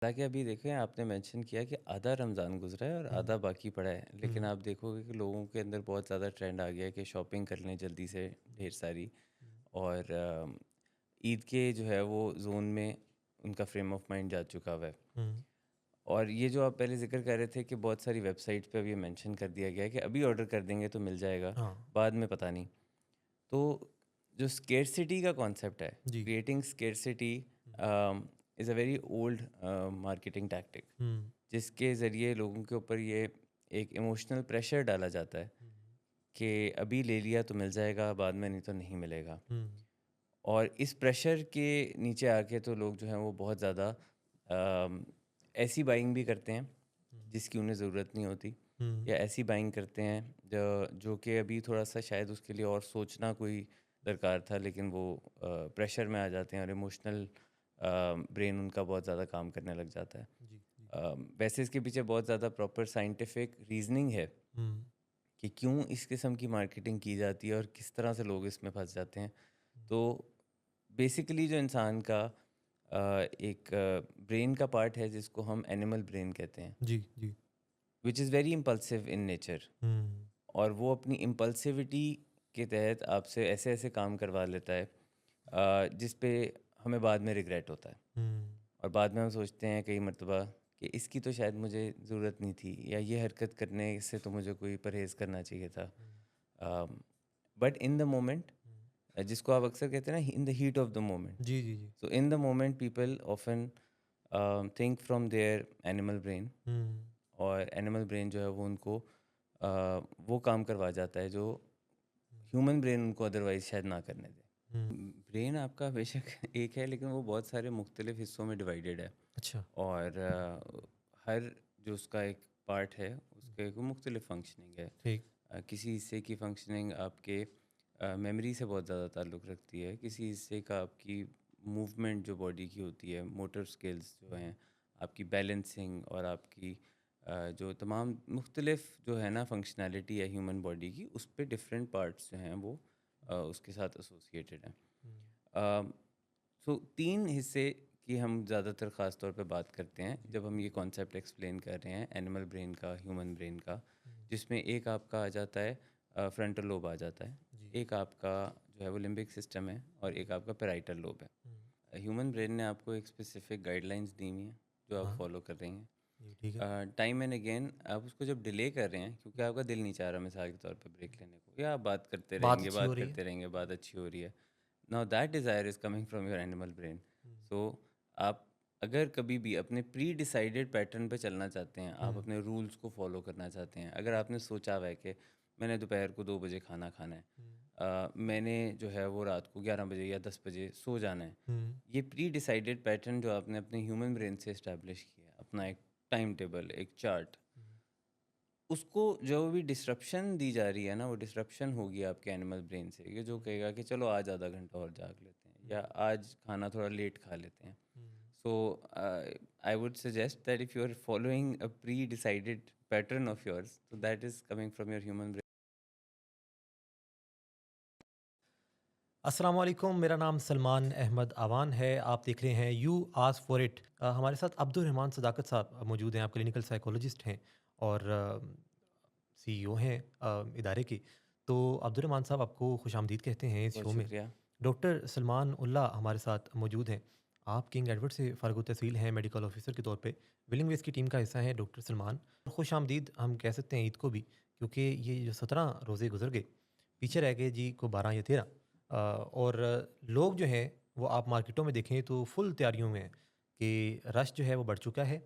हालाँकि अभी देखें आपने मेंशन किया कि आधा रमज़ान गुज़रा है और हुँ, आधा बाकी पड़ा है। लेकिन हुँ, आप देखोगे कि लोगों के अंदर बहुत ज़्यादा ट्रेंड आ गया है कि शॉपिंग कर लें जल्दी से ढेर सारी हुँ, और ईद के जो है वो ज़ोन में उनका फ्रेम ऑफ माइंड जा चुका हुआ है। हुँ, और ये जो आप पहले ज़िक्र कर रहे थे कि बहुत सारी वेबसाइट्स पे अब ये मेंशन कर दिया गया है कि अभी ऑर्डर कर देंगे तो मिल जाएगा, हाँ, बाद में पता नहीं। तो जो स्केर्सिटी का कॉन्सेप्ट है, जी, creating scarcity hmm, is a very old marketing tactic hmm, जिसके ज़रिए लोगों के ऊपर ये एक इमोशनल प्रेशर डाला जाता है हुँ, कि अभी ले लिया तो मिल जाएगा, बाद में नहीं तो नहीं मिलेगा। हुँ, और इस प्रेशर के नीचे आके तो लोग जो हैं वो बहुत ज़्यादा ऐसी बाइंग भी करते हैं हुँ, जिसकी उन्हें ज़रूरत नहीं होती, हुँ, या ऐसी बाइंग करते हैं जो कि अभी थोड़ा-सा शायद उसके लिए और सोचना कोई दरकार था, लेकिन वो प्रेशर में आ जाते हैं और इमोशनल ब्रेन उनका बहुत ज़्यादा काम करने लग जाता है। जी, जी, वैसे इसके पीछे बहुत ज़्यादा प्रॉपर साइंटिफिक रीज़निंग है हुँ, कि क्यों इस किस्म की मार्केटिंग की जाती है और किस तरह से लोग इसमें फँस जाते हैं। हुँ, तो बेसिकली जो इंसान का एक ब्रेन का पार्ट है जिसको हम एनिमल ब्रेन कहते हैं, जी, जी, which is very impulsive in nature. Hmm, और वो अपनी इम्पल्सिविटी के तहत आपसे ऐसे-ऐसे काम करवा लेता है जिस पे हमें बाद में रिग्रेट होता है। हुँ, और बाद में हम सोचते हैं कई मर्तबा कि इसकी तो शायद मुझे ज़रूरत नहीं थी, या ये हरकत करने से तो मुझे कोई परहेज़ करना चाहिए था। Hmm, but in the moment, hmm, जिसको आप अक्सर कहते हैं ना, in the heat of the moment, जी, जी, जी, so in the moment people often think from their animal brain. Hmm, और एनिमल ब्रेन जो है वो उनको वो काम करवा जाता है जो हुँ, ह्यूमन ब्रेन उनको अदरवाइज शायद ना करने दे। हुँ, ब्रेन आपका बेशक एक है, लेकिन वो बहुत सारे मुख्तलिफ हिस्सों में डिवाइडेड है। अच्छा, और हर जो उसका एक पार्ट है हुँ, उसका एक मुख्तलिफ फंक्शनिंग है। ठीक, किसी हिस्से की फंक्शनिंग आपके मेमोरी से बहुत ज़्यादा ताल्लुक़ रखती है, किसी हिस्से का आपकी मूवमेंट जो बॉडी की होती है, मोटर स्किल्स जो हुँ, हैं, आपकी बैलेंसिंग और आपकी जो तमाम मुख्तलिफ जो है ना फंक्शनैलिटी है ह्यूमन बॉडी की, उस पे डिफरेंट पार्ट्स जो हैं वो उसके साथ एसोसिएटेड हैं। हुँ, सो 3 हिस्से की हम ज़्यादातर ख़ास तौर पे बात करते हैं जी, जब हम ये कॉन्सेप्ट एक्सप्लेन कर रहे हैं एनिमल ब्रेन का, ह्यूमन ब्रेन का, हुँ, जिसमें एक आपका आ जाता है फ्रंटल लोब आ जाता है, जी, एक आपका जो है वो लिम्बिक सिस्टम है और हुँ, एक आपका पैराइटल लोब है। हुँ, ह्यूमन ब्रेन ने आपको एक स्पेसिफिक गाइडलाइंस दी हुई हैं जो आप हाँ, फॉलो कर रही जी, ठीक है, हैं। टाइम एंड अगेन आप उसको जब डिले कर रहे हैं क्योंकि हुँ, आपका दिल नहीं चाह रहा मिसाल के तौर पे ब्रेक लेने को, या आप बात अच्छी हो रही है, बात अच्छी हो रही है, now that desire is coming from your animal brain. Hmm, so आप अगर कभी भी अपने प्री डिसाइडेड पैटर्न पे चलना चाहते हैं, आप हुँ, अपने रूल्स को फॉलो करना चाहते हैं, अगर आपने सोचा हुआ है कि मैंने दोपहर को 2 बजे खाना खाना है, हुँ, मैंने जो है वो रात को 11 बजे या 10 बजे सो जाना है, हुँ, ये प्री डिसाइडेड पैटर्न जो आपने अपने ह्यूमन ब्रेन से इस्टेब्लिश किया है, अपना एक टाइम टेबल, एक चार्ट, हुँ, उसको जो भी डिसरप्शन दी जा रही है ना, वो डिसरप्शन होगी आपके एनिमल ब्रेन से, ये जो हुँ, कहेगा कि चलो आज आधा घंटा और जाग लेते हैं हुँ, या आज खाना थोड़ा लेट खा लेते हैं। हुँ। So I would suggest that if you are following a pre-decided pattern of yours, so that is coming from your human brain. अस्सलाम वालेकुम, मेरा नाम सलमान अहमद आवान है। आप देख रहे हैं यू आस्क फॉर इट। हमारे साथ अब्दुल रहमान सदाकत साहब मौजूद हैं। आप क्लिनिकल साइकोलॉजिस्ट हैं और सीईओ हैं इदारे के। तो अब्दुल रहमान साहब आपको खुशामदीद कहते हैं इस बहुत शो में। शुक्रिया। डॉक्टर सलमान उल्लाह हमारे साथ मौजूद हैं। आप किंग एडवर्ड से फ़ारिग तहसील हैं मेडिकल ऑफिसर के तौर पे। विलिंग वेस की टीम का हिस्सा हैं डॉक्टर सलमान। खुशामदीद हम कह सकते हैं ईद को भी, क्योंकि ये जो 17 रोज़े गुज़र गए, पीछे रह गए जी को 12 या 13। और लोग जो हैं वो आप मार्केटों में देखें तो फुल तैयारियों में हैं कि रश जो है वो बढ़ चुका है।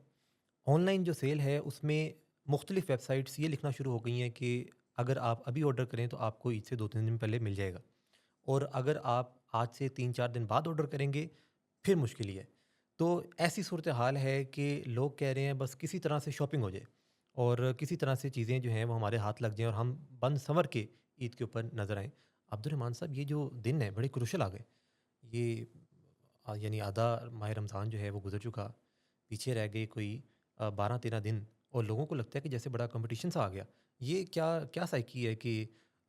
ऑनलाइन जो सेल है उसमें मुख्तलिफ वेबसाइट्स ये लिखना शुरू हो गई हैं कि अगर आप अभी ऑर्डर करें तो आपको ईद से 2-3 दिन पहले मिल जाएगा, और अगर आप आज से 3-4 दिन बाद ऑर्डर करेंगे फिर मुश्किल ही है। तो ऐसी सूरत हाल है कि लोग कह रहे हैं बस किसी तरह से शॉपिंग हो जाए और किसी तरह से चीज़ें जो हैं वो हमारे हाथ लग जाएँ और हम बंद संवर के ईद के ऊपर नज़र आएँ। अब्दुल रहमान साहब, ये जो दिन है बड़े क्रूशल आ गए। ये यानी आधा माह रमज़ान जो है वो गुज़र चुका, पीछे रह गए कोई 12-13 दिन, और लोगों को लगता है कि जैसे बड़ा कॉम्पिटिशन सा आ गया। ये क्या क्या साइकी है कि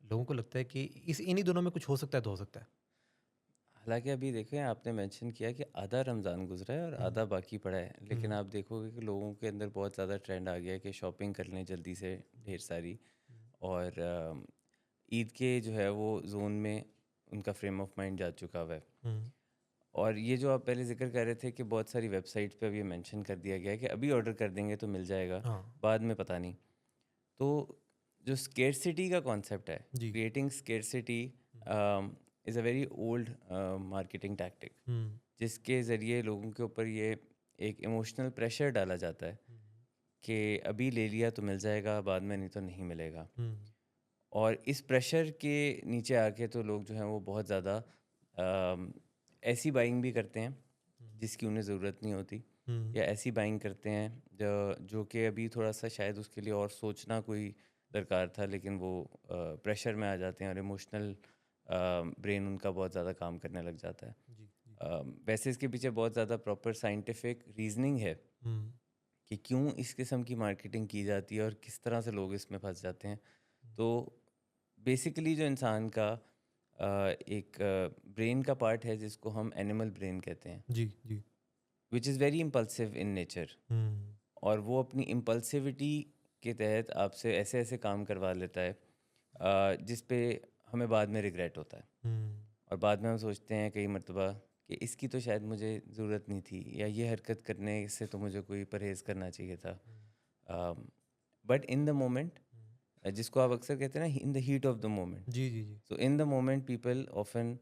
लोगों को लगता है कि इस इन्हीं दिनों में कुछ हो सकता है तो हो सकता है? हालाँकि अभी देखें आपने मेंशन किया कि आधा रमज़ान गुज़रा है और हुँ, आधा बाकी पड़ा है। लेकिन हुँ, आप देखोगे कि लोगों के अंदर बहुत ज़्यादा ट्रेंड आ गया है कि शॉपिंग कर लें जल्दी से ढेर सारी और ईद के जो है वो ज़ोन में उनका फ्रेम ऑफ माइंड जा चुका हुआ है। हुँ, और ये जो आप पहले ज़िक्र कर रहे थे कि बहुत सारी वेबसाइट्स पे अब ये मेंशन कर दिया गया है कि अभी ऑर्डर कर देंगे तो मिल जाएगा, हाँ, बाद में पता नहीं। तो जो स्केर्सिटी का कॉन्सेप्ट है, जी, creating scarcity hmm, is a very old marketing tactic hmm, जिसके ज़रिए लोगों के ऊपर ये एक इमोशनल प्रेशर डाला जाता है हुँ, कि अभी ले लिया तो मिल जाएगा, बाद में नहीं तो नहीं मिलेगा। हुँ, और इस प्रेशर के नीचे आके तो लोग जो हैं वो बहुत ज़्यादा अम, ऐसी बाइंग भी करते हैं हुँ, जिसकी उन्हें ज़रूरत नहीं होती हुँ, या ऐसी बाइंग करते हैं जो कि अभी थोड़ा सा शायद उसके लिए और सोचना कोई दरकार था, लेकिन वो प्रेशर में आ जाते हैं और इमोशनल ब्रेन उनका बहुत ज़्यादा काम करने लग जाता है। जी, जी, वैसे इसके पीछे बहुत ज़्यादा प्रॉपर साइंटिफिक रीजनिंग है हुँ, कि क्यों इस किस्म की मार्केटिंग की जाती है और किस तरह से लोग इसमें फंस जाते हैं। तो बेसिकली जो इंसान का एक ब्रेन का पार्ट है जिसको हम एनिमल ब्रेन कहते हैं, जी, जी, which is very impulsive in nature. Hmm, और वो अपनी इम्पल्सिविटी के तहत आपसे ऐसे ऐसे काम करवा लेता है जिस पे हमें बाद में रिग्रेट होता है हुँ, और बाद में हम सोचते हैं कई मर्तबा कि इसकी तो शायद मुझे ज़रूरत नहीं थी या ये हरकत करने से तो मुझे कोई परहेज़ करना चाहिए था। Hmm, but in the moment, hmm, जिसको आप अक्सर कहते हैं ना, in the heat of the moment, जी, जी, जी, so in the moment people often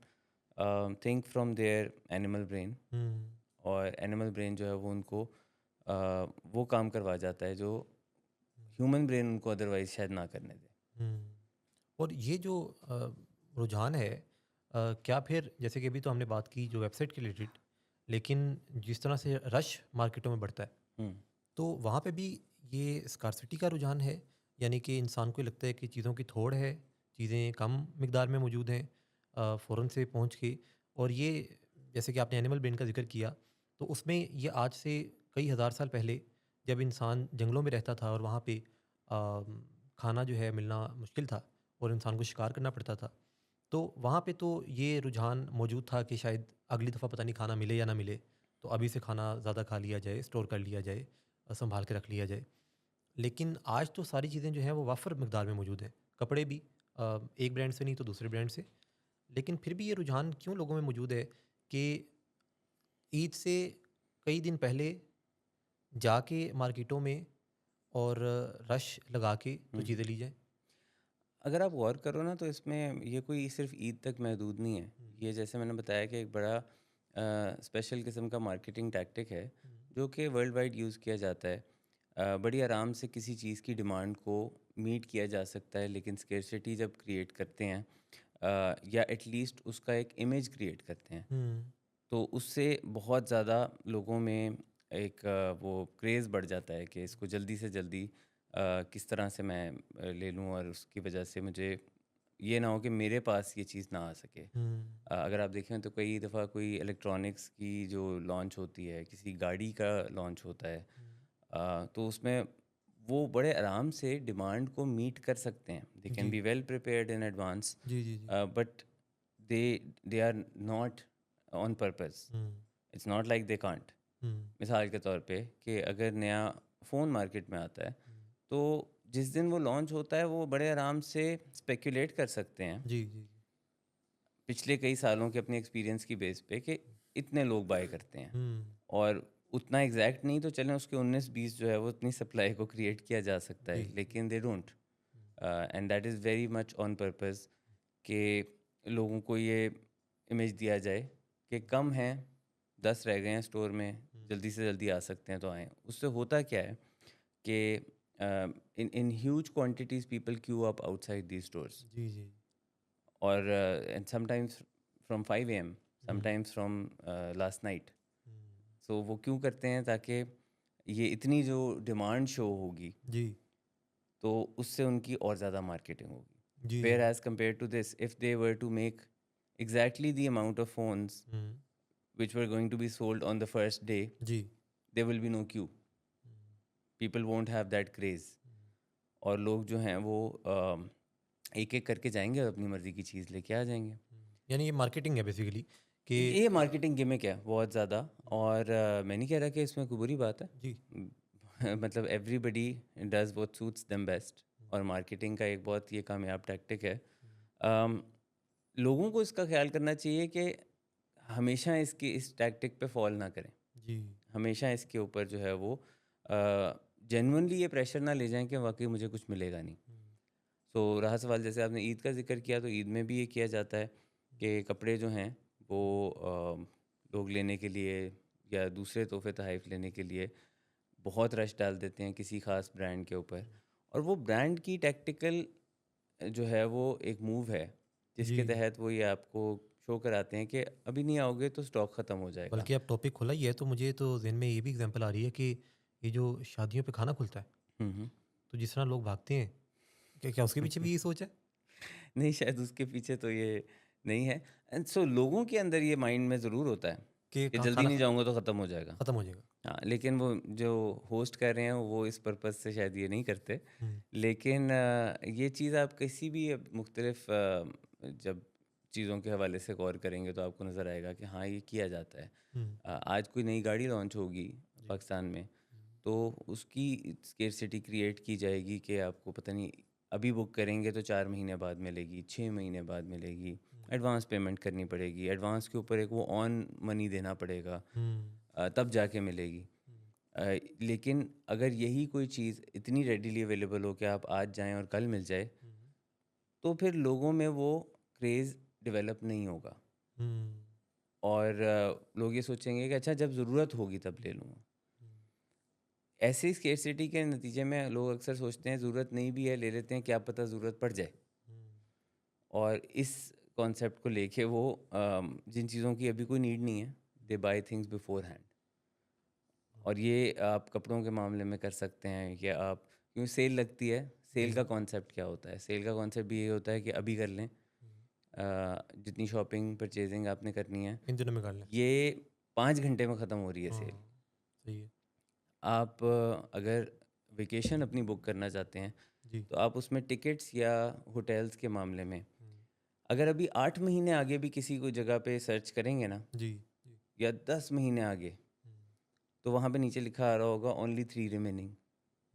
think from their animal brain. Hmm, और एनिमल ब्रेन जो है वो उनको वो काम करवा जाता है जो हुँ, ह्यूमन ब्रेन उनको अदरवाइज शायद ना करने दे। हुँ। और ये जो रुझान है क्या फिर जैसे कि अभी तो हमने बात की जो वेबसाइट के रिलेटेड, लेकिन जिस तरह से रश मार्केटों में बढ़ता है, हुँ, तो वहाँ पे भी ये स्कार्सिटी का रुझान है? यानी कि इंसान को लगता है कि चीज़ों की थोड़ है, चीज़ें कम मिकदार में मौजूद हैं फ़ौरन से पहुँच के और ये जैसे कि आपने एनिमल ब्रेन का ज़िक्र किया, तो उसमें ये आज से कई हज़ार साल पहले जब इंसान जंगलों में रहता था और वहाँ पे खाना जो है मिलना मुश्किल था और इंसान को शिकार करना पड़ता था। तो वहाँ पे तो ये रुझान मौजूद था कि शायद अगली दफ़ा पता नहीं खाना मिले या ना मिले, तो अभी से खाना ज़्यादा खा लिया जाए, स्टोर कर लिया जाए, सँभाल के रख लिया जाए। लेकिन आज तो सारी चीज़ें जो हैं वो वाफ़र मिक़दार में मौजूद हैं। कपड़े भी एक ब्रांड से नहीं तो दूसरे ब्रांड से। लेकिन फिर भी ये रुझान क्यों लोगों में मौजूद है कि ईद से कई दिन पहले जाके मार्केटों में और रश लगा के तो हुँ, हुँ। चीज़ें ली जाएँ? अगर आप गौर करो ना तो इसमें ये कोई सिर्फ़ ईद तक महदूद नहीं है। हुँ, ये जैसे मैंने बताया कि एक बड़ा स्पेशल किस्म का मार्केटिंग टैक्टिक है हुँ, जो कि वर्ल्ड वाइड यूज़ किया जाता है। बड़ी आराम से किसी चीज़ की डिमांड को मीट किया जा सकता है, लेकिन स्केर्सिटी जब क्रिएट करते हैं या एटलीस्ट उसका एक इमेज क्रिएट करते हैं, हुँ, तो उससे बहुत ज़्यादा लोगों में एक वो क्रेज़ बढ़ जाता है कि इसको जल्दी से जल्दी किस तरह से मैं ले लूँ और उसकी वजह से मुझे ये ना हो कि मेरे पास ये चीज़ ना आ सके। हुँ, अगर आप देखें तो कई दफ़ा कोई इलेक्ट्रॉनिक्स की जो लॉन्च होती है, किसी गाड़ी का लॉन्च होता है, हुँ। तो उसमें वो बड़े आराम से डिमांड को मीट कर सकते हैं। दे कैन जी। Be well prepared in advance, जी, जी, जी। But they they are not on purpose. Hmm, it's not like they can't. Hmm, मिसाल के तौर पे कि अगर नया फ़ोन मार्केट में आता है, हुँ। तो जिस दिन वो लॉन्च होता है वो बड़े आराम से स्पेकुलेट कर सकते हैं जी, जी, जी। पिछले कई सालों के अपने एक्सपीरियंस की बेस पे कि इतने लोग बाय करते हैं। हुँ, और उतना एग्जैक्ट नहीं तो चलें, उसके 19-20 जो है वो उतनी सप्लाई को क्रिएट किया जा सकता जी, है, जी। लेकिन दे don't. Hmm, and that is very much on purpose कि लोगों को ये इमेज दिया जाए कि हुँ, कम हैं, 10 रह गए हैं स्टोर में, हुँ। जल्दी से जल्दी आ सकते हैं तो आएँ। उससे होता क्या है कि in in huge quantities people queue up outside these stores जी, जी। और and sometimes from 5 AM, hmm, sometimes from last night. Hmm. So वो क्यों करते हैं? ताकि ये इतनी जो डिमांड शो होगी जी, तो उससे उनकी और ज़्यादा मार्केटिंग होगी। जी, वेयर जी। As compare to this, if they were to make exactly the amount of phones hmm, which were going to be sold on the first day, जी। there will be no queue. हुँ, People won't have that craze. हुँ, और लोग जो हैं वो एक-एक करके जाएँगे और अपनी मर्ज़ी की चीज़ लेके आ जाएँगे। हुँ। यानी ये मार्केटिंग है बेसिकली कि ये मार्केटिंग गिमिक है बहुत ज़्यादा। और मैं नहीं कह रहा कि इसमें कोई बुरी बात है। जी। म, मतलब everybody does what suits them best, और मार्केटिंग का एक बहुत ये कामयाब टैक्टिक है। अम, लोगों को इसका ख्याल करना चाहिए कि हमेशा इसकी इस टैक्टिक पे फॉल ना करें। जी। हमेशा इसके ऊपर जो है वो जेन्युइनली ये प्रेशर ना ले जाएं कि वाकई मुझे कुछ मिलेगा नहीं। सो रहा सवाल, जैसे आपने ईद का जिक्र किया, तो ईद में भी ये किया जाता है कि कपड़े जो हैं वो लोग लेने के लिए या दूसरे तोहफे तोहफ़ लेने के लिए बहुत रश डाल देते हैं किसी ख़ास ब्रांड के ऊपर। और वो ब्रांड की टैक्टिकल जो है वो एक मूव है, जी। जिसके तहत वो ये आपको शो कराते हैं कि अभी नहीं आओगे तो स्टॉक ख़त्म हो जाएगा। बल्कि अब टॉपिक खुला ही है तो मुझे तो ज़हन में ये भी एग्ज़ाम्पल आ रही है कि ये जो शादियों पे खाना खुलता है, हम्म। तो जिस तरह लोग भागते हैं, क्या क्या उसके पीछे भी यही सोच है? नहीं, शायद उसके पीछे तो ये नहीं है। एंड सो लोगों के अंदर ये माइंड में ज़रूर होता है कि कि खा जल्दी खाना नहीं जाऊँगा तो ख़त्म हो जाएगा। खत्म हो जाएगा। हाँ, लेकिन वो जो होस्ट कर रहे हैं वो इस पर्पज़ से शायद ये नहीं करते। हुँ, लेकिन ये चीज़ आप किसी भी अब मुख्तलिफ़ जब चीज़ों के हवाले से गौर करेंगे तो आपको नज़र आएगा कि हाँ, ये किया जाता है। हुँ, आज कोई नई गाड़ी लॉन्च होगी जी, पाकिस्तान में, हुँ, तो उसकी स्केर्सिटी क्रिएट की जाएगी कि आपको पता नहीं, अभी बुक करेंगे तो 4 महीने बाद मिलेगी, 6 महीने बाद मिलेगी, हुँ, एडवांस पेमेंट करनी पड़ेगी, एडवांस के ऊपर एक वो ऑन मनी देना पड़ेगा, हुँ, तब जाके मिलेगी। हुँ, अ, लेकिन अगर यही कोई चीज़ इतनी रेडीली अवेलेबल हो कि आप आज जाएँ और कल मिल जाए, हुँ, तो फिर लोगों में वो क्रेज़ डेवलप नहीं होगा। हुँ, और लोग ये सोचेंगे कि अच्छा, जब ज़रूरत होगी तब ले लूँगा। हुँ, ऐसे स्केर्सिटी के नतीजे में लोग अक्सर सोचते हैं ज़रूरत नहीं भी है, ले लेते हैं, क्या पता ज़रूरत पड़ जाए। हुँ, और इस कॉन्सेप्ट को लेके वो जिन चीज़ों की अभी कोई नीड नहीं है, दे बाय थिंग्स बिफोर हैंड। और ये आप कपड़ों के मामले में कर सकते हैं कि आप, क्योंकि सेल लगती है, सेल जी, का कॉन्सेप्ट क्या होता है? सेल का कॉन्सेप्ट भी ये होता है कि अभी कर लें। हुँ, जितनी शॉपिंग परचेजिंग आपने करनी है, इन दिनों में कर लें। ये 5 घंटे में ख़त्म हो रही है सेल। हाँ, सही है। आप अगर वेकेशन अपनी बुक करना चाहते हैं, जी, तो आप उसमें टिकट्स या होटल्स के मामले में हुँ, अगर अभी 8 महीने आगे भी किसी को जगह पे सर्च करेंगे ना, जी, जी, या 10 महीने आगे, हुँ, तो वहाँ पे नीचे लिखा आ रहा होगा only 3 remaining,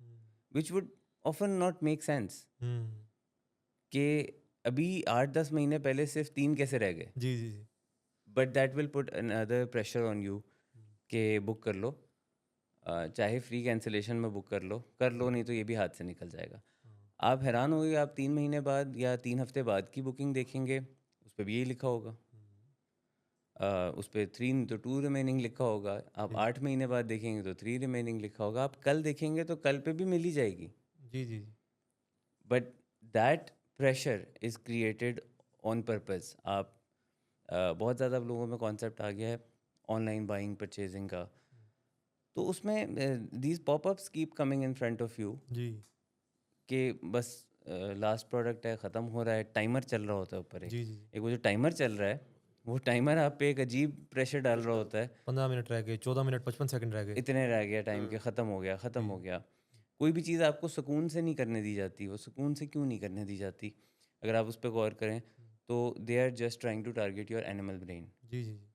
hmm, which would often not make sense hmm, कि अभी 8-10 महीने पहले सिर्फ 3 कैसे रह गए? जी, जी, जी, but that will put another pressure on you hmm, कि बुक कर लो। चाहे फ्री कैंसिलेशन में बुक कर लो, हुँ, नहीं तो ये भी हाथ से निकल जाएगा। हाँ, आप हैरान होंगे, आप 3 महीने बाद या 3 हफ्ते बाद की बुकिंग देखेंगे, उस पे भी यही लिखा होगा। हुँ, उस पे 3 तो 2 रिमेनिंग लिखा होगा। आप जी, 8 महीने बाद देखेंगे तो 3 रिमेनिंग लिखा होगा। आप कल देखेंगे तो कल पे भी मिल ही जाएगी। जी, जी, जी, but that pressure is created on purpose. आप बहुत ज़्यादा लोगों में कॉन्सेप्ट आ गया है ऑनलाइन बाइंग, परचेज़िंग का। तो उसमें these popups keep coming in front of you जी, कि बस लास्ट प्रोडक्ट है, ख़त्म हो रहा है, टाइमर चल रहा होता है ऊपर एक। जी, जी, जी। एक वो जो टाइमर चल रहा है, वो टाइमर आप पे एक अजीब प्रेशर डाल रहा होता है। 15 मिनट रह गए, 14 मिनट 55 सेकंड रह गए। इतने रह गया टाइम के, ख़त्म हो गया, ख़त्म जी, हो गया। कोई भी चीज़ आपको सुकून से नहीं करने दी जाती। वो सुकून से क्यों नहीं करने दी जाती? अगर आप उस पे गौर करें, हुँ, तो they are just trying to target your animal brain. जी, जी, जी,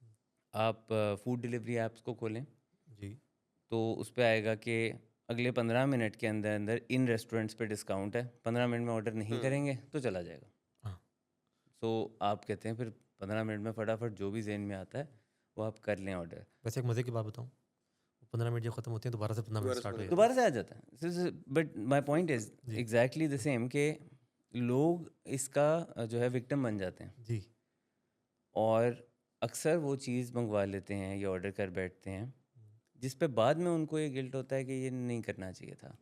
हुँ, आप फूड डिलीवरी ऐप्स को खोलें, जी, तो उस पे आएगा कि अगले 15 मिनट के अंदर अंदर इन रेस्टोरेंट्स पे डिस्काउंट है। 15 मिनट में ऑर्डर नहीं करेंगे तो चला जाएगा। हाँ। सो आप कहते हैं फिर 15 मिनट में फटाफट जो भी ज़हन में आता है, वो आप कर लें ऑर्डर। वैसे एक मज़े की बात बताऊँ, 15 मिनट जब खत्म होते हैं दोबारा से 15 मिनट स्टार्ट हो जाते हैं। दोबारा से आ जाता है। बट माय पॉइंट इज़ जी, एग्ज़ैक्टली द सेम कि लोग इसका जो है विक्टिम बन जाते हैं, जी, और अक्सर वो चीज़ मंगवा लेते हैं या ऑर्डर कर बैठते हैं, हुँ, जिस पे बाद में उनको ये गिल्ट होता है कि ये नहीं करना चाहिए था।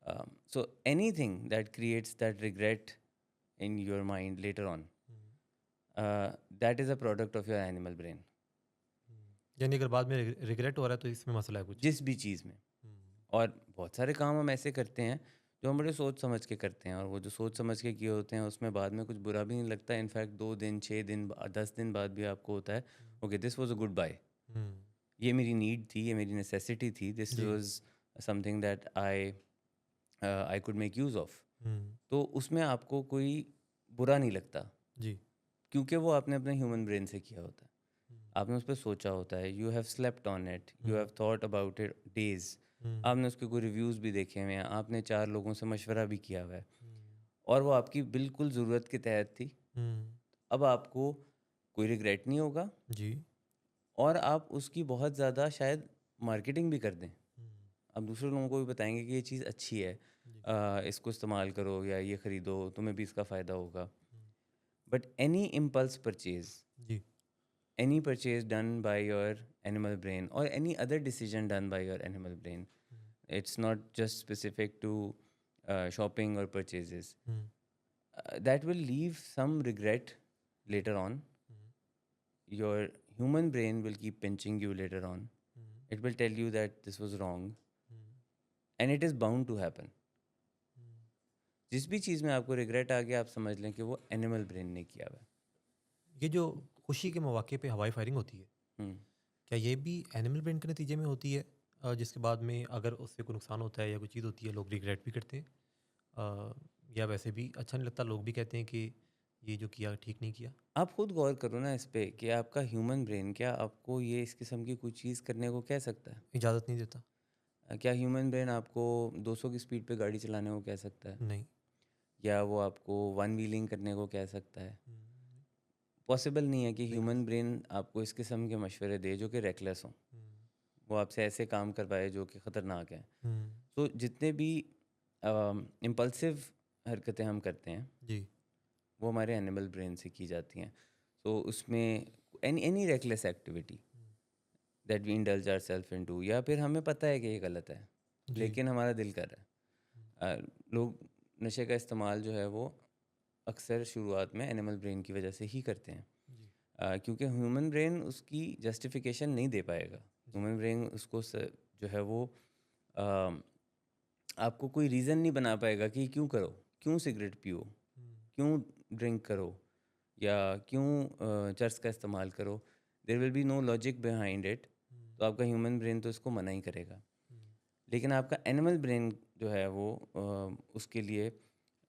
हाँ, so anything that creates that regret in your mind later on, hmm, that is a product of your animal brain. Hmm. यानी अगर बाद में रिग्रेट हो रहा है तो इसमें मसला है कुछ। जिस भी चीज़ में। हुँ, और बहुत सारे काम हम ऐसे करते हैं जो हम बड़े सोच समझ के करते हैं, और वो जो सोच समझ के किए होते हैं उसमें बाद में कुछ बुरा भी नहीं लगता। इनफैक्ट 2 दिन, 6 दिन, 10 दिन बाद भी आपको होता है, hmm, okay, this was a good buy. Hmm, ये मेरी नीड थी, ये मेरी नेसेसिटी थी, दिस जी, was something that I could make use of. Hmm, तो उसमें आपको कोई बुरा नहीं लगता। जी, क्योंकि वो आपने अपने ह्यूमन ब्रेन से किया होता है, आपने उस पर सोचा होता है, you have slept on it, you have thought about it days, आपने उसके कोई रिव्यूज़ भी देखे हुए हैं, आपने 4 लोगों से मशवरा भी किया हुआ है और वो आपकी बिल्कुल ज़रूरत के तहत थी। अब आपको कोई रिग्रेट नहीं होगा जी। और आप उसकी बहुत ज़्यादा शायद मार्केटिंग भी कर दें। आप दूसरे लोगों को भी बताएँगे कि ये चीज़ अच्छी है, जी। इसको इस्तेमाल करो या ये ख़रीदो, तुम्हें भी इसका फ़ायदा होगा। बट एनी इम्पल्स परचेज़, जी। any purchase done by your animal brain or any other decision done by your animal brain, it's not just specific to shopping or purchases, that will leave some regret later on. Your human brain will keep pinching you later on. It will tell you that this was wrong and it is bound to happen. जिस भी चीज़ में आपको regret आ गया, आप समझ लें कि वो एनिमल ब्रेन ने किया हुआ है। ये जो खुशी के मौके पे हवाई फायरिंग होती है, हम्म, क्या ये भी एनिमल ब्रेन के नतीजे में होती है? जिसके बाद में अगर उससे कोई नुकसान होता है या कोई चीज़ होती है, लोग रिग्रेट भी करते हैं? अ, या वैसे भी अच्छा नहीं लगता, लोग भी कहते हैं कि ये जो किया ठीक नहीं किया? आप खुद गौर करो ना इस पे कि आपका ह्यूमन ब्रेन क्या आपको ये इस किस्म की कोई चीज़ करने को कह सकता है? इजाज़त नहीं देता? क्या ह्यूमन ब्रेन आपको 200 की स्पीड पे गाड़ी चलाने को कह सकता है? नहीं। या वो आपको वन व्हीलिंग करने को कह सकता है? हुँ, पॉसिबल नहीं है कि नहीं कर ह्यूमन सकता। ब्रेन आपको इस किस्म के मशवरे दे जो कि रेकलेस हों। हुँ, वो आपसे ऐसे काम करवाए जो कि ख़तरनाक हैं। हुँ, तो जितने भी इम्पल्सिव हरकतें हम करते हैं, जी। वो हमारे एनिमल ब्रेन से की जाती हैं। तो उसमें any any reckless activity that we indulge ourselves into, या फिर हमें पता है कि ये गलत है, जी। लेकिन हमारा दिल कर रहा है। लोग नशे का इस्तेमाल जो है वो अक्सर शुरुआत में एनिमल ब्रेन की वजह से ही करते हैं। जी। क्योंकि ह्यूमन ब्रेन उसकी जस्टिफिकेशन नहीं दे पाएगा। जी। ह्यूमन ब्रेन उसको जो है वो अ, आपको कोई रीज़न नहीं बना पाएगा कि क्यों करो, क्यों सिगरेट पियो, हुँ, क्यों ड्रिंक करो या क्यों चरस का इस्तेमाल करो। There will be no logic behind it. Hmm, तो आपका ह्यूमन ब्रेन तो इसको मना ही करेगा, हुँ, लेकिन आपका एनिमल ब्रेन जो है वो उसके लिए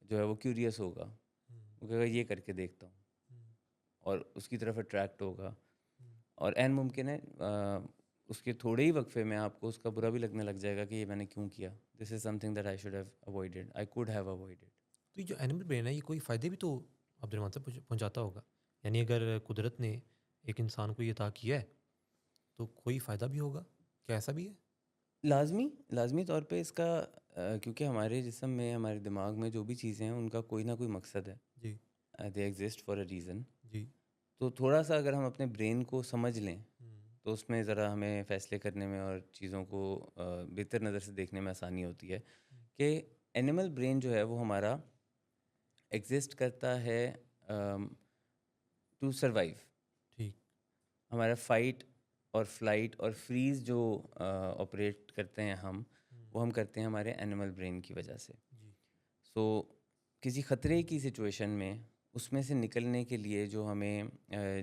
जो है वो क्यूरियस होगा, हुँ, वो कहेगा ये करके देखता हूँ हुँ, और उसकी तरफ अट्रैक्ट होगा। हुँ, और ऐन मुमकिन है उसके थोड़े ही वक्फे में आपको उसका बुरा भी लगने लग जाएगा कि ये मैंने क्यों किया, this is something that I should have avoided, I could have avoided. तो ये जो एनिमल ब्रेन है, ये कोई फ़ायदे भी तो अब्दुलरहमान साहब पहुँचाता होगा? यानी अगर कुदरत ने एक इंसान को ये अता किया है, तो कोई फ़ायदा भी होगा? क्या ऐसा भी है? लाजमी लाजमी तौर पे इसका क्योंकि हमारे जिस्म में, हमारे दिमाग में जो भी चीज़ें हैं उनका कोई ना कोई मकसद जी। है, they exist for a reason. जी। तो थोड़ा सा अगर हम अपने ब्रेन को समझ लें हुँ, तो उसमें ज़रा हमें फ़ैसले करने में और चीज़ों को बेहतर नज़र से देखने में आसानी होती है हुँ, कि एनिमल ब्रेन जो है वो हमारा एग्जिस्ट करता है टू सरवाइव। ठीक। हमारा फाइट और फ्लाइट और फ्रीज़ जो ऑपरेट करते हैं हम, हुँ, वो हम करते हैं हमारे एनिमल ब्रेन की वजह से। जी। सो किसी ख़तरे की सिचुएशन में उसमें से निकलने के लिए जो हमें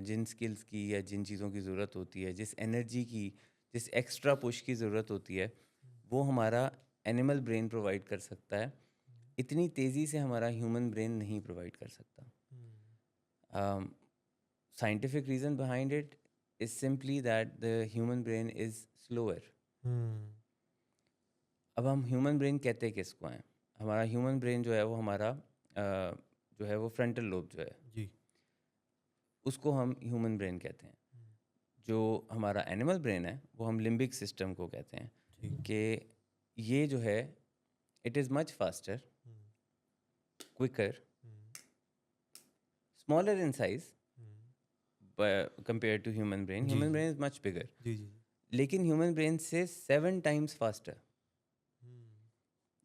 जिन स्किल्स की या जिन चीज़ों की ज़रूरत होती है, जिस एनर्जी की, जिस एक्स्ट्रा पुश की ज़रूरत होती है, हुँ, वो हमारा एनिमल ब्रेन प्रोवाइड कर सकता है। हुँ, इतनी तेज़ी से हमारा ह्यूमन ब्रेन नहीं प्रोवाइड कर सकता। हुँ, Scientific reason behind it is simply that the human brain is slower. हुँ, अब हम ह्यूमन ब्रेन कहते किसको हैं? हमारा ह्यूमन ब्रेन जो है वो हमारा जो है वो फ्रंटल लोब जो है, जी। उसको हम ह्यूमन ब्रेन कहते हैं। हुँ, जो हमारा एनिमल ब्रेन है वो हम लिम्बिक सिस्टम को कहते हैं ठीक। कि ये जो है it is much faster, hmm, quicker, hmm, smaller in size hmm, compare to human brain. जी, ह्यूमन जी। ब्रेन इज़ मच बिगर, जी, जी, जी। लेकिन ह्यूमन ब्रेन से 7 times faster. Hmm,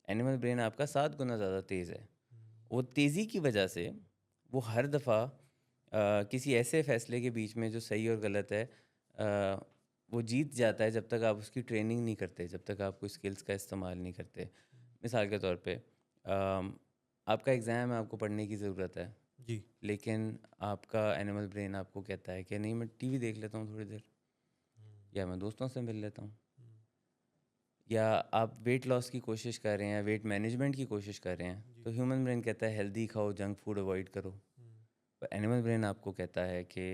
animal brain आपका 7 गुना ज़्यादा तेज़ है। हुँ, वो तेज़ी की वजह से वो हर दफ़ा किसी ऐसे फ़ैसले के बीच में जो सही और गलत है, वो जीत जाता है जब तक आप उसकी ट्रेनिंग नहीं करते, जब तक आप कोई स्किल्स का इस्तेमाल नहीं करते। मिसाल के तौर पे आपका एग्ज़ाम है, आपको पढ़ने की ज़रूरत है, जी। लेकिन आपका एनिमल ब्रेन आपको कहता है कि नहीं मैं टीवी देख लेता हूँ थोड़ी देर, हुँ, या मैं दोस्तों से मिल लेता हूँ, हुँ, या आप वेट लॉस की कोशिश कर रहे हैं या वेट मैनेजमेंट की कोशिश कर रहे हैं, जी। तो ह्यूमन ब्रेन कहता है हेल्दी खाओ, जंक फूड अवॉइड करो। हुँ, पर एनिमल ब्रेन आपको कहता है कि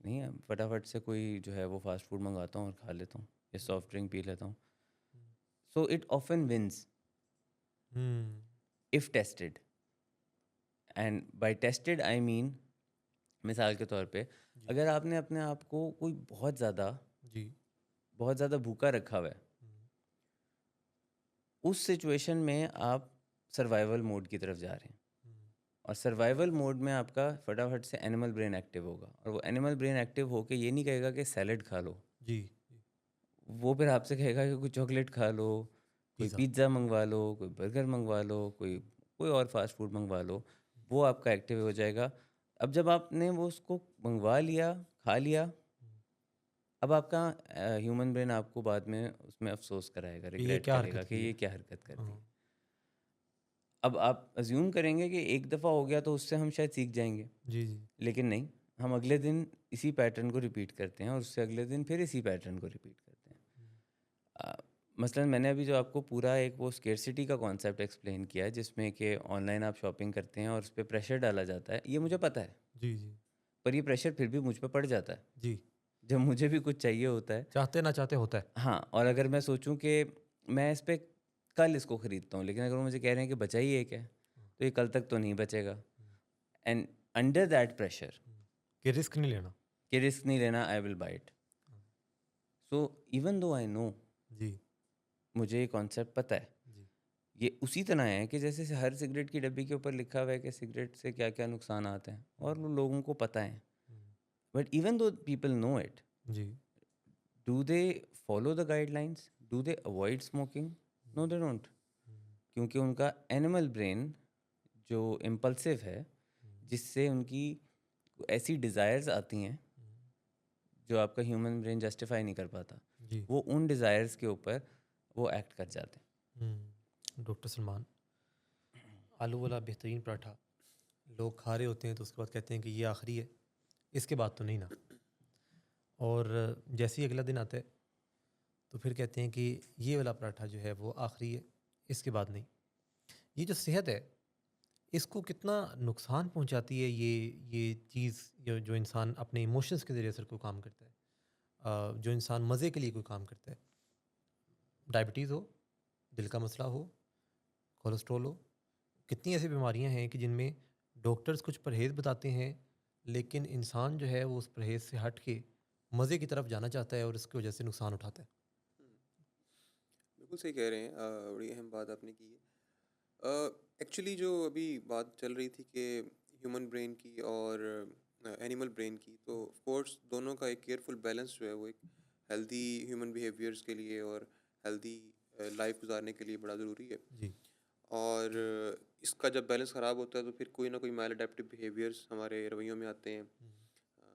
नहीं है, फटाफट से कोई जो है वो फास्ट फूड मंगाता हूँ और खा लेता हूँ या हुँ, सॉफ्ट ड्रिंक पी लेता हूँ. Hmm, so it often wins hmm, if tasted. And by tasted I mean, मिसाल के तौर पे, जी, अगर आपने अपने आप को कोई जी, बहुत ज़्यादा भूखा रखा हुआ है, हुँ, उस सिचुएशन में आप सर्वाइवल मोड की तरफ जा रहे हैं. हुँ, और सर्वाइवल मोड में आपका फटाफट से एनिमल ब्रेन एक्टिव होगा, और वो एनिमल ब्रेन एक्टिव होके ये नहीं कहेगा कि सैलेड खा लो. जी, जी, वो फिर आपसे कहेगा कि कोई चॉकलेट खा लो, कोई पिज़्ज़ा, पिज़्ज़ा मंगवा लो, कोई बर्गर मंगवा लो, कोई कोई और फास्ट फूड मंगवा लो. वो आपका एक्टिव हो जाएगा. अब जब आपने वो उसको मंगवा लिया, खा लिया, हुँ, अब आपका ह्यूमन ब्रेन आपको बाद में उसमें अफ़सोस कराएगा, कि ये रिग्रेट क्या करेगा हरकत कि की ये है? क्या हरकत कर दी. हाँ, अब आप अज़्यूम करेंगे कि एक दफ़ा हो गया तो उससे हम शायद सीख जाएँगे, जी, जी, लेकिन नहीं, हम अगले दिन इसी पैटर्न को रिपीट करते हैं और उससे अगले दिन फिर इसी पैटर्न को रिपीट करते हैं. हुँ, अ, मसलन मैंने अभी जो आपको पूरा एक वो स्केर्सिटी का कॉन्सेप्ट एक्सप्लेन किया है, जिसमें कि ऑनलाइन आप शॉपिंग करते हैं और उस पे प्रेशर डाला जाता है, ये मुझे पता है, जी, जी, पर ये प्रेशर फिर भी मुझ पे पड़ जाता है, जी, जब मुझे भी कुछ चाहिए होता है. चाहते ना चाहते होता है। हाँ, और अगर मैं सोचूं कि मैं इस पे कल इसको ख़रीदता हूँ, लेकिन अगर वो मुझे कह रहे हैं कि बचा ही एक है, हुँ, तो ये कल तक तो नहीं बचेगा. हुँ, एंड अंडर दैट प्रेशर हुँ, कि रिस्क नहीं लेना। कि रिस्क नहीं लेना, आई विल बाय इट. हाँ, so even though I know, जी, मुझे ये कॉन्सेप्ट पता है, जी, ये उसी तरह है कि जैसे से हर सिगरेट की डब्बी के ऊपर लिखा हुआ है कि सिगरेट से क्या क्या नुकसान आते हैं, हुँ, और वो लोगों को पता है. Hmm, but even though people know it, जी, do they follow the guidelines, do they avoid smoking? Hmm, no they don't. Hmm, क्योंकि उनका एनिमल ब्रेन जो इम्पल्सिव है, हुँ, जिससे उनकी ऐसी डिज़ायर्स आती हैं हुँ, जो आपका ह्यूमन ब्रेन जस्टिफाई नहीं कर पाता, जी, वो उन डिज़ायर्स के ऊपर वो एक्ट कर जाते हुँ। डॉक्टर सलमान, आलू वाला बेहतरीन पराठा लोग खा रहे होते हैं तो उसके बाद कहते हैं कि ये आखिरी है, इसके बाद तो नहीं ना। और जैसे ही अगला दिन आता है तो फिर कहते हैं कि ये वाला पराठा जो है वो आखिरी है, इसके बाद नहीं। ये जो सेहत है, इसको कितना नुकसान पहुंचाती है ये चीज़, जो इंसान अपने इमोशंस के ज़रिए से कोई काम करता है, जो इंसान मज़े के लिए कोई काम करता है, डायबिटीज़ हो, दिल का मसला हो, कोलेस्ट्रॉल हो, कितनी ऐसी बीमारियां हैं कि जिनमें डॉक्टर्स कुछ परहेज़ बताते हैं, लेकिन इंसान जो है वो उस परहेज़ से हट के मज़े की तरफ जाना चाहता है और इसकी वजह से नुकसान उठाता है। हुँ, बिल्कुल सही कह रहे हैं। बड़ी अहम बात आपने की है। एक्चुअली जो अभी बात चल रही थी कि ह्यूमन ब्रेन की और एनिमल ब्रेन की, तो ऑफ कोर्स दोनों का एक केयरफुल बैलेंस जो है वो एक हेल्दी ह्यूमन बिहेवियर्स के लिए और हेल्दी लाइफ गुजारने के लिए बड़ा ज़रूरी है। जी, और इसका जब बैलेंस ख़राब होता है तो फिर कोई ना कोई मैल अडेप्टिव बिहेवियर्स हमारे रवैयों में आते हैं। हुँ,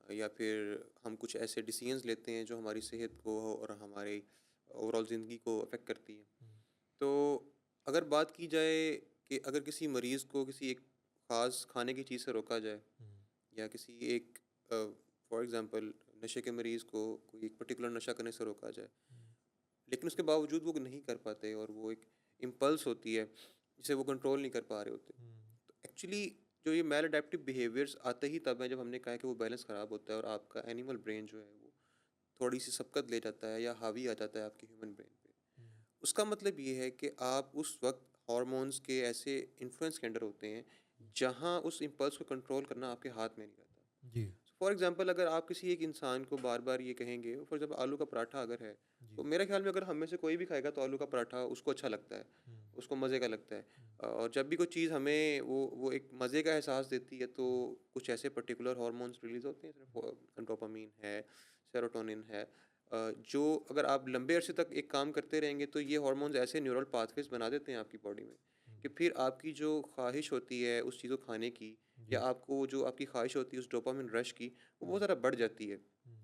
या फिर हम कुछ ऐसे डिसीजंस लेते हैं जो हमारी सेहत को और हमारी ओवरऑल ज़िंदगी को अफेक्ट करती हैं। हुँ, तो अगर बात की जाए कि अगर किसी मरीज़ को किसी एक ख़ास खाने की चीज़ से रोका जाए, हुँ, या किसी एक फॉर एग्ज़ाम्पल नशे के मरीज़ को कोई एक पर्टिकुलर नशा करने से रोका जाए, हुँ, लेकिन उसके बावजूद वो नहीं कर पाते और वो एक इम्पल्स होती है जिसे वो कंट्रोल नहीं कर पा रहे होते। हुँ, तो एक्चुअली जो ये मैल अडेप्टिव बिहेवियर्स आते ही तब हैं जब हमने कहा है कि वो बैलेंस ख़राब होता है और आपका एनिमल ब्रेन जो है वो थोड़ी सी सबकत ले जाता है या हावी आ जाता है आपके ह्यूमन ब्रेन पे। हुँ, उसका मतलब ये है कि आप उस वक्त हॉर्मोन्स के ऐसे इन्फ्लुएंस के अंडर होते हैं जहाँ उस इम्पल्स को कंट्रोल करना आपके हाथ में नहीं रहता। जी, फॉर एग्जांपल अगर आप किसी एक इंसान को बार बार ये कहेंगे, फॉर एग्जांपल आलू का पराठा अगर है, जी, तो मेरे ख्याल में अगर हम में से कोई भी खाएगा तो आलू का पराठा उसको अच्छा लगता है, हुँ, उसको मज़े का लगता है। हुँ, और जब भी कोई चीज़ हमें वो एक मज़े का एहसास देती है तो हुँ, कुछ ऐसे पर्टिकुलर हार्मोन्स रिलीज होते हैं, जैसे डोपामीन है, सेरोटोनिन है, जो अगर आप लंबे अरसे तक एक काम करते रहेंगे तो ये हार्मोन्स ऐसे न्यूरल पाथवेज बना देते हैं आपकी बॉडी में हुँ, कि फिर आपकी जो ख्वाहिश होती है उस चीज़ को खाने की, या जी, आपको जो आपकी ख्वाहिश होती है उस डोपामिन रश की, वो हुँ, बहुत ज़्यादा बढ़ जाती है। हुँ,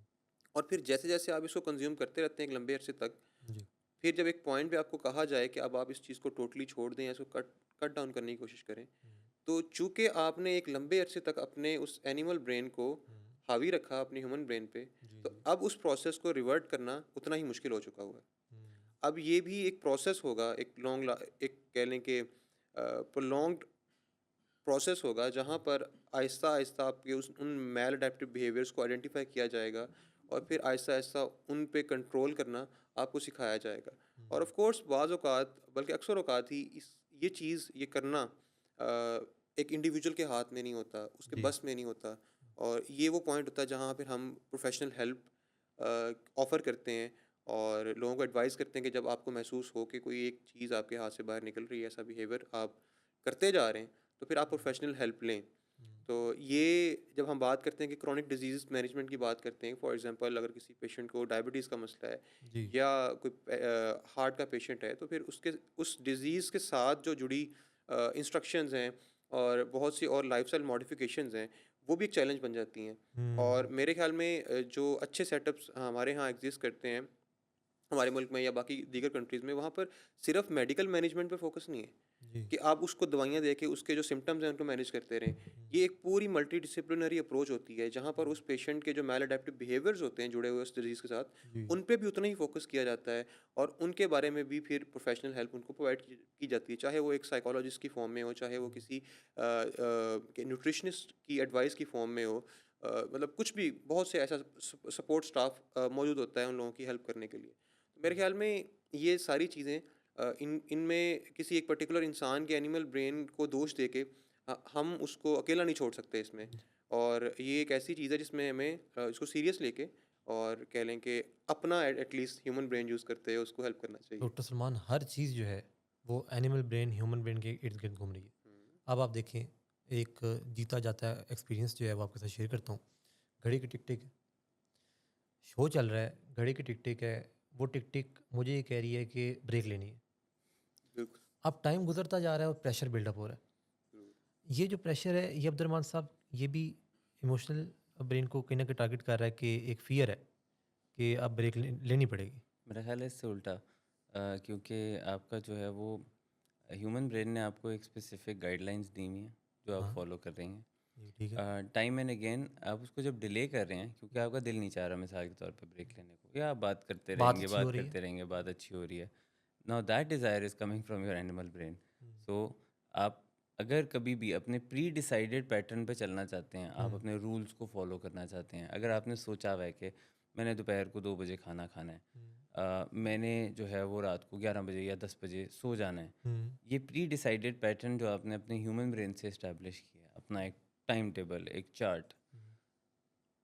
और फिर जैसे-जैसे आप इसको कंज़्यूम करते रहते हैं एक लंबे अरसे तक, जी, फिर जब एक पॉइंट पे आपको कहा जाए कि अब आप इस चीज़ को टोटली छोड़ दें या इसको कट कट डाउन करने की कोशिश करें, हुँ, तो चूँकि आपने एक लंबे अरसे तक अपने उस एनिमल ब्रेन को हुँ, हावी रखा अपने ह्यूमन ब्रेन पे, जी, तो जी, अब उस प्रोसेस को रिवर्ट करना उतना ही मुश्किल हो चुका हुआ है। हुँ, अब ये भी एक प्रोसेस होगा, एक लॉन्ग ला एक कह लें कि प्रोलॉन्ग्ड प्रोसेस होगा जहाँ पर आहिस्ता आहिस्ता आपके उस उन मैल अडेप्टिव बिहेवियर्स को आइडेंटिफाई किया जाएगा और फिर आहिस्ता आहिस्ता उन पे कंट्रोल करना आपको सिखाया जाएगा। और ऑफ कोर्स बाज़ औक़ात बल्कि अक्सर औक़ात ही ये चीज़ ये करना एक इंडिविजुअल के हाथ में नहीं होता, उसके जी। बस में नहीं होता। और ये वो पॉइंट होता है जहाँ फिर हम प्रोफ़ेशनल हेल्प ऑफ़र करते हैं और लोगों को एडवाइस करते हैं कि जब आपको महसूस हो कि कोई एक चीज़ आपके हाथ से बाहर निकल रही है, ऐसा बिहेवियर आप करते जा रहे हैं, तो फिर आप प्रोफ़ेशनल हेल्प लें। तो ये जब हम बात करते हैं कि क्रोनिक डिजीज़ मैनेजमेंट की बात करते हैं, फॉर एग्ज़ाम्पल अगर किसी पेशेंट को डायबिटीज़ का मसला है जी। या कोई हार्ट का पेशेंट है, तो फिर उसके उस डिज़ीज़ के साथ जो जुड़ी इंस्ट्रक्शंस हैं और बहुत सी और लाइफ़स्टाइल मॉडिफ़िकेशंस हैं, वो भी एक चैलेंज बन जाती हैं। और हुँ। मेरे ख़्याल में जो अच्छे सेटअप्स हमारे यहाँ एग्ज़िस्ट करते हैं, हमारे मुल्क में या बाकी दीगर कंट्रीज़ में, वहाँ पर सिर्फ़ मेडिकल मैनेजमेंट पे फ़ोकस नहीं है जी। कि आप उसको दवाइयाँ दे के उसके जो सिम्पटम्स हैं उनको मैनेज करते रहें। ये एक पूरी मल्टीडिसिप्लिनरी अप्रोच होती है जहाँ पर उस पेशेंट के जो मैलअडैप्टिव बिहेवियर्स होते हैं जुड़े हुए उस डिज़ीज़ के साथ, जी। उन पे भी उतना ही फ़ोकस किया जाता है और उनके बारे में भी फिर प्रोफ़ेशनल हेल्प उनको प्रोवाइड की जाती है। चाहे वो एक साइकोलॉजिस्ट की फ़ॉर्म में हो, चाहे वो किसी के न्यूट्रिशनिस्ट की एडवाइस की फ़ॉर्म में हो। मतलब कुछ भी बहुत से ऐसा सपोर्ट स्टाफ़ मौजूद होता है उन लोगों की हेल्प करने के लिए। तो मेरे ख़्याल में ये सारी चीज़ें इनमें किसी एक पर्टिकुलर इंसान के एनिमल ब्रेन को दोष देके हम उसको अकेला नहीं छोड़ सकते इसमें। और ये एक ऐसी चीज़ है जिसमें हमें इसको सीरियस लेके और कह लें कि अपना एटलीस्ट ह्यूमन ब्रेन यूज़ करते हैं उसको हेल्प करना चाहिए। डॉक्टर सलमान, हर चीज़ जो है वो एनिमल ब्रेन, ह्यूमन ब्रेन के इर्द-गिर्द घूम रही है। हुँ, अब आप देखें, एक जीता जाता एक्सपीरियंस जो है वो आपके साथ शेयर करता हूँ। घड़ी की टिक-टिक, शो चल रहा है, घड़ी की टिक-टिक है, वो टिक-टिक मुझे ये कह रही है कि ब्रेक लेनी है। बिल्कुल, अब टाइम गुज़रता जा रहा है और प्रेशर बिल्डअप हो रहा है। बिल्कुल। ये जो प्रेशर है, ये अब्दुर्रहमान साहब, ये भी इमोशनल ब्रेन को कहीं न कहीं टारगेट कर रहा है कि एक फ़ियर है कि अब ब्रेक लेनी पड़ेगी। मेरा ख्याल है इससे उल्टा, क्योंकि आपका जो है वो ह्यूमन ब्रेन ने आपको एक स्पेसिफिक गाइडलाइंस दी हुई हैं जो आप हाँ, फॉलो कर रही जी ठीक है। हैं। टाइम एंड अगेन आप उसको जब डिले कर रहे हैं क्योंकि आपका दिल नहीं चाह रहा मिसाल के तौर पे ब्रेक लेने को, या आप बात अच्छी हो बात रही है। करते रहेंगे, बात अच्छी हो रही है। Now that desire is coming from your animal brain. Hmm, so आप अगर कभी भी अपने प्री डिसाइडेड पैटर्न पे चलना चाहते हैं, आप हुँ, अपने रूल्स को फॉलो करना चाहते हैं, अगर आपने सोचा हुआ है कि मैंने दोपहर को 2 बजे खाना खाना है, हुँ, मैंने जो है वो रात को 11 बजे या 10 बजे सो जाना है, हुँ, ये प्री डिसाइडेड पैटर्न जो आपने अपने ह्यूमन ब्रेन से इस्टेब्लिश किया है, अपना एक टाइम टेबल, एक चार्ट, हुँ,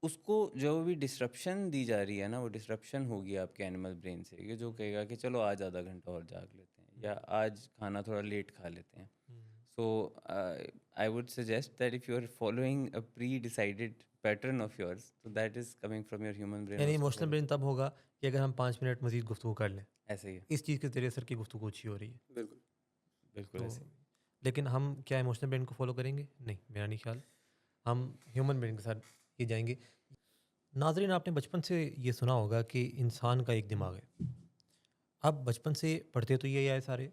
उसको जो भी डिस्रप्शन दी जा रही है ना, वो डिस्रप्शन होगी आपके एनिमल ब्रेन से, ये जो कहेगा कि चलो आज आधा घंटा और जाग लेते हैं या हुँ, आज खाना थोड़ा लेट खा लेते हैं। Hmm. So I would suggest that if you are following a pre decided pattern of yours, तो that is coming from your human brain, यानी उसको इमोशनल फॉलो ब्रेन करो। तब होगा कि अगर हम 5 मिनट मज़ीद गुफ्तगू कर लें। ऐसे ही है, इस चीज़ के ज़रिए सर की गुफ्तगू अच्छी हो रही है। बिल्कुल। बिल्कुल तो ऐसे ही। लेकिन हम क्या इमोशनल ब्रेन को फ़ॉलो करेंगे? नहीं, मेरा नहीं ख़्याल। हम ह्यूमन ब्रेन के साथ ही जाएँगे। नाज़रीन, आपने बचपन से ये सुना होगा कि इंसान का एक दिमाग है। अब बचपन से पढ़ते तो यही आए सारे,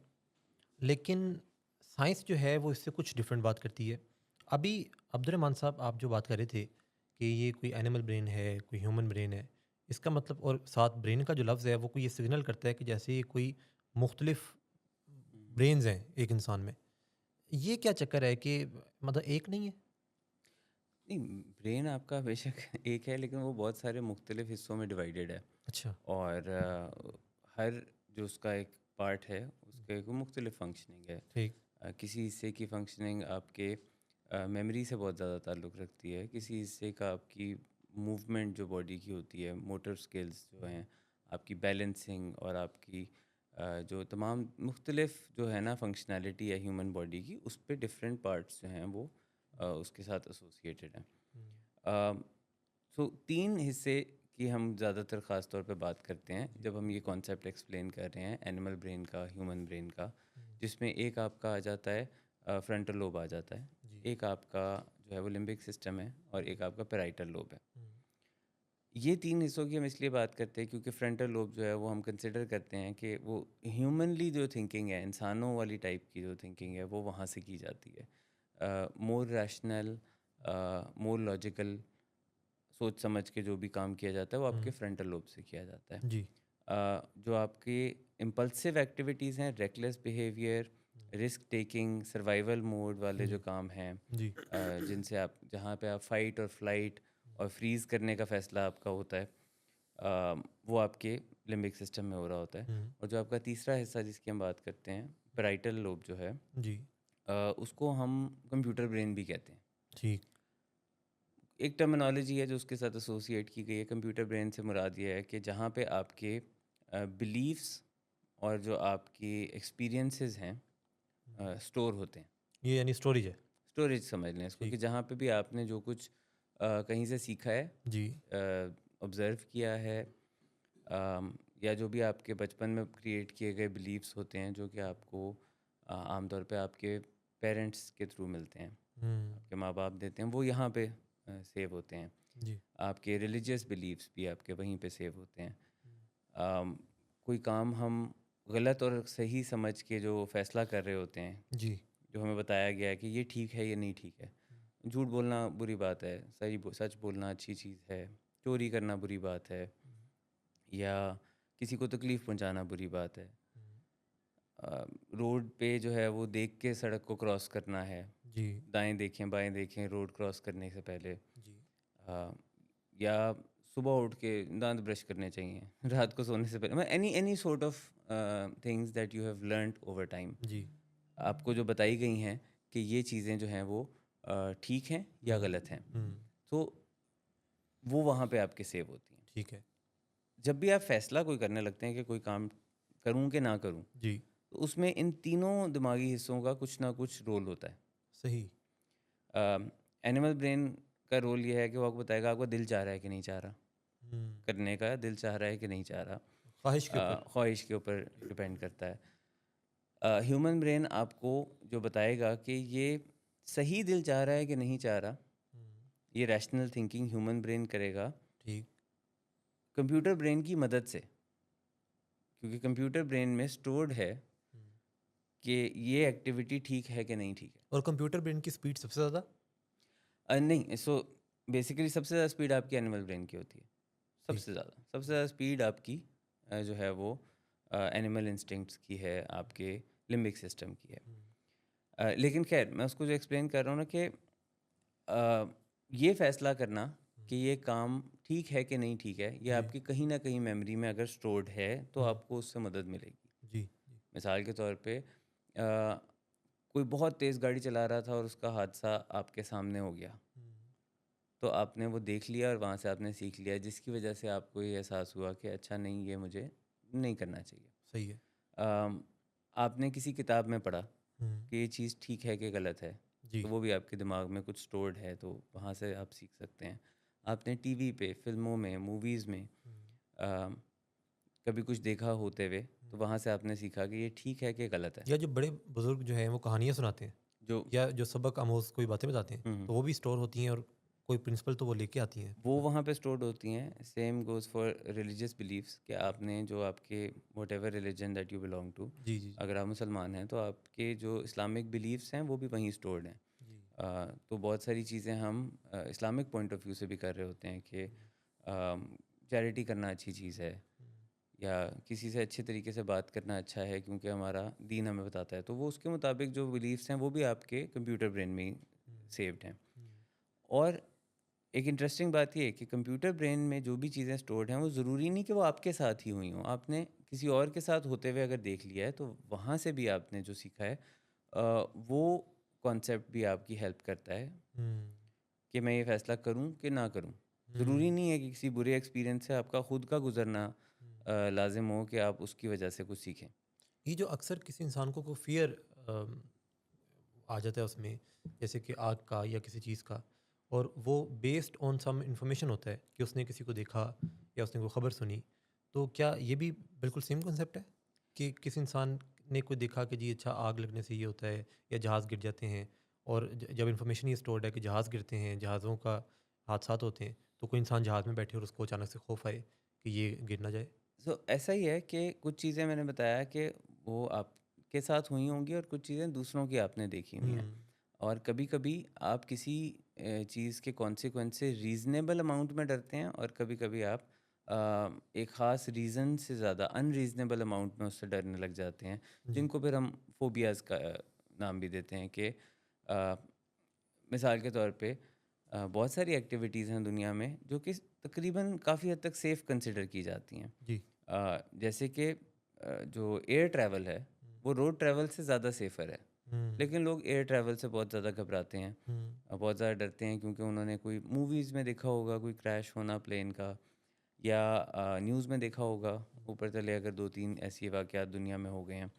लेकिन साइंस जो है वो इससे कुछ डिफरेंट बात करती है। अभी अब्दुर्रहमान साहब, आप जो बात कर रहे थे कि ये कोई एनिमल ब्रेन है, कोई ह्यूमन ब्रेन है, इसका मतलब, और साथ ब्रेन का जो लफ्ज़ है वो कोई ये सिग्नल करता है कि जैसे ये कोई मुख्तलिफ हम्म। ब्रेन्स हैं एक इंसान में। ये क्या चक्कर है कि मतलब एक नहीं है? नहीं, ब्रेन आपका बेशक एक है लेकिन वो बहुत सारे मुख्तलिफ हिस्सों में डिवाइडेड है। अच्छा। और हर जो उसका एक पार्ट है उसका एक मुख्तलिफ फंक्शनिंग है। ठीक। किसी हिस्से की फंक्शनिंग आपके मेमोरी से बहुत ज़्यादा ताल्लुक़ रखती है, किसी हिस्से का आपकी मूवमेंट जो बॉडी की होती है, मोटर स्किल्स जो हैं, आपकी बैलेंसिंग और आपकी जो तमाम मुख्तलिफ जो है ना फंक्शनैलिटी है ह्यूमन बॉडी की, उस पे डिफरेंट पार्ट्स जो हैं वो उसके साथ एसोसिएटेड हैं। सो 3 हिस्से की हम ज़्यादातर ख़ास तौर पे बात करते हैं जी। जब हम ये कॉन्सेप्ट एक्सप्लेन कर रहे हैं एनिमल ब्रेन का, ह्यूमन ब्रेन का, हम्म, जिसमें एक आपका आ जाता है फ्रंटल लोब आ जाता है, जी। एक आपका जो है वो लिम्बिक सिस्टम है और एक आपका पैराइटल लोब है। हम्म, ये 3 हिस्सों की हम इसलिए बात करते हैं क्योंकि फ्रंटल लोब जो है वो हम कंसिडर करते हैं कि वो ह्यूमनली जो थिंकिंग है, इंसानों वाली टाइप की जो थिंकिंग है वो वहाँ से की जाती है। मोर रैशनल, मोर लॉजिकल सोच समझ के जो भी काम किया जाता है वो आपके हम्म, फ्रंटल लोब से किया जाता है। जी। जो आपके इम्पल्सिव एक्टिविटीज़ हैं, reckless behaviour, risk taking survival mode वाले जो हुँ, काम हैं, जी। जिनसे आप जहाँ पे आप फाइट और फ्लाइट और फ्रीज़ करने का फ़ैसला आपका होता है, वो आपके लिम्बिक सिस्टम में हो रहा होता है। हुँ, और जो आपका तीसरा हिस्सा जिसकी हम बात करते हैं, पैराइटल लोब जो है, जी, उसको हम कंप्यूटर ब्रेन भी कहते हैं। ठीक। एक टर्मिनोलॉजी है जो उसके साथ एसोसिएट की गई है। कंप्यूटर ब्रेन से मुराद ये है कि जहाँ पे आपके बिलीफ्स और जो आपकी एक्सपीरियंसेस हैं हुँ, स्टोर होते हैं। ये यानी स्टोरेज है। स्टोरेज समझ लें इसको, कि ठीक। जहाँ पे भी आपने जो कुछ कहीं से सीखा है, जी, ऑब्ज़र्व किया है, या जो भी आपके बचपन में क्रिएट किए गए बिलीव्स होते हैं जो कि आपको आमतौर पे आपके पेरेंट्स के थ्रू मिलते हैं, हुँ, आपके माँ बाप देते हैं, वो यहाँ पे सेव होते हैं। जी, आपके रिलीजियस बिलीव्स भी आपके वहीं पे सेव होते हैं। हुँ, कोई काम हम गलत और सही समझ के जो फैसला कर रहे होते हैं, जी, जो हमें बताया गया है कि ये ठीक है, ये नहीं ठीक है। झूठ बोलना बुरी बात है, सच बोलना अच्छी चीज़ है, चोरी करना बुरी बात है, या किसी को तकलीफ़ पहुंचाना बुरी बात है। हुँ, रोड पे जो है वो देख के सड़क को क्रॉस करना है, जी, दाएँ देखें, बाएँ देखें रोड क्रॉस करने से पहले। जी, अ, या सुबह उठ के दांत ब्रश करने चाहिए रात को सोने से पहले, मतलब any any sort of things that you have learned over time, जी, आपको जो बताई गई हैं कि ये चीज़ें जो हैं वो ठीक हैं या हुँ, गलत हैं, हुँ, तो वो वहाँ पे आपके सेव होती हैं। ठीक है। जब भी आप फैसला कोई करने लगते हैं कि कोई काम करूँ कि ना करूँ, जी, तो उसमें इन तीनों दिमागी हिस्सों का कुछ ना कुछ रोल होता है। सही। एनिमल ब्रेन का रोल ये है कि वो आपको बताएगा आपका दिल चाह रहा है कि नहीं चाह रहा, हुँ, करने का दिल चाह रहा है कि नहीं चाह रहा। ख़्वाहिश के ऊपर। ख्वाहिश के ऊपर डिपेंड करता है। ह्यूमन ब्रेन आपको जो बताएगा कि ये सही दिल चाह रहा है कि नहीं चाह रहा, हुँ, ये रैशनल थिंकिंग ह्यूमन ब्रेन करेगा ठीक। कंप्यूटर ब्रेन की मदद से, क्योंकि कंप्यूटर ब्रेन में स्टोर्ड है हुँ, कि ये एक्टिविटी ठीक है कि नहीं ठीक है। और कंप्यूटर ब्रेन की स्पीड सबसे ज़्यादा? नहीं, सो बेसिकली सबसे ज़्यादा स्पीड आपकी एनिमल ब्रेन की होती है। ठीक। सबसे ज़्यादा स्पीड आपकी जो है वो एनिमल इंस्टिंक्ट्स की है, आपके लिम्बिक सिस्टम की है। हुँ, लेकिन खैर मैं उसको जो एक्सप्लेन कर रहा हूँ ना कि ये फैसला करना हुँ, कि ये काम ठीक है कि नहीं ठीक है, ये जी, आपकी कहीं ना कहीं मेमोरी में अगर स्टोर्ड है तो हुँ, आपको उससे मदद मिलेगी। जी, जी, मिसाल के तौर पे कोई बहुत तेज़ गाड़ी चला रहा था और उसका हादसा आपके सामने हो गया, हुँ, तो आपने वो देख लिया और वहाँ से आपने सीख लिया, जिसकी वजह से आपको ये एहसास हुआ कि अच्छा नहीं, ये मुझे नहीं करना चाहिए। सही है। अम, आपने किसी किताब में पढ़ा हुँ, कि ये चीज़ ठीक है कि गलत है, तो जी, वो भी आपके दिमाग में कुछ स्टोर्ड है, तो वहाँ से आप सीख सकते हैं। आपने टीवी पे, फ़िल्मों में, मूवीज़ में हुँ, अ, कभी कुछ देखा होते हुए, हुँ। तो वहाँ से आपने सीखा कि ये ठीक है कि गलत है। या जो बड़े बुज़ुर्ग जो हैं वो कहानियाँ सुनाते हैं जो या जो सबक आमोज़ कोई बातें बताते हैं, हुँ, हुँ। तो वो भी स्टोर होती हैं और कोई प्रिंसिपल तो वो लेके आती हैं। वो वहाँ पे स्टोर्ड होती हैं। Same goes for religious beliefs, कि जी, आपने जो आपके whatever religion that you belong to, जी, जी, जी, अगर आप मुसलमान हैं तो आपके जो इस्लामिक बिलीफ्स हैं वो भी वहीं स्टोर्ड हैं। जी, तो बहुत सारी चीज़ें हम इस्लामिक पॉइंट ऑफ व्यू से भी कर रहे होते हैं कि हुँ, चैरिटी करना अच्छी चीज़ है, हुँ, या किसी से अच्छे तरीके से बात करना अच्छा है क्योंकि हमारा दीन हमें बताता है। तो वो उसके मुताबिक जो बिलीफ्स हैं वो भी आपके कंप्यूटर ब्रेन में ही हुँ, सेव्ड हैं। हुँ, और एक इंटरेस्टिंग बात ये है कि कंप्यूटर ब्रेन में जो भी चीज़ें स्टोर्ड हैं वो ज़रूरी नहीं कि वो आपके साथ ही हुई हों। आपने किसी और के साथ होते हुए अगर देख लिया है तो वहाँ से भी आपने जो सीखा है वो कॉन्सेप्ट भी आपकी हेल्प करता है हुँ, कि मैं ये फ़ैसला करूँ कि ना करूँ। ज़रूरी हुँ, नहीं है कि किसी बुरे एक्सपीरियंस से आपका खुद का गुज़रना हुँ। लाज़िम हो कि आप उसकी वजह से कुछ सीखें। ये जो अक्सर किसी इंसान को फ़ियर आ जाता है उसमें, जैसे कि आग का या किसी चीज़ का, और वो बेस्ड ऑन सम इन्फॉर्मेशन होता है कि उसने किसी को देखा या उसने कोई खबर सुनी। तो क्या ये भी बिल्कुल सेम कॉन्सेप्ट है कि किसी इंसान ने कोई देखा कि जी अच्छा आग लगने से ये होता है या जहाज़ गिर जाते हैं, और जब इन्फॉर्मेशन ये स्टोर्ड है कि जहाज़ गिरते हैं, जहाज़ों का हादसात होते हैं, तो कोई इंसान जहाज़ में बैठे और उसको अचानक से खौफ आए कि ये गिर ना जाए। ऐसा ही है कि कुछ चीज़ें मैंने बताया कि वो आपके साथ हुई होंगी और कुछ चीज़ें दूसरों की आपने देखी हुई हैं। हुँ, और कभी-कभी आप किसी चीज़ के कॉन्सिक्वेंस से रीज़नेबल अमाउंट में डरते हैं और कभी-कभी आप एक ख़ास रीज़न से ज़्यादा अनरीज़नेबल अमाउंट में उससे डरने लग जाते हैं, जी, जिनको फिर हम फ़ोबियाज़ का नाम भी देते हैं कि मिसाल के तौर पे बहुत सारी एक्टिविटीज़ हैं दुनिया में जो कि तकरीबन काफ़ी हद तक सेफ़ कंसिडर की जाती हैं। जी। जैसे कि जो एयर ट्रैवल है, वो रोड ट्रैवल से ज़्यादा सेफ़र है। हुँ, लेकिन लोग एयर ट्रैवल से बहुत ज़्यादा घबराते हैं, हुँ, बहुत ज़्यादा डरते हैं क्योंकि उन्होंने कोई मूवीज़ में देखा होगा कोई क्रैश होना प्लेन का, या न्यूज़ में देखा होगा, ऊपर चले अगर 2-3 ऐसी वाक़यात दुनिया में हो गए हैं।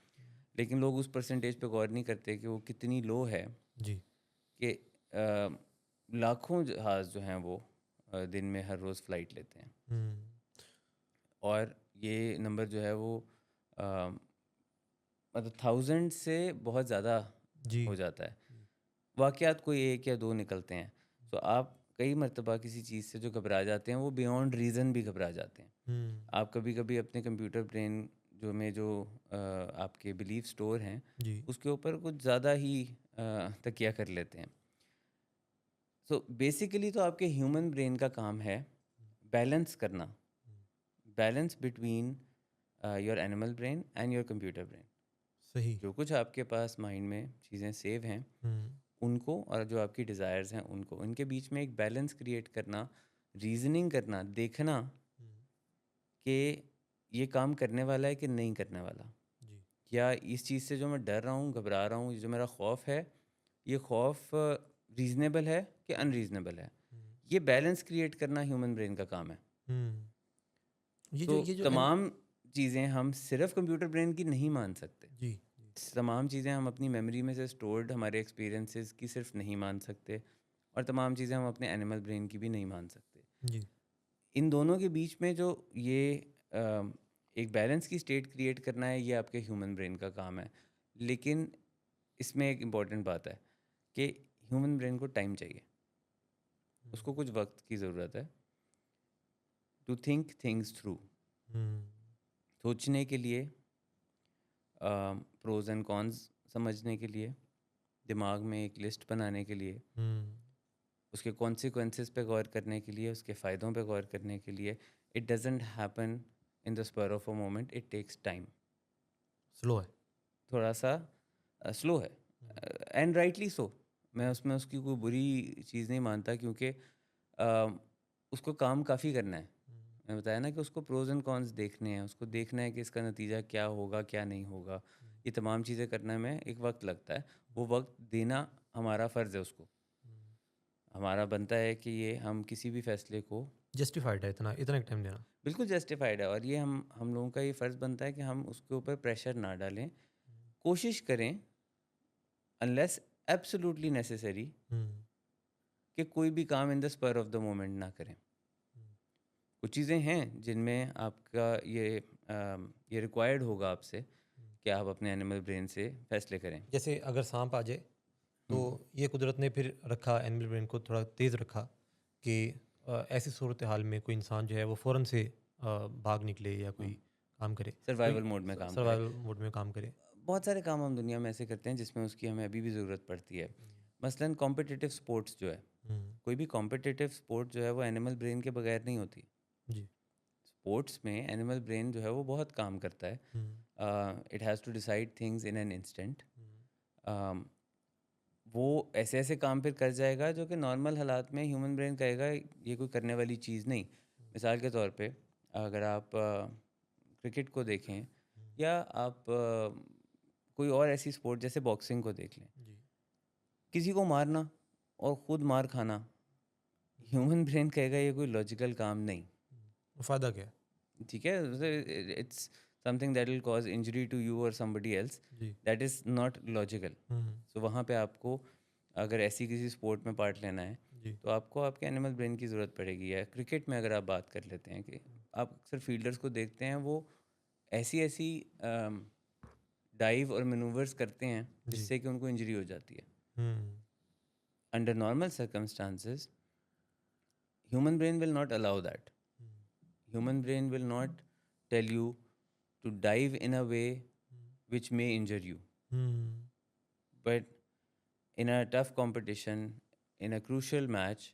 लेकिन लोग उस परसेंटेज पे गौर नहीं करते कि वो कितनी लो है जी, कि लाखों जहाज़ जो हैं वो दिन में हर रोज़ फ़्लाइट लेते हैं। हुँ, और ये नंबर जो है वो अ, मतलब थाउज़ेंड से बहुत ज़्यादा जी, हो जाता है। जी, वाक़यात कोई 1 या 2 निकलते हैं। तो आप कई मर्तबा किसी चीज़ से जो घबरा जाते हैं, वो बियॉन्ड रीज़न भी घबरा जाते हैं। हुँ, आप कभी-कभी अपने कंप्यूटर ब्रेन जो आपके बिलीफ स्टोर हैं, जी, उसके ऊपर कुछ ज़्यादा ही तकिया कर लेते हैं। सो बेसिकली तो आपके ह्यूमन ब्रेन का काम है बैलेंस करना, balance between your animal brain and your computer brain. सही। जो कुछ आपके पास माइंड में चीज़ें सेव हैं, हुँ, उनको और जो आपकी डिज़ायर्स हैं उनको, उनके बीच में एक बैलेंस क्रिएट करना, रीज़निंग करना, देखना हुँ, कि ये काम करने वाला है कि नहीं करने वाला। जी, या इस चीज़ से जो मैं डर रहा हूँ, घबरा रहा हूँ, ये जो मेरा खौफ़ है, ये खौफ़ रीज़नेबल है कि अनरीज़नेबल है। हुँ, ये बैलेंस क्रिएट करना ह्यूमन ब्रेन का काम है। हुँ। तो ये जो एन तमाम चीज़ें हम सिर्फ़ कंप्यूटर ब्रेन की नहीं मान सकते। जी, जी, तमाम चीज़ें हम अपनी मेमोरी में से स्टोर्ड हमारे एक्सपीरियंसेस की सिर्फ नहीं मान सकते, और तमाम चीज़ें हम अपने एनिमल ब्रेन की भी नहीं मान सकते। जी, इन दोनों के बीच में जो ये एक बैलेंस की स्टेट क्रिएट करना है, ये आपके ह्यूमन ब्रेन का काम है। लेकिन इसमें एक इम्पॉर्टेंट बात है कि ह्यूमन ब्रेन को टाइम चाहिए, हुँ, उसको कुछ वक्त की ज़रूरत है टू थिंक थिंग्स थ्रू, हुँ, सोचने के लिए, प्रोज एंड कॉन्स समझने के लिए, दिमाग में एक लिस्ट बनाने के लिए, हुँ, उसके कॉन्सिक्वेंसेस पे गौर करने के लिए, उसके फ़ायदों पे गौर करने के लिए। It doesn't happen in the spur of a moment, it takes time. Slow है। थोड़ा सा स्लो है, हुँ, एंड राइटली सो। मैं हुँ, उसमें उसकी कोई बुरी चीज़ नहीं मानता क्योंकि उसको काम काफ़ी करना है। हुँ, मैं बताया ना कि उसको प्रोज एंड कॉन्स देखने हैं, उसको देखना है कि इसका नतीजा क्या होगा, क्या नहीं होगा। हुँ, ये तमाम चीज़ें करने में एक वक्त लगता है। हुँ, वो वक्त देना हमारा फ़र्ज़ है उसको। हुँ। हमारा बनता है कि ये हम किसी भी फ़ैसले को जस्टिफाइड है इतना इतना टाइम देना। बिल्कुल जस्टिफाइड है, और ये हम लोगों का ये फ़र्ज़ बनता है कि हम उसके ऊपर प्रेशर ना डालें। हुँ, कोशिश करें, अनलेस एब्सोल्यूटली नेसेसरी, हुँ, कि कोई भी काम in the spur of the moment ना करें। हुँ, कुछ चीज़ें हैं जिनमें आपका ये रिक्वायर्ड होगा आपसे हुँ। कि आप अपने एनिमल ब्रेन से फ़ैसले करें। जैसे अगर साँप आ जाए, हुँ। तो ये कुदरत ने फिर रखा एनिमल ब्रेन को थोड़ा तेज़ रखा कि ऐसी सूरत हाल में कोई इंसान जो है वो फ़ौरन से भाग निकले या कोई हुँ। काम करे। कोई सर्वाइवल मोड में काम करे। सर्वाइवल मोड में काम करे। बहुत सारे काम हम दुनिया में ऐसे करते हैं जिसमें उसकी हमें अभी भी ज़रूरत पड़ती है। हुँ, मसलन कॉम्पिटिटिव स्पोर्ट्स जो है, हुँ, कोई भी कॉम्पिटिटिव स्पोर्ट जो है वो एनिमल ब्रेन के बगैर नहीं होती। जी, स्पोर्ट्स में एनिमल ब्रेन जो है वो बहुत काम करता है। Hmm, it has to decide things in an instant. Hmm, वो ऐसे-ऐसे काम फिर कर जाएगा जो कि नॉर्मल हालात में ह्यूमन ब्रेन कहेगा ये कोई करने वाली चीज़ नहीं। मिसाल के तौर पे अगर आप क्रिकेट को देखें, हुँ, या आप कोई और ऐसी स्पोर्ट जैसे बॉक्सिंग को देख लें। जी, किसी को मारना और खुद मार खाना, हुँ, ह्यूमन ब्रेन कहेगा ये कोई लॉजिकल काम नहीं। हुँ। फ़ायदा क्या है? ठीक है? It's something that will cause injury to you और समबडी एल्स, जी, that is not logical. Hmm, hmm, सो वहाँ पे आपको अगर ऐसी किसी स्पोर्ट में पार्ट लेना है, जी, तो आपको आपके एनिमल ब्रेन की ज़रूरत पड़ेगी। या क्रिकेट में अगर आप बात कर लेते हैं कि हुँ, आप अक्सर फील्डर्स को देखते हैं, वो ऐसी-ऐसी डाइव और मैनूवर्स करते हैं जी, जिससे कि उनको इंजरी हो जाती है। Hmm, under normal circumstances human brain will not allow that. Hmm, Human brain will not tell you to dive in a way which may injure you. Hmm, But in a tough competition, in a crucial match,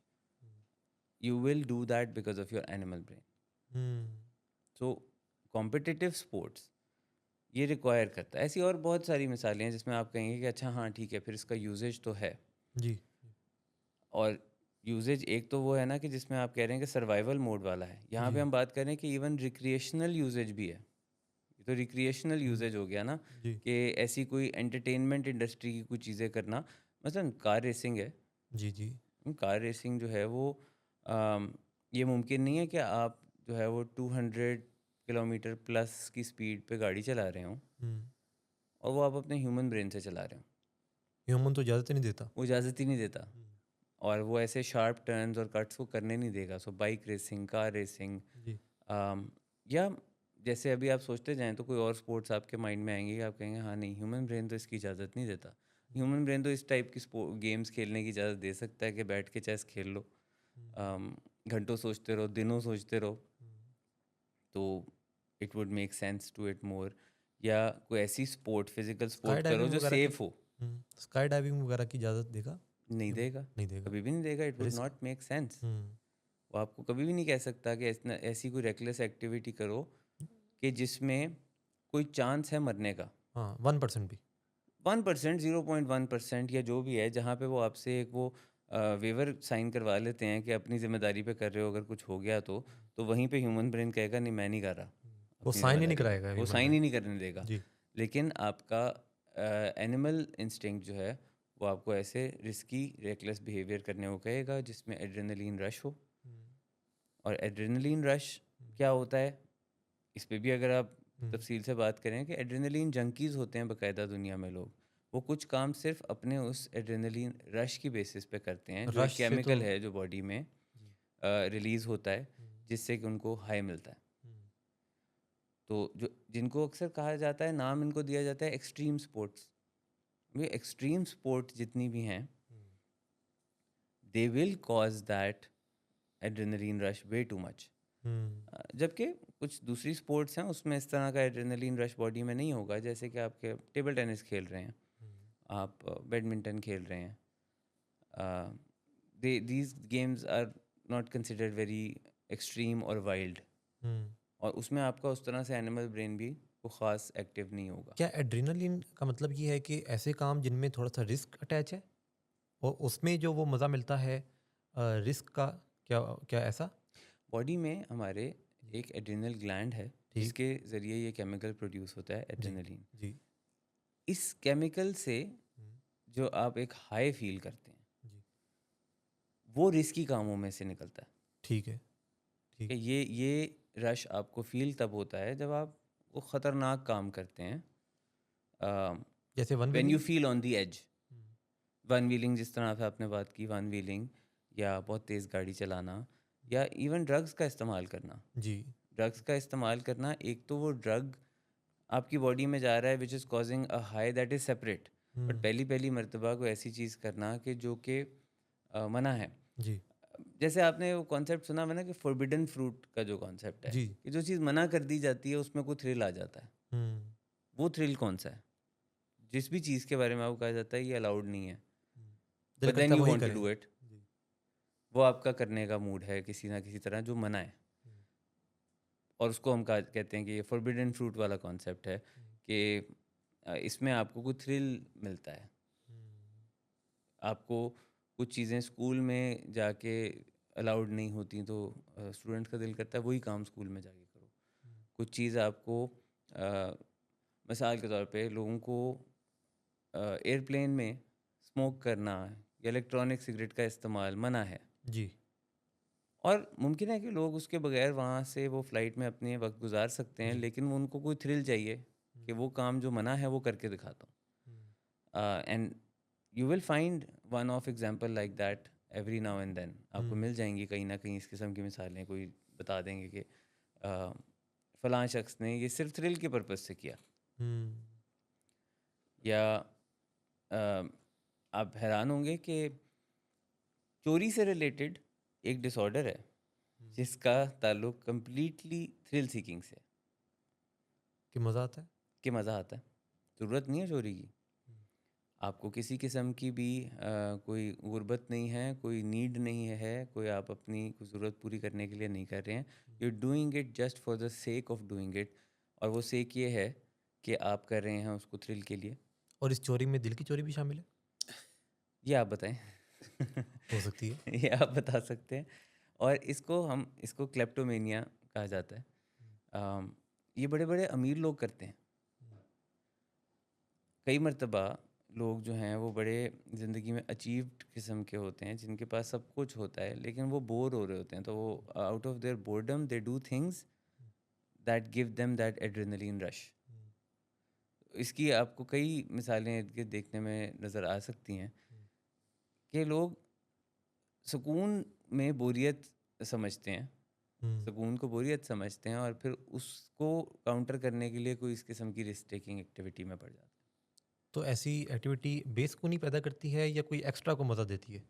hmm, you will do that because of your animal brain. Hmm, so competitive sports ये require करता है। ऐसी और बहुत सारी मिसालें हैं जिसमें आप कहेंगे कि अच्छा हाँ ठीक है, फिर इसका यूजेज तो है। जी। और यूजेज एक तो वो है ना कि जिसमें आप कह रहे हैं कि सर्वाइवल मोड वाला है। यहाँ पे जी। हम बात करें कि इवन रिक्रिएशनल यूजेज भी है। ये तो रिक्रिएशनल हुँ, यूजेज हो गया ना, जी। कि ऐसी कोई एंटरटेनमेंट इंडस्ट्री की कुछ चीज़ें करना। मसलन कार रेसिंग है। जी, जी। कार रेसिंग जो है वो अम, ये मुमकिन नहीं है कि आप जो है वो 200 किलोमीटर प्लस की स्पीड पे गाड़ी चला रहे हों हुँ, और वो आप अपने ह्यूमन ब्रेन से चला रहे हो। ह्यूमन तो इजाज़त ही नहीं देता। वो इजाज़त ही नहीं देता। हुँ, और वो ऐसे शार्प टर्न्स और कट्स को करने नहीं देगा। सो बाइक रेसिंग, कार रेसिंग, जी। या जैसे अभी आप सोचते जाएँ तो कोई और स्पोर्ट्स आपके माइंड में आएँगे कि आप कहेंगे हाँ नहीं, ह्यूमन ब्रेन तो इसकी इजाज़त नहीं देता। हुँ, ह्यूमन ब्रेन तो इस टाइप की गेम्स खेलने की इजाज़त दे सकता है कि बैठ के चेस खेल लो। हुँ, घंटों सोचते रहो, दिनों सोचते रहो, हुँ। तो it would make sense to it more. या कोई ऐसी स्पोर्ट, फिज़िकल स्काई स्पोर्ट करो डाइविंग जो वगैरह की सेफ़ हो। स्काई डाइविंग वगैरह की इजाज़त देगा नहीं ह्यूमन? देगा, नहीं देगा। कभी भी नहीं देगा, it would risk not make sense. Hmm, वो आपको कभी भी नहीं कह सकता कि ऐसी कोई रेकलेस एक्टिविटी करो कि जिसमें कोई चांस है मरने का। हाँ, 1% भी। 1%, 0.1% या जो भी है, जहाँ पे वो आपसे एक वो वेवर साइन करवा लेते हैं कि अपनी ज़िम्मेदारी पे कर रहे हो, अगर कुछ हो गया तो वहीं पे ह्यूमन ब्रेन कहेगा नहीं मैं नहीं कर रहा वो अपनी साइन ही नहीं ज़िम्मेदारी पे, कराएगा वो ह्यूमन साइन ब्रेन। ही नहीं करने देगा। जी। लेकिन आपका एनिमल इंस्टिंक्ट जो है वो आपको ऐसे रिस्की रेकलेस बिहेवियर करने को कहेगा जिसमें एड्रेनलिन रश हो। हुँ, और एड्रेनलिन रश हुँ, क्या होता है, इस पे भी अगर आप हुँ। तफसील से बात करें कि एड्रेनलिन जंकीज़ होते हैं बाकायदा दुनिया में लोग। वो कुछ काम सिर्फ़ अपने उस एड्रेनलिन रश की बेसिस पे करते हैं, जो एक रश से तो केमिकल है जो बॉडी में जी। रिलीज़ होता है, हुँ, जिससे कि उनको हाई मिलता है। हुँ, तो जो जिनको अक्सर कहा जाता है, नाम इनको दिया जाता है एक्सट्रीम स्पोर्ट्स। ये एक्सट्रीम स्पोर्ट जितनी भी हैं, hmm, they will cause that adrenaline rush way too much. Hmm, जबकि कुछ दूसरी स्पोर्ट्स हैं उसमें इस तरह का एड्रेनलिन रश बॉडी में नहीं होगा, जैसे कि आपके टेबल टेनिस खेल रहे हैं, हुँ। आप बैडमिंटन खेल रहे हैं, these games are not considered very extreme और वाइल्ड। हुँ। और उसमें आपका उस तरह से एनिमल ब्रेन भी वो ख़ास एक्टिव नहीं होगा। क्या एड्रेनालिन का मतलब ये है कि ऐसे काम जिनमें थोड़ा-सा रिस्क अटैच है और उसमें जो वो मज़ा मिलता है रिस्क का क्या क्या ऐसा? बॉडी में हमारे जी, एक एड्रिनल ग्लैंड है ठीक। जिसके ज़रिए ये केमिकल प्रोड्यूस होता है, जी, एड्रेनलिन। जी। इस केमिकल से हुँ, जो आप एक हाई फील करते हैं, जी। वो रिस्की कामों में से निकलता है। ठीक है, कि ठीक। ये रश आपको फ़ील तब होता है जब आप वो ख़तरनाक काम करते हैं, जैसे one when you wheeling? Feel on the edge. हुँ, वन व्हीलिंग, जिस तरह से आपने बात की, वन व्हीलिंग या बहुत तेज़ गाड़ी चलाना, या इवन ड्रग्स का इस्तेमाल करना। जी। ड्रग्स का इस्तेमाल करना, एक तो वो ड्रग आपकी बॉडी में जा रहा है which is causing a high that is separate. But hmm, पहली पहली मर्तबा कोई ऐसी चीज़ करना कि जो कि मना है। जी, जैसे आपने वो कॉन्सेप्ट सुना हुआ है ना कि फोरबिडन फ्रूट का जो कॉन्सेप्ट है, जी। कि जो चीज़ मना कर दी जाती है उसमें कोई थ्रिल आ जाता है। हुँ, वो थ्रिल कौन-सा है? जिस भी चीज़ के बारे में आपको कहा जाता है ये अलाउड नहीं है, हुँ। दिल बट देन करता है यू वही वांट टू करें। Do it. जी। वो आपका करने का मूड है किसी ना किसी तरह जो मना है। हुँ, और उसको हम कहते हैं कि ये फोरबिडन फ्रूट वाला कॉन्सेप्ट है हुँ, कि इसमें आपको कोई थ्रिल मिलता है। हुँ, आपको कुछ चीज़ें स्कूल में जाके अलाउड नहीं होती, तो स्टूडेंट्स का दिल करता है वही काम स्कूल में जाके करो। हुँ। कुछ चीज़ आपको मिसाल के तौर पे लोगों को एयरप्लेन में स्मोक करना या इलेक्ट्रॉनिक सिगरेट का इस्तेमाल मना है। जी। और मुमकिन है कि लोग उसके बगैर वहाँ से वो फ़्लाइट में अपने वक्त गुजार सकते हैं, जी। लेकिन वो उनको कोई थ्रिल चाहिए हुँ, कि वो काम जो मना है वो करके दिखाता हूँ। Hmm, and you will find one of example like that every now and then. आपको हुँ, मिल जाएंगी कहीं ना कहीं इस किस्म की मिसालें, कोई बता देंगे कि फ़लाँ शख्स ने ये सिर्फ थ्रिल के पर्पज़ से किया। हुँ, या अ, आप हैरान होंगे कि चोरी से रिलेटेड एक डिसऑर्डर है हुँ। जिसका ताल्लुक कंप्लीटली थ्रिल सीकिंग से है, कि मज़ा आता है? कि मज़ा आता है, ज़रूरत नहीं है चोरी की। हुँ, आपको किसी किस्म की भी कोई गुर्बत नहीं है, कोई नीड नहीं है, कोई आप अपनी कोई ज़रूरत पूरी करने के लिए नहीं कर रहे हैं। You are doing it just for the sake of doing it, और वो सेक ये है कि आप कर रहे हैं उसको थ्रिल के लिए। और इस चोरी में दिल की चोरी भी शामिल है? ये आप बताएं। हो सकती है। ये आप बता सकते हैं। और इसको क्लेप्टोमेनिया कहा जाता है। ये बड़े बड़े अमीर लोग करते हैं। कई मर्तबा लोग जो हैं वो बड़े ज़िंदगी में अचीव्ड किस्म के होते हैं, जिनके पास सब कुछ होता है, लेकिन वो बोर हो रहे होते हैं, तो वो out of their boredom they do things that give them that adrenaline rush. इसकी आपको कई मिसालें इर्द गिर्द देखने में नज़र आ सकती हैं कि लोग सुकून में बोरियत समझते हैं, हुँ। सुकून को बोरियत समझते हैं, और फिर उसको काउंटर करने के लिए कोई इस किस्म की रिस्क टेकिंग एक्टिविटी में पड़ जाते हैं। तो ऐसी एक्टिविटी बेसुकूनी पैदा करती है या कोई एक्स्ट्रा को मज़ा देती है?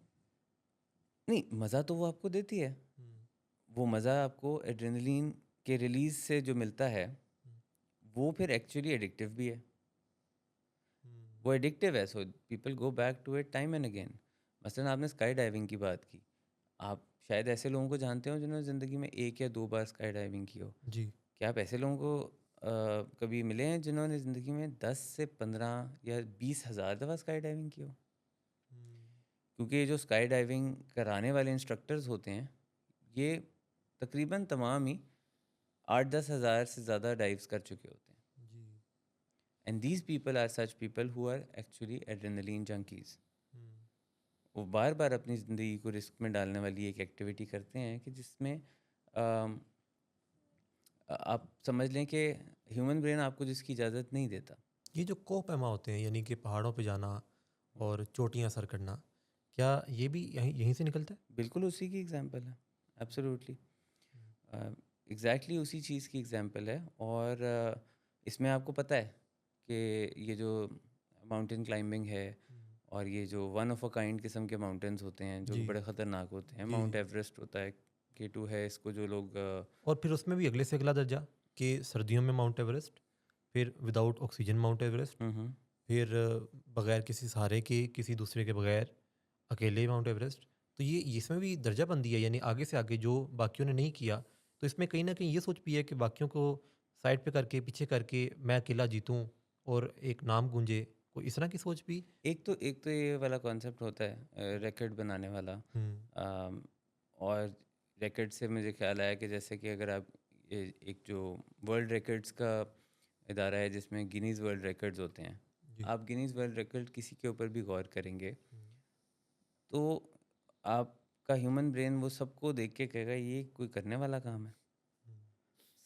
नहीं, मज़ा तो वो आपको देती है। हुँ, वो मज़ा आपको एड्रेनलिन के रिलीज़ से जो मिलता है, हुँ, वो फिर एक्चुअली एडिक्टिव भी है। हुँ। वो एडिक्टिव है, so people go back to it time and again. मसलन आपने स्काई डाइविंग की बात की। आप शायद ऐसे लोगों को जानते हो जिन्होंने ज़िंदगी में 1 या 2 बार स्काई डाइविंग की हो। जी। क्या आप ऐसे लोगों को कभी मिले हैं जिन्होंने ज़िंदगी में 10 से 15 या 20,000 दफ़ा स्काई डाइविंग की हो? हुँ, क्योंकि ये जो स्काई डाइविंग कराने वाले इंस्ट्रक्टर्स होते हैं, ये तकरीबन तमाम ही 8-10 हज़ार से ज़्यादा डाइव्स कर चुके होते हैं। जी। And these people are such people who are actually adrenaline junkies. Hmm, वो बार बार अपनी ज़िंदगी को रिस्क में डालने वाली एक एक्टिविटी करते हैं कि जिसमें अम, आप समझ लें कि ह्यूमन ब्रेन आपको जिसकी इजाज़त नहीं देता। ये जो कोह-पैमा होते हैं यानी कि पहाड़ों पे जाना और चोटियाँ सर करना, क्या ये भी यहीं यहीं से निकलता है? बिल्कुल उसी की एग्जांपल है, एब्सोल्युटली एग्जैक्टली उसी चीज़ की एग्जांपल है। और इसमें आपको पता है कि ये जो माउंटेन क्लाइंबिंग है, हुँ, और ये जो वन ऑफ अ काइंड किस्म के माउंटेन्स होते हैं जो कि जी, बड़े ख़तरनाक होते हैं, जी। माउंट एवरेस्ट होता है, K2 है, इसको जो लोग और फिर उसमें भी अगले से अगला दर्जा कि सर्दियों में माउंट एवरेस्ट, फिर विदाउट ऑक्सीजन माउंट एवरेस्ट, हम्म। फिर बगैर किसी सहारे के, किसी दूसरे के बगैर अकेले माउंट एवरेस्ट। तो ये इसमें भी दर्जाबंदी है यानी आगे से आगे जो बाकियों ने नहीं किया, तो इसमें कहीं न कहीं ये सोच भी है कि बाकियों को साइड पे करके, पीछे करके मैं अकेला जीतूँ और एक नाम गूंजे, कोई इस तरह की सोच भी। एक तो ये वाला कॉन्सेप्ट होता है रिकॉर्ड बनाने वाला। हुँ, अम, और रिकॉर्ड से मुझे ख्याल आया कि जैसे कि अगर आप एक जो वर्ल्ड रिकॉर्ड्स का इदारा है जिसमें गिनीज़ वर्ल्ड रिकॉर्ड्स होते हैं, जी। आप गिनीज़ वर्ल्ड रिकॉर्ड किसी के ऊपर भी गौर करेंगे, हुँ, तो आपका ह्यूमन ब्रेन वो सबको देख के कहेगा ये कोई करने वाला काम है, हुँ,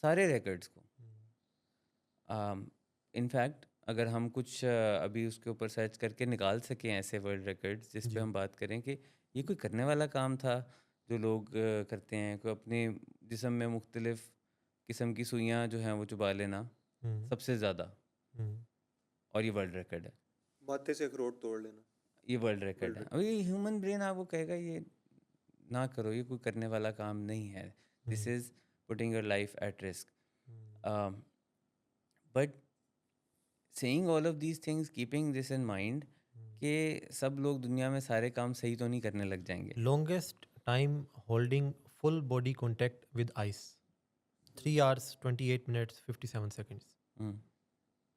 सारे रिकॉर्ड्स को। हुँ, इनफैक्ट अगर हम कुछ अभी उसके ऊपर सर्च करके निकाल सकें ऐसे वर्ल्ड रिकॉर्ड्स जिस पे जी। हम बात करें कि ये कोई करने वाला काम था जो लोग करते हैं, कोई अपने जिस्म में मुख्तलिफ किस्म की सुइयां जो हैं वो चुबा लेना हुँ, सबसे ज़्यादा, हुँ, और ये वर्ल्ड रिकॉर्ड है। माथे से अखरोट तोड़ लेना। ये वर्ल्ड रिकॉर्ड वर्ल्ड है। अब रिकॉर्ड। ये ह्यूमन ब्रेन आपको कहेगा ये ना करो, ये कोई करने वाला काम नहीं है, this hmm, is putting your life at risk. Hmm, but saying all of these things, keeping this in mind hmm. कि सब लोग दुनिया में सारे काम सही तो नहीं करने लग जाएंगे। Longest time holding full body contact with ice, 3 hours 28 minutes 57 seconds। हम्म,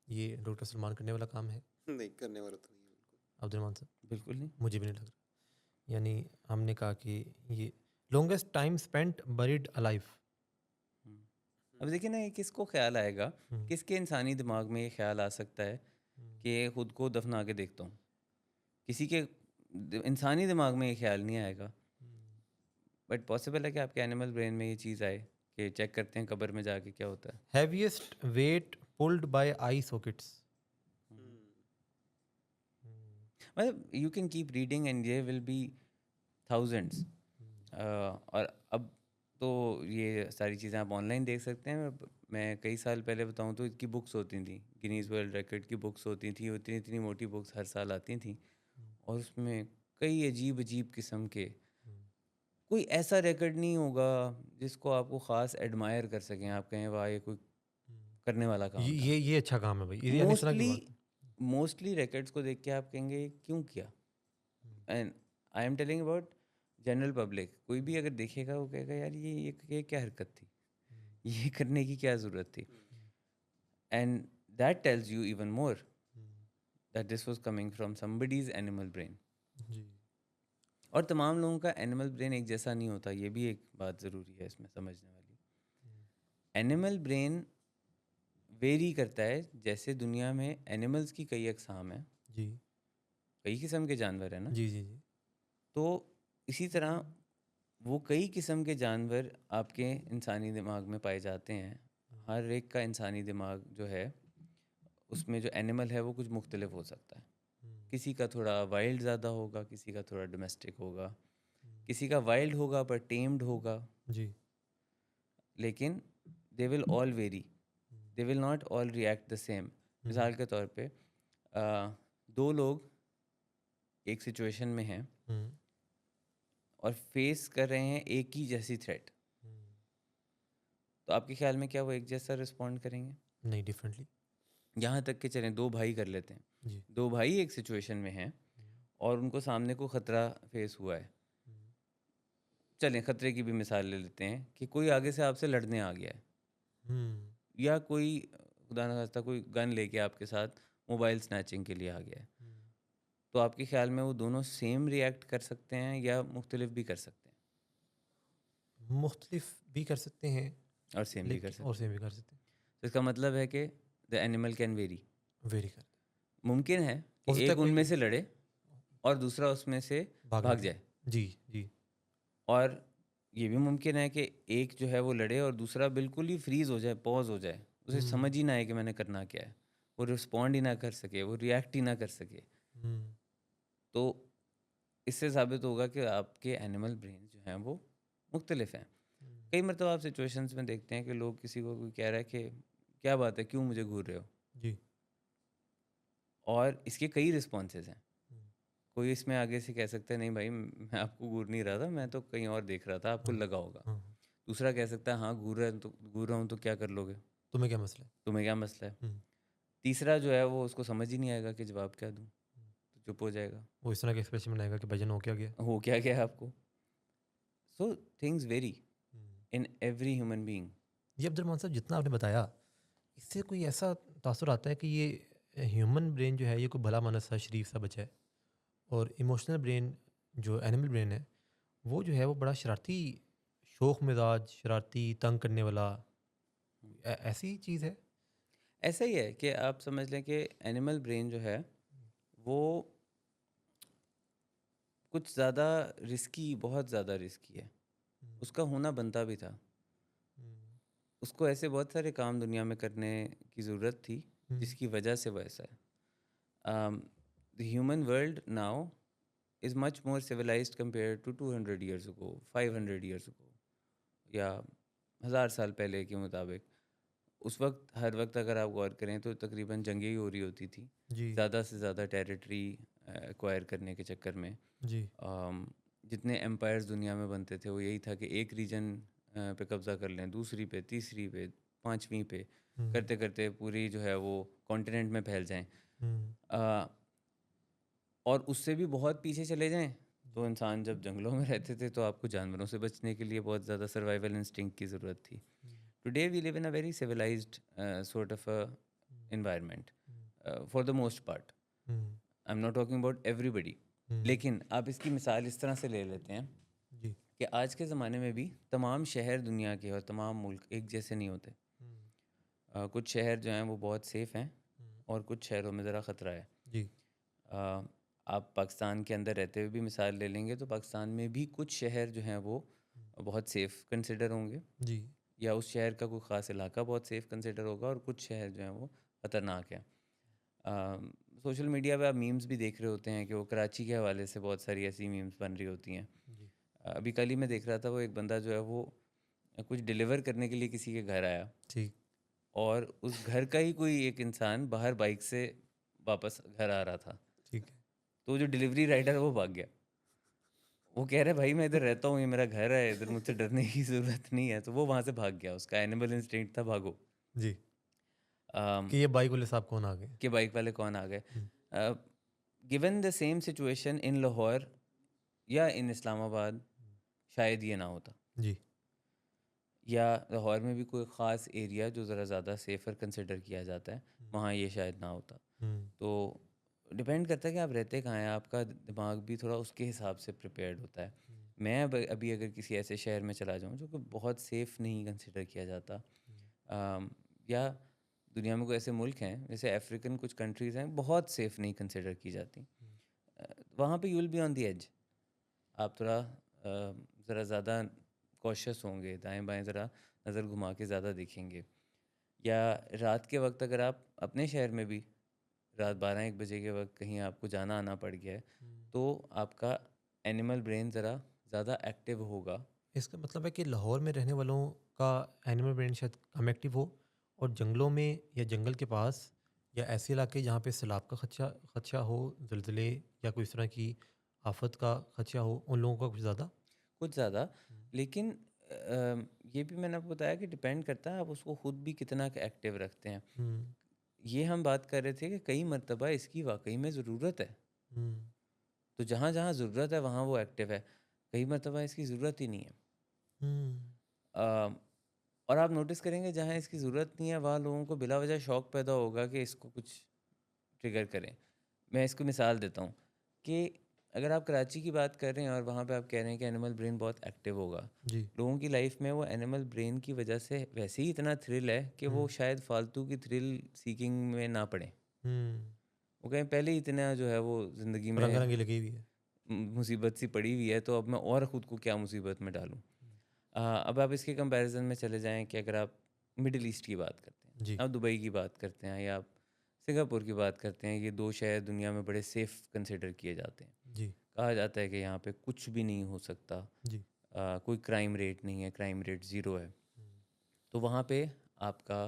ये डॉक्टर सलमान करने वाला काम है नहीं करने वाला तो नहीं है बिल्कुल। अब्दुल साहब? बिल्कुल नहीं। मुझे भी नहीं लग रहा। यानी हमने कहा कि ये longest time spent buried alive। हम्म। अब देखिए ना, ये किसको ख्याल आएगा, हुँ, किसके इंसानी दिमाग में ये ख्याल आ सकता है हुँ, कि खुद को दफना के देखता हूँ? किसी के इंसानी दिमाग में ये ख्याल नहीं आएगा। हुँ। बट पॉसिबल है कि आपके एनिमल ब्रेन में ये चीज़ आए कि चेक करते हैं कब्र में जाके क्या होता है। Heaviest weight pulled by eye sockets। Hmm. Hmm, hmm, मतलब you can keep reading and there will be thousands. Hmm, और अब तो ये सारी चीज़ें आप ऑनलाइन देख सकते हैं। मैं कई साल पहले बताऊँ तो इसकी बुक्स होती थी, गिनीज़ वर्ल्ड रिकॉर्ड की बुक्स होती थी, इतनी इतनी मोटी बुक्स हर साल आती थी, हुँ, और उसमें कई अजीब अजीब किस्म के, हुँ, कोई ऐसा रिकॉर्ड नहीं होगा जिसको आपको ख़ास एडमायर कर सकें, आप कहें वाह ये कोई हुँ। करने वाला ये काम था। ये ये अच्छा काम है भाई। ये यानी इस तरह की मोस्टली बात। मोस्टली रिकॉर्ड्स को देख के आप कहेंगे "ये क्यों किया?" Hmm, and I am telling about general public. कोई भी अगर देखेगा वो कहेगा यार ये क्या हरकत थी, हम्म, ये करने की क्या ज़रूरत थी। Hmm, hmm, and that tells you even more hmm, that this was coming from somebody's animal brain. जी। और तमाम लोगों का एनिमल ब्रेन एक जैसा नहीं होता, ये भी एक बात ज़रूरी है इसमें समझने वाली। हम्म, एनिमल ब्रेन वेरी करता है, जैसे दुनिया में एनिमल्स की कई अकसाम हैं, जी कई किस्म के जानवर हैं ना, जी जी जी। तो इसी तरह वो कई किस्म के जानवर आपके इंसानी दिमाग में पाए जाते हैं। हम्म, हर एक का इंसानी दिमाग जो है उसमें जो एनिमल है वो कुछ मुख्तलिफ हो सकता है। हम्म, किसी का थोड़ा वाइल्ड ज़्यादा होगा, किसी का थोड़ा डोमेस्टिक होगा, हम्म, किसी का वाइल्ड होगा पर टेम्ड होगा, जी। लेकिन they will all vary, hmm, they will not all react the same. हम्म, मिसाल के तौर पे दो लोग एक सिचुएशन में हैं हम्म, और फेस कर रहे हैं एक ही जैसी थ्रेट, हम्म, तो आपके ख्याल में क्या वो एक जैसा रिस्पॉन्ड करेंगे? नहीं, डिफरेंटली। यहाँ तक कि चलें दो भाई कर लेते हैं, जी। दो भाई एक सिचुएशन में हैं हम्म, और उनको सामने को ख़तरा फेस हुआ है। हम्म, चलें खतरे की भी मिसाल ले लेते हैं कि कोई आगे से आपसे लड़ने आ गया है, हम्म, या कोई खुदा न खास्ता कोई गन लेके आपके साथ मोबाइल स्नैचिंग के लिए आ गया है। हम्म, तो आपके ख्याल में वो दोनों सेम रिएक्ट कर सकते हैं या मुख्तलिफ भी कर सकते हैं? मुख्तलिफ भी कर सकते हैं, और सेम भी कर लेकिन और सकते हैं। सेम भी कर सकते हैं। तो इसका मतलब है कि the animal can very. Very करते हैं। मुमकिन है कि हो सकता है एक उनमें कोई से लड़े और दूसरा उसमें से भागने भाग लगे। जाए, जी जी। और ये भी मुमकिन है कि एक जो है वो लड़े और दूसरा बिल्कुल ही फ्रीज हो जाए, पॉज हो जाए, उसे हम्म, समझ ही ना आए कि मैंने करना क्या है, वो रिस्पॉन्ड ही ना कर सके, वो रिएक्ट ही ना कर सके। हम्म, तो इससे साबित होगा कि आपके एनिमल ब्रेन जो हैं वो मुख्तलिफ हैं। हम्म, कई मरतबा आप सिचुएशंस में देखते हैं कि लोग किसी को कोई कह रहा है कि क्या बात है क्यों मुझे घूर रहे हो, जी। और इसके कई रिस्पॉन्सेज हैं। हम्म, कोई इसमें आगे से कह सकता है नहीं भाई मैं आपको घूर नहीं रहा था, मैं तो कहीं और देख रहा था, आपको हाँ, लगा होगा। हाँ, दूसरा कह सकता है हाँ घूर रहा हूँ तो क्या कर लोगे, तुम्हें क्या मसला है? तुम्हें क्या मसला है। हम्म, तीसरा जो है वो उसको समझ ही नहीं आएगा कि जवाब क्या दूँ, हम्म, तो चुप हो जाएगा। वो इस तरह के एक्सप्रेशन बनाएगा कि भजन हो क्या गया। हो क्या गया आपको। So things very hmm, in every human being. ये अब्दुलरहमान साहब जितना आपने बताया, इससे कोई ऐसा तासुर आता है कि ये ह्यूमन ब्रेन जो है ये कोई भला मानस सा शरीफ सा बच्चा है, और इमोशनल ब्रेन जो एनिमल ब्रेन है वो जो है वो बड़ा शरारती, शोख मिजाज, शरारती, तंग करने वाला, ऐसी चीज़ है। ऐसा ही है कि आप समझ लें कि एनिमल ब्रेन जो है वो कुछ ज़्यादा रिस्की, बहुत ज़्यादा रिस्की है। हम्म, उसका होना बनता भी था। हम्म, उसको ऐसे बहुत सारे काम दुनिया में करने की ज़रूरत थी हम्म, जिसकी वजह से वो ऐसा है। The human world now is much more civilised compare to 200 years ago, 500 years ago, या 1000 साल पहले के मुताबिक। उस वक्त हर वक्त अगर आप गौर करें तो तकरीबन जंगें ही हो रही होती थी, जी ज़्यादा से ज़्यादा टेरिटरी एक्वायर करने के चक्कर में। जी। जितने एम्पायर्स दुनिया में बनते थे वो यही था कि एक रीजन पे कब्ज़ा कर लें, दूसरी पे, तीसरी पे, पांचवीं पे, हम्म, करते करते पूरी जो है वो कॉन्टिनेंट में फैल जाएं। हम्म, अ, और उससे भी बहुत पीछे चले जाएं जी, तो इंसान जब जंगलों में रहते थे तो आपको जानवरों से बचने के लिए बहुत ज़्यादा सर्वाइवल इंस्टिंक्ट की ज़रूरत थी। Hmm, today we live in a very civilised sort of a hmm, environment, hmm, for the most part. Hmm, I'm not talking about everybody. हम्म, लेकिन आप इसकी मिसाल इस तरह से ले लेते हैं जी, कि आज के ज़माने में भी तमाम शहर दुनिया के और तमाम मुल्क एक जैसे नहीं होते। हम्म, कुछ शहर जो हैं वो बहुत सेफ़ हैं हम्म, और कुछ शहरों में ज़रा ख़तरा है। जी, अ, आप पाकिस्तान के अंदर रहते हुए भी मिसाल ले लेंगे तो पाकिस्तान में भी कुछ शहर जो हैं वो हम्म, बहुत सेफ़ कंसिडर होंगे, जी, या उस शहर का कोई ख़ास इलाका बहुत सेफ़ कंसिडर होगा, और कुछ शहर जो हैं वो ख़तरनाक हैं। सोशल मीडिया पे आप मीम्स भी देख रहे होते हैं कि वो कराची के हवाले से बहुत सारी ऐसी मीम्स बन रही होती हैं। जी, अभी कल ही मैं देख रहा था, वो एक बंदा जो है वो कुछ डिलीवर करने के लिए किसी के घर आया, ठीक, और उस घर का ही कोई एक इंसान बाहर बाइक से वापस घर आ रहा था, ठीक है। तो वो जो डिलीवरी राइडर है वो भाग गया। वो कह रहा है भाई मैं इधर रहता हूँ, ये मेरा घर है, इधर मुझसे डरने की ज़रूरत नहीं है, तो वो वहाँ से भाग गया, उसका एनिमल इंस्टिंक्ट था भागो। जी, कि ये बाइक वाले साहब कौन आ गए? कि बाइक वाले कौन आ गए। Hmm, given the same situation in Lahore या इन इस्लामाबाद, शायद ये ना होता, जी। या लाहौर में भी कोई ख़ास एरिया जो ज़रा ज़्यादा सेफ़र कंसिडर किया जाता है, हुँ, वहाँ ये शायद ना होता। हुँ, तो डिपेंड करता है कि आप रहते कहाँ हैं, आपका दिमाग भी थोड़ा उसके हिसाब से प्रिपेयर्ड होता है। हुँ, मैं अब अभी अगर किसी ऐसे शहर में चला जाऊँ जो कि बहुत सेफ़ नहीं कंसिडर किया जाता, हुँ, या दुनिया में कोई ऐसे मुल्क हैं जैसे अफ्रीकन कुछ कंट्रीज़ हैं बहुत सेफ़ नहीं कंसिडर की जाती, हुँ, वहाँ पे you will be on the edge. आप थोड़ा ज़रा ज़्यादा कॉशियस होंगे, दाएं बाएं ज़रा नज़र घुमा के ज़्यादा देखेंगे। या रात के वक्त अगर आप अपने शहर में भी रात 12-1 बजे के वक्त कहीं आपको जाना आना पड़ गया है, हुँ। तो आपका एनिमल ब्रेन ज़रा ज़्यादा एक्टिव होगा। इसका मतलब है कि लाहौर में रहने वालों का एनिमल ब्रेन शायद कम एक्टिव हो और जंगलों में या जंगल के पास या ऐसे इलाके जहाँ पे सैलाब का खदशा खदशा हो, ज़लज़ले या कोई इस तरह की आफ़त का खदशा हो, उन लोगों का कुछ ज़्यादा? कुछ ज़्यादा। हुँ, लेकिन ये भी मैंने आपको बताया कि डिपेंड करता है आप उसको खुद भी कितना एक्टिव रखते हैं। हुँ, ये हम बात कर रहे थे कि कई मर्तबा इसकी वाकई में ज़रूरत है, हुँ, तो जहाँ जहाँ ज़रूरत है वहाँ वो एक्टिव है। कई मर्तबा इसकी ज़रूरत ही नहीं है। हुँ, अ, और आप नोटिस करेंगे जहाँ इसकी ज़रूरत नहीं है वहाँ लोगों को बिला वजह शौक पैदा होगा कि इसको कुछ ट्रिगर करें। मैं इसको मिसाल देता हूँ कि अगर आप कराची की बात कर रहे हैं और वहाँ पे आप कह रहे हैं कि एनिमल ब्रेन बहुत एक्टिव होगा, जी, लोगों की लाइफ में वो एनिमल ब्रेन की वजह से वैसे ही इतना थ्रिल है कि वो हुँ, शायद फालतू की थ्रिल सीकिंग में ना पड़े। हुँ, वो कहें पहले ही इतना जो है वो ज़िंदगी में रंग-रंगी लगी हुई है। मुसीबत सी पड़ी हुई है, तो अब मैं और ख़ुद को क्या मुसीबत में डालूँ। अब आप इसके कंपैरिजन में चले जाएं कि अगर आप मिडिल ईस्ट की बात करते हैं, जी, आप दुबई की बात करते हैं, या आप सिंगापुर की बात करते हैं, ये दो शहर दुनिया में बड़े सेफ़ कंसिडर किए जाते हैं। जी, कहा जाता है कि यहाँ पे कुछ भी नहीं हो सकता, जी, कोई क्राइम रेट नहीं है, क्राइम रेट ज़ीरो है। हुँ, तो वहाँ पे आपका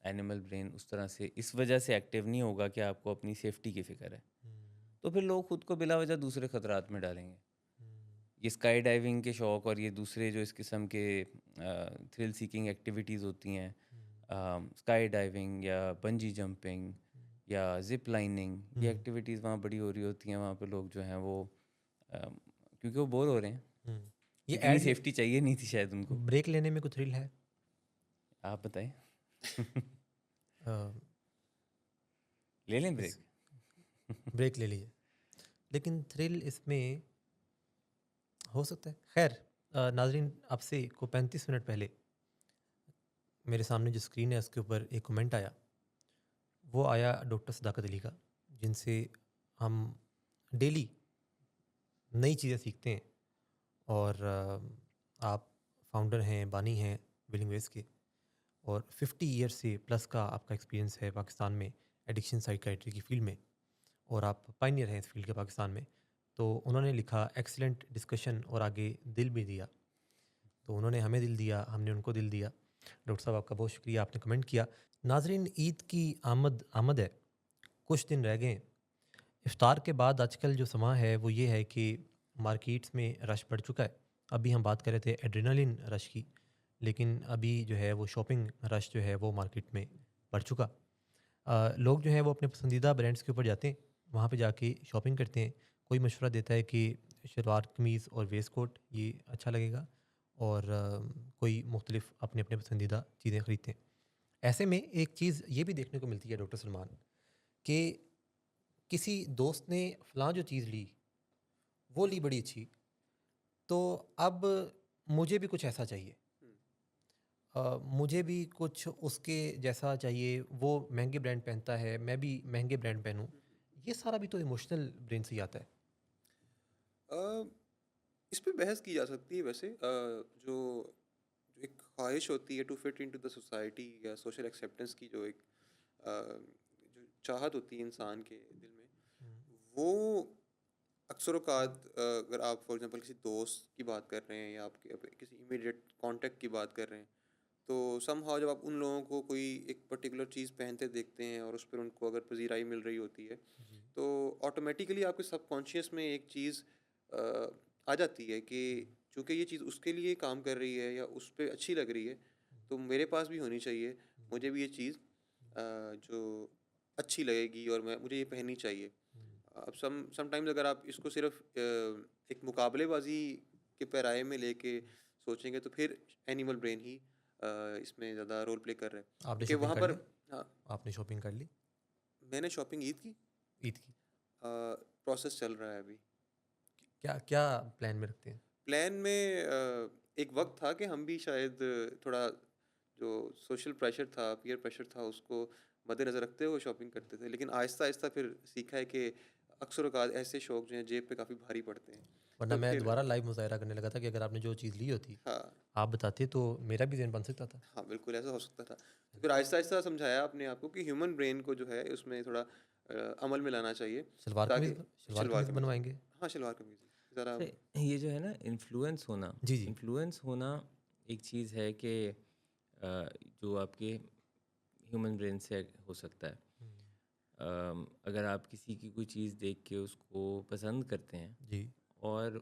एनिमल ब्रेन उस तरह से इस वजह से एक्टिव नहीं होगा कि आपको अपनी सेफ्टी की फ़िक्र है। हुँ, तो फिर लोग खुद को बिला वजह दूसरे खतरात में डालेंगे। हुँ, ये स्काई डाइविंग के शौक और ये दूसरे जो इस किस्म के थ्रिल सीकिंग एक्टिविटीज़ होती हैं, हुँ, स्काई डाइविंग या बंजी जंपिंग हुँ, या जिप लाइनिंग, ये हुँ, एक्टिविटीज़ वहाँ बड़ी हो रही होती हैं। वहाँ पे लोग जो हैं वो क्योंकि वो बोर हो रहे हैं, हुँ। ये इतनी एड सेफ्टी चाहिए नहीं थी शायद उनको। ब्रेक लेने में कोई थ्रिल है? आप बताएं। अ, ले लें ब्रेक। इस ब्रेक ले लीजिए। लेकिन थ्रिल इसमें हो सकता है। ख़ैर नाज़रीन आपसे को 35 मिनट पहले मेरे सामने जो स्क्रीन है उसके ऊपर एक कमेंट आया। वो आया डॉक्टर सदाकत अली का, जिनसे हम डेली नई चीज़ें सीखते हैं और आप फाउंडर हैं, बानी हैं विलिंग वेज के और 50 ईयर से प्लस का आपका एक्सपीरियंस है पाकिस्तान में एडिक्शन साइकियाट्री की फ़ील्ड में और आप पायनियर हैं इस फील्ड के पाकिस्तान में। तो उन्होंने लिखा एक्सीलेंट डिस्कशन और आगे दिल भी दिया। तो उन्होंने हमें दिल दिया, हमने उनको दिल दिया। डॉक्टर साहब आपका बहुत शुक्रिया, आपने कमेंट किया। नाज़रीन ईद की आमद आमद है, कुछ दिन रह गए हैं। इफ्तार के बाद आजकल जो समा है वो ये है कि मार्केट्स में रश बढ़ चुका है। अभी हम बात कर रहे थे एड्रेनालिन रश की, लेकिन अभी जो है वो शॉपिंग रश जो है वो मार्केट में बढ़ चुका। लोग जो हैं वो अपने पसंदीदा ब्रांड्स के ऊपर जाते हैं, वहाँ पे जाके शॉपिंग करते हैं। कोई मशवरा देता है कि शलवार कमीज़ और वेस्ट कोट ये अच्छा लगेगा और कोई मुख्तलिफ अपने अपने पसंदीदा चीज़ें ख़रीदते हैं। ऐसे में एक चीज़ ये भी देखने को मिलती है डॉक्टर सलमान कि किसी दोस्त ने फ़लाँ जो चीज़ ली, वो ली बड़ी अच्छी, तो अब मुझे भी कुछ ऐसा चाहिए। हुँ, मुझे भी कुछ उसके जैसा चाहिए, वो महँगे ब्रांड पहनता है, मैं भी महँगे ब्रांड पहनूँ। हुँ, हुँ। ये सारा भी तो इमोशनल ब्रेन से ही आता है। अ, इस पे बहस की जा सकती है वैसे, जो जो एक ख्वाहिश होती है to fit into the society या सोशल एक्सेप्टेंस की जो एक जो चाहत होती है इंसान के दिल में, हुँ, वो अक्सर औक़ात, अगर आप फॉर एग्ज़ाम्पल किसी दोस्त की बात कर रहे हैं या आपके किसी इमीडिएट कॉन्टैक्ट की बात कर रहे हैं, तो समहाउ जब आप उन लोगों को कोई एक पर्टिकुलर चीज़ पहनते देखते हैं और उस पर उनको अगर पज़ीराई मिल रही होती है, जी। तो ऑटोमेटिकली आपके सबकॉन्शियस में एक चीज़ अ, आ जाती है कि हुँ, चूँकि ये चीज़ उसके लिए काम कर रही है या उस पे अच्छी लग रही है, हुँ, तो मेरे पास भी होनी चाहिए, हुँ, मुझे भी ये चीज़ जो अच्छी लगेगी और मैं मुझे ये पहननी चाहिए। हुँ, अब समटाइम्स अगर आप इसको सिर्फ़ एक मुकाबलेबाज़ी के पैराए में लेके सोचेंगे तो फिर एनिमल ब्रेन ही इसमें ज़्यादा रोल प्ले कर रहा है। आपने क्योंकि शॉपिंग वहाँ कर पर ली? हाँ, आपने शॉपिंग कर ली मैंने शॉपिंग ईद की। ईद की? प्रोसेस चल रहा है अभी। क्या क्या प्लान में रखते हैं? प्लान में एक वक़्त था कि हम भी शायद थोड़ा जो सोशल प्रेशर था, पीयर प्रेशर था, उसको मद्देनज़र रखते हुए शॉपिंग करते थे। लेकिन आहिस्ता-आहिस्ता फिर सीखा है कि अक्सर औक़ात ऐसे शौक जो हैं जेब पे काफ़ी भारी पड़ते हैं। वरना तो मैं फिर दोबारा लाइव मुज़ाहिरा करने लगा था कि अगर आपने जो चीज़ ली होती, हाँ, आप बताते तो मेरा भी ज़हन बन सकता था। हाँ, बिल्कुल ऐसा हो सकता था। तो फिर आहिस्ता-आहिस्ता समझाया अपने आप को कि ह्यूमन ब्रेन को जो है उसमें थोड़ा अमल में लाना चाहिए ताकि शलवार शलवार कमीज़ कमीज़ ही। बनवाएँगे? हाँ, शलवार कमीज़ ही। ज़रा अच्छा, ये जो है ना जी, जी। इन्फ्लुएंस होना एक चीज़ है कि जो आपके ह्यूमन ब्रेन से हो सकता है। हुँ, अगर आप किसी की कोई चीज़ देख के उसको पसंद करते हैं जी। और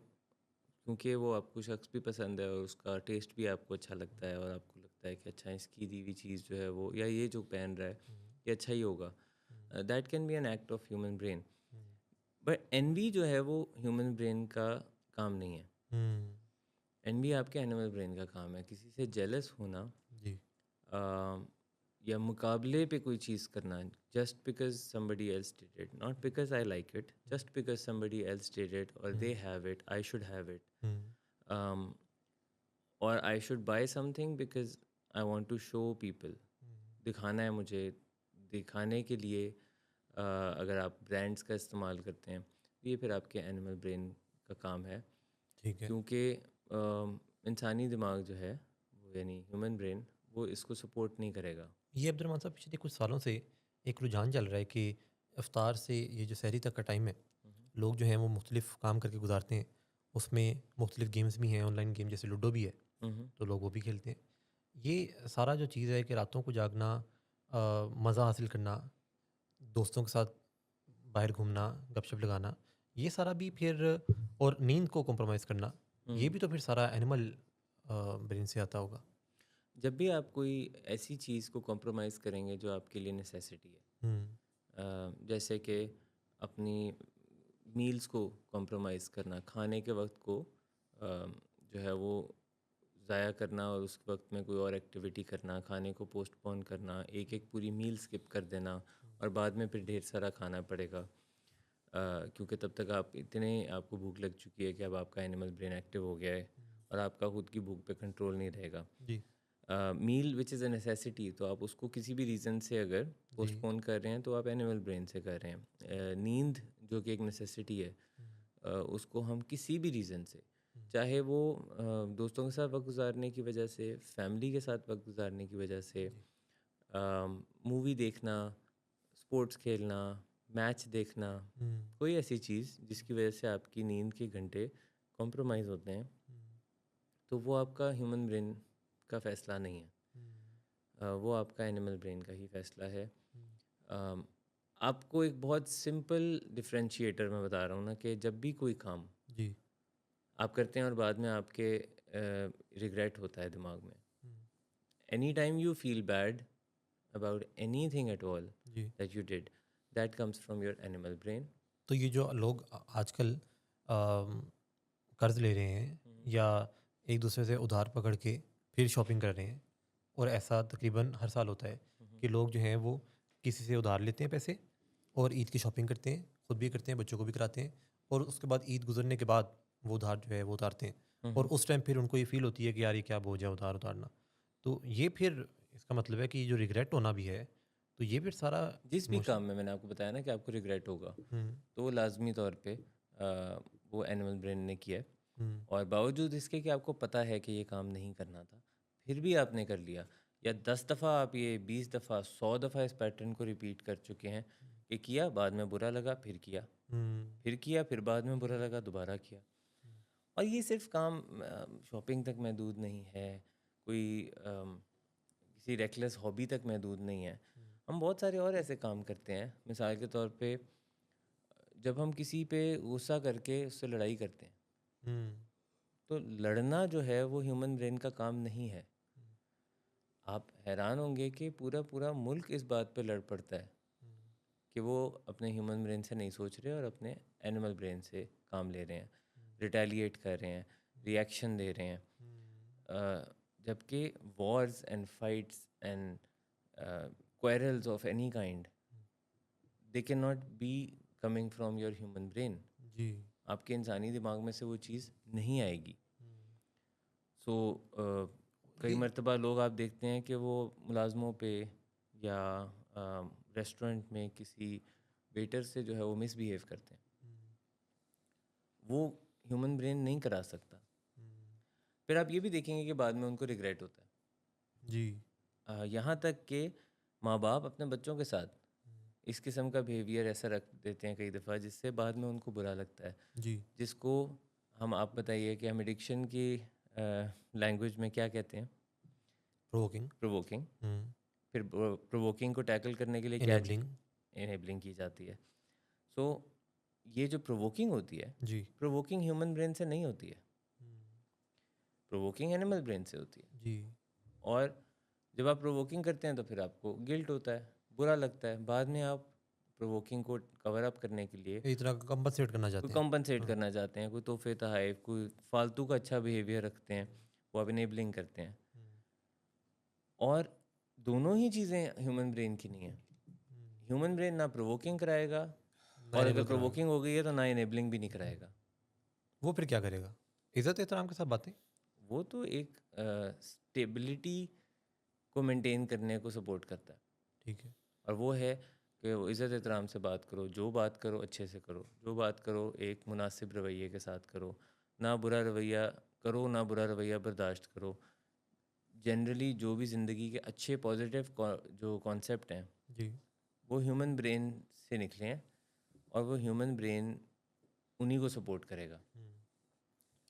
क्योंकि वो आपको शख्स भी पसंद है और उसका टेस्ट भी आपको अच्छा लगता है और आपको लगता है कि अच्छा इसकी दी हुई चीज़ जो है वो या ये जो पहन रहा है हुँ, ये अच्छा ही होगा। Hmm, that can be an act of human brain. Hmm, but envy जो है वो ह्यूमन ब्रेन का काम नहीं है। हुँ, एनवी आपके एनिमल ब्रेन का काम है। किसी से जेलस होना जी। अ, या मुकाबले पे कोई चीज़ करना just because somebody else did it, not because I like it, just because somebody else did it or hmm, they have it, I should have it. Hmm, um, or I should buy something because I want to show people, हुँ, दिखाना है मुझे। दिखाने के लिए अगर आप brands का इस्तेमाल करते हैं तो ये फिर आपके एनिमल ब्रेन का काम है। ठीक है। क्योंकि इंसानी दिमाग जो है वो यानी ह्यूमन ब्रेन वो इसको सपोर्ट नहीं करेगा। ये अब्दुर्रहमान साहब पिछले कुछ सालों से एक रुझान चल रहा है कि इफ्तार से ये जो सहरी तक का टाइम है, मम्म। लोग जो हैं वो मुख्तलिफ़ काम करके गुज़ारते हैं। उसमें मुख्तलिफ़ गेम्स भी हैं, ऑनलाइन गेम जैसे लूडो भी है, मम्म। तो लोग वो भी खेलते हैं। ये सारा जो चीज़ है कि रातों को जागना, मज़ा हासिल करना, दोस्तों के साथ बाहर घूमना, गपशप लगाना, ये सारा भी फिर और नींद को कॉम्प्रोमाइज़ करना, ये मम्म। भी तो फिर सारा एनिमल ब्रेन से आता होगा। जब भी आप कोई ऐसी चीज़ को कॉम्प्रोमाइज़ करेंगे जो आपके लिए नेसेसिटी है, हुँ, जैसे कि अपनी मील्स को कॉम्प्रोमाइज़ करना, खाने के वक्त को जो है वो ज़ाया करना और उस वक्त में कोई और एक्टिविटी करना, खाने को पोस्टपोन करना, एक एक पूरी मील स्किप कर देना और बाद में फिर ढेर सारा खाना पड़ेगा। क्योंकि तब तक आप इतने आपको भूख लग चुकी है कि अब आपका एनिमल ब्रेन एक्टिव हो गया है और आपका खुद की भूख पे कंट्रोल नहीं रहेगा। जी, मील विच इज़ अ नेसेसिटी, तो आप उसको किसी भी रीज़न से अगर जी। पोस्टपोन कर रहे हैं तो आप एनिमल ब्रेन से कर रहे हैं। नींद जो कि एक नेसेसिटी है, हुँ, उसको हम किसी भी रीज़न से, हुँ, चाहे वो दोस्तों के साथ वक्त गुजारने की वजह से, फैमिली के साथ वक्त गुजारने की वजह से, जी, मूवी देखना, स्पोर्ट्स खेलना, मैच देखना, हुँ, कोई ऐसी चीज़ जिसकी वजह से आपकी नींद के घंटे कॉम्प्रोमाइज़ होते हैं, हुँ, तो वो आपका ह्यूमन ब्रेन का फ़ैसला नहीं है। हुँ, वो आपका एनिमल ब्रेन का ही फ़ैसला है। हुँ, अम, आपको एक बहुत सिंपल डिफरेंशिएटर मैं बता रहा हूँ ना कि जब भी कोई काम जी, आप करते हैं और बाद में आपके रिग्रेट होता है दिमाग में, hmm, any time you feel bad about anything at all जी। That you did, that comes from your animal brain. तो ये जो लोग आजकल कर्ज़ ले रहे हैं या एक दूसरे से उधार पकड़ के फिर शॉपिंग कर रहे हैं और ऐसा तकरीबन हर साल होता है कि लोग जो हैं वो किसी से उधार लेते हैं पैसे और ईद की शॉपिंग करते हैं, खुद भी करते हैं, बच्चों को भी कराते हैं और उसके बाद ईद गुजरने के बाद वो उधार जो है वो उतारते हैं और उस टाइम फिर उनको ये फ़ील होती है कि यार ये क्या बोझ है उधार उतारना। तो ये फिर इसका मतलब है कि जो रिग्रेट होना भी है, तो ये फिर सारा जिस भी इमोशन। काम में मैंने आपको बताया ना कि आपको रिग्रेट होगा, हुँ, तो वो लाजमी तौर पे वो एनिमल ब्रेन ने किया है। हुँ, और बावजूद इसके कि आपको पता है कि ये काम नहीं करना था, फिर भी आपने कर लिया, या 10 दफ़ा आप ये 20 दफ़ा 100 दफ़ा इस पैटर्न को रिपीट कर चुके हैं कि किया, बाद में बुरा लगा, फिर किया, हुँ, फिर किया, फिर बाद में बुरा लगा, दोबारा किया। और ये सिर्फ़ काम शॉपिंग तक महदूद नहीं है, कोई किसी रेकलेस हॉबी तक महदूद नहीं है। हम बहुत सारे और ऐसे काम करते हैं, मिसाल के तौर पे जब हम किसी पे गुस्सा करके उससे लड़ाई करते हैं, हुँ, तो लड़ना जो है वो ह्यूमन ब्रेन का काम नहीं है। आप हैरान होंगे कि पूरा पूरा मुल्क इस बात पे लड़ पड़ता है कि वो अपने ह्यूमन ब्रेन से नहीं सोच रहे और अपने एनिमल ब्रेन से काम ले रहे हैं, रिटेलिएट कर रहे हैं, रिएक्शन दे रहे हैं। जबकि wars and fights and quarrels of any kind, they can not be coming from your human brain. जी। आपके इंसानी दिमाग में से वो चीज़ नहीं आएगी। सो कई ये मर्तबा लोग आप देखते हैं कि वो मुलाजमों पे या रेस्टोरेंट में किसी वेटर से जो है वो मिसबिहेव करते हैं, वो ह्यूमन ब्रेन नहीं करा सकता। फिर आप ये भी देखेंगे कि बाद में उनको रिग्रेट होता है। जी। यहाँ तक कि माँ बाप अपने बच्चों के साथ इस किस्म का बिहेवियर ऐसा रख देते हैं कई दफ़ा जिससे बाद में उनको बुरा लगता है। जी। जिसको हम, आप बताइए कि हम एडिक्शन की लैंग्वेज में क्या कहते हैं? प्रोवोकिंग। प्रोवोकिंग। फिर प्रोवोकिंग को टैकल करने के लिए क्या चीज़ इनेबलिंग। इनेबलिंग की जाती है। सो ये जो प्रोवोकिंग होती है, जी। प्रोवोकिंग ह्यूमन ब्रेन से नहीं होती है, प्रोवोकिंग एनिमल ब्रेन से होती है। जी। और जब आप प्रोवोकिंग करते हैं तो फिर आपको गिल्ट होता है, बुरा लगता है। बाद में आप प्रोवोकिंग को कवर अप करने के लिए इस तरह कंपनसेट करना कोई चाहते हैं। कंपनसेट हाँ। करना चाहते हैं, कोई तोहफे तोहफ़, कोई फालतू का अच्छा बिहेवियर रखते हैं, वो आप इनेबलिंग करते हैं। और दोनों ही चीज़ें ह्यूमन ब्रेन की नहीं है। ह्यूमन ब्रेन ना प्रोवोकिंग कराएगा, ना और अगर इनेबल कराएगा। प्रोवोकिंग हो गई है तो ना इनेबलिंग भी नहीं कराएगा। वो फिर क्या करेगा? इज़्ज़त एहतराम के साथ बातें। वो तो एक स्टेबिलिटी को मेंटेन करने को सपोर्ट करता है। ठीक है। और वो है कि वो इज़्ज़त एहतराम से बात करो, जो बात करो अच्छे से करो, जो बात करो एक मुनासिब रवैये के साथ करो, ना बुरा रवैया करो, ना बुरा रवैया बर्दाश्त करो। जनरली जो भी ज़िंदगी के अच्छे पॉजिटिव जो कॉन्सेप्ट हैं जी। वो ह्यूमन ब्रेन से निकले हैं, और वो ह्यूमन ब्रेन उन्हीं को सपोर्ट करेगा। तो